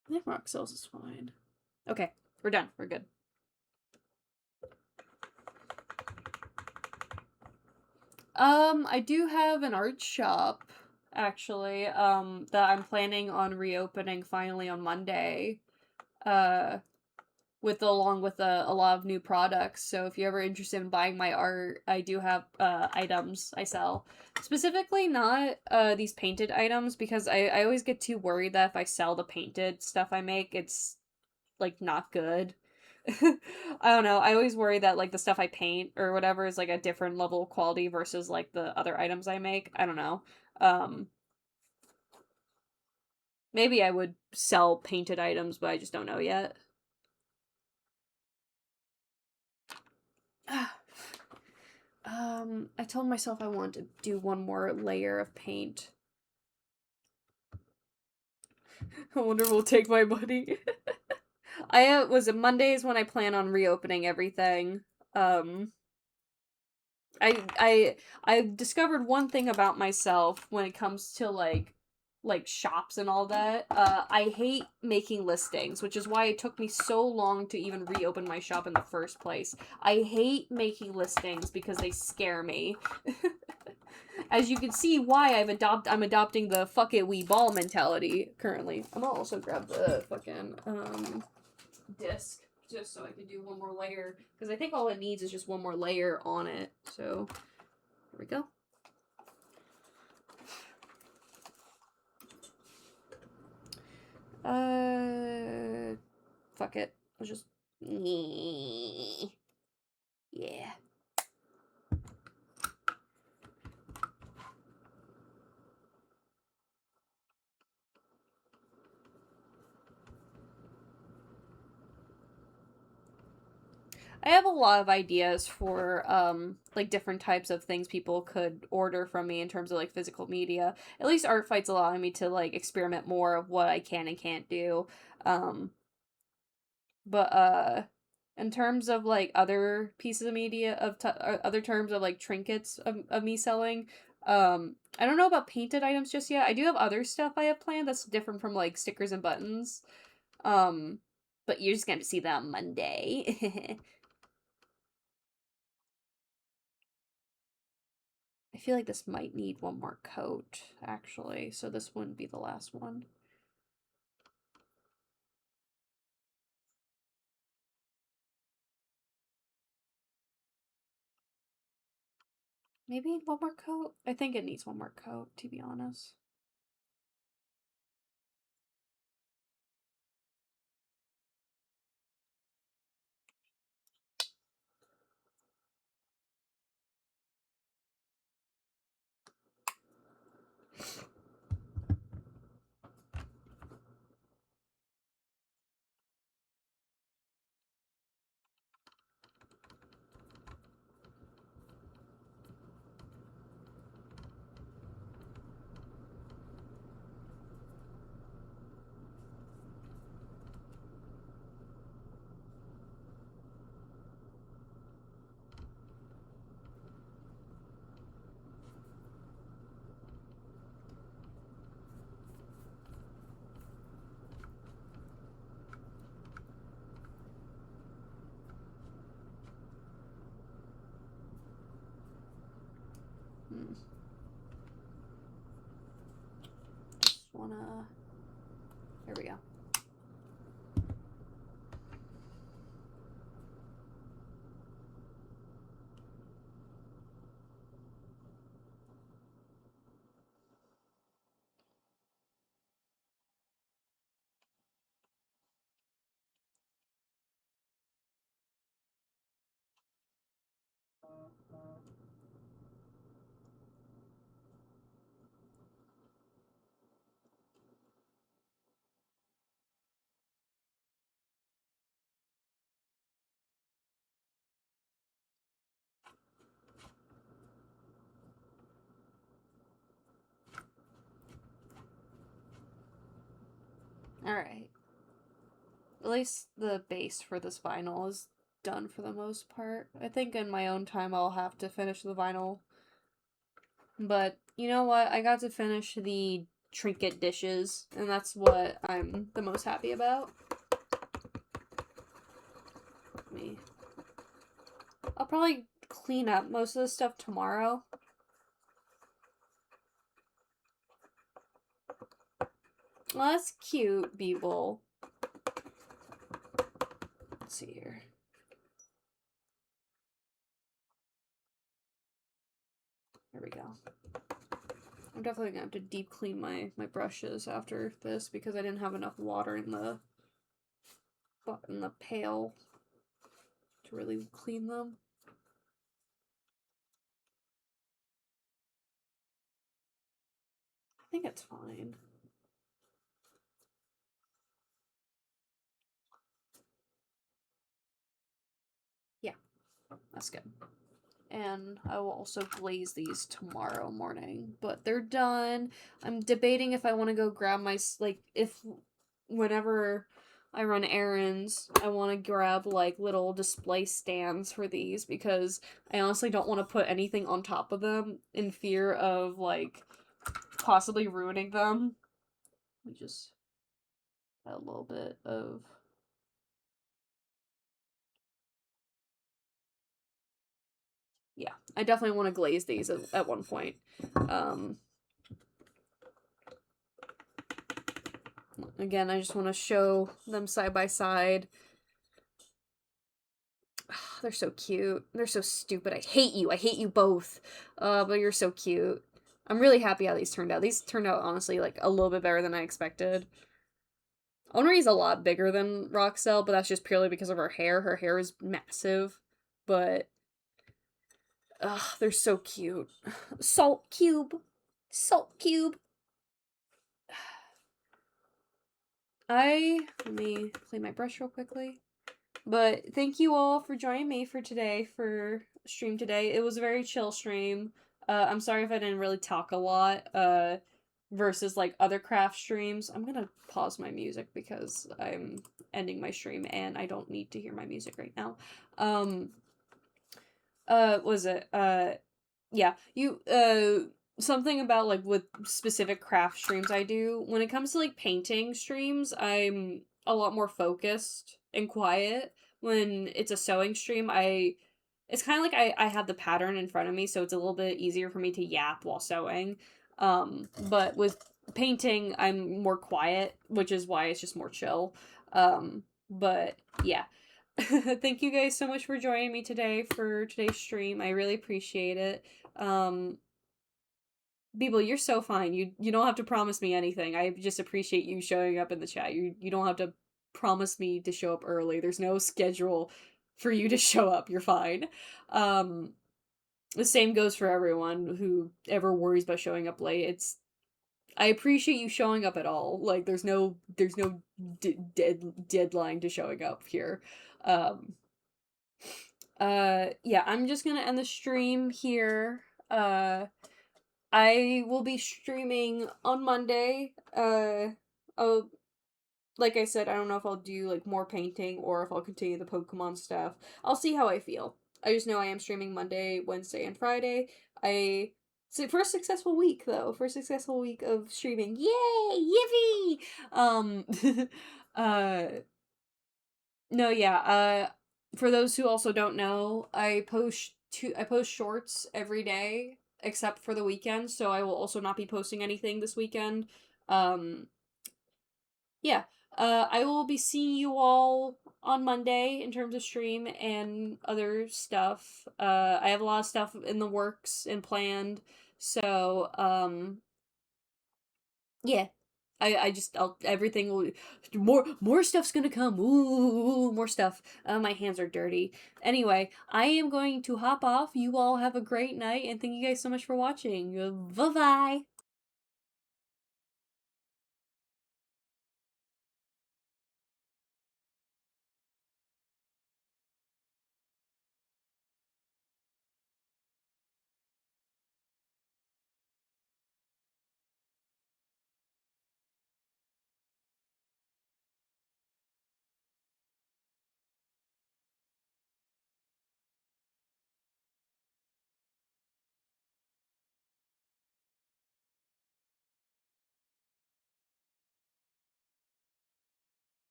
S1: I think rock cells is fine. Okay, we're done. We're good. I do have an art shop, actually, that I'm planning on reopening finally on Monday. Along with a lot of new products. So if you're ever interested in buying my art, I do have items I sell. Specifically not these painted items, because I always get too worried that if I sell the painted stuff I make, it's like not good. I don't know. I always worry that like the stuff I paint or whatever is like a different level of quality versus like the other items I make. I don't know. Um Maybe I would sell painted items, but I just don't know yet. I told myself I wanted to do one more layer of paint. I wonder who will take my money. Mondays when I plan on reopening everything. Um, I've discovered one thing about myself when it comes to like shops and all that. I hate making listings, which is why it took me so long to even reopen my shop in the first place. I hate making listings because they scare me. As you can see why I'm adopting the fuck it we ball mentality currently. I'm gonna also grab the fucking disc just so I can do one more layer, because I think all it needs is just one more layer on it. So here we go. Fuck it. Let's just yeah. I have a lot of ideas for like different types of things people could order from me in terms of like physical media. At least Art Fight's allowing me to like experiment more of what I can and can't do. Um but in terms of like other pieces of media other terms of like trinkets of me selling, I don't know about painted items just yet. I do have other stuff I have planned that's different from like stickers and buttons. Um but you're just going to see that on Monday. I feel like this might need one more coat, actually, so this wouldn't be the last one. Maybe one more coat? I think it needs one more coat, to be honest. There we go. Alright. At least the base for this vinyl is done for the most part. I think in my own time I'll have to finish the vinyl. But you know what? I got to finish the trinket dishes, and that's what I'm the most happy about. Me. I'll probably clean up most of the stuff tomorrow. Well, that's cute, Beeble. Let's see here. There we go. I'm definitely gonna have to deep clean my brushes after this because I didn't have enough water in the pail to really clean them. I think it's fine. Yeah, that's good. And I will also glaze these tomorrow morning, but they're done. I'm debating if I want to go grab my, like, if whenever I run errands, I want to grab, like, little display stands for these because I honestly don't want to put anything on top of them in fear of, like, possibly ruining them. Let me just add a little bit of... Yeah, I definitely want to glaze these at one point. Again, I just want to show them side by side. They're so cute. They're so stupid. I hate you. I hate you both. But you're so cute. I'm really happy how these turned out. These turned out, honestly, like, a little bit better than I expected. Onari's a lot bigger than Roxelle, but that's just purely because of her hair. Her hair is massive. But, they're so cute. Salt Cube. Salt Cube. Let me clean my brush real quickly. But thank you all for joining me for today, for stream today. It was a very chill stream. I'm sorry if I didn't really talk a lot, versus like other craft streams. I'm gonna pause my music because I'm ending my stream and I don't need to hear my music right now. Was it, yeah, something about like with specific craft streams I do, when it comes to like painting streams, I'm a lot more focused and quiet. When it's a sewing stream, it's kind of like I have the pattern in front of me, so it's a little bit easier for me to yap while sewing. But with painting, I'm more quiet, which is why it's just more chill. But yeah. Thank you guys so much for joining me today for today's stream. I really appreciate it. Beeble, you're so fine. You don't have to promise me anything. I just appreciate you showing up in the chat. You don't have to promise me to show up early. There's no schedule for you to show up. You're fine. The same goes for everyone who ever worries about showing up late. I appreciate you showing up at all. Like there's no deadline to showing up here. Yeah, I'm just gonna end the stream here. I will be streaming on Monday. Oh, like I said, I don't know if I'll do like more painting or if I'll continue the Pokemon stuff. I'll see how I feel. I just know I am streaming Monday, Wednesday, and Friday. So first successful week though. First successful week of streaming. Yay! Yippee! uh no, yeah. For those who also don't know, I post shorts every day except for the weekend, so I will also not be posting anything this weekend. Um yeah, I will be seeing you all on Monday in terms of stream and other stuff. I have a lot of stuff in the works and planned, so yeah. Everything will more stuff's gonna come. Ooh, more stuff. My hands are dirty. Anyway, I am going to hop off. You all have a great night, and thank you guys so much for watching. Bye bye.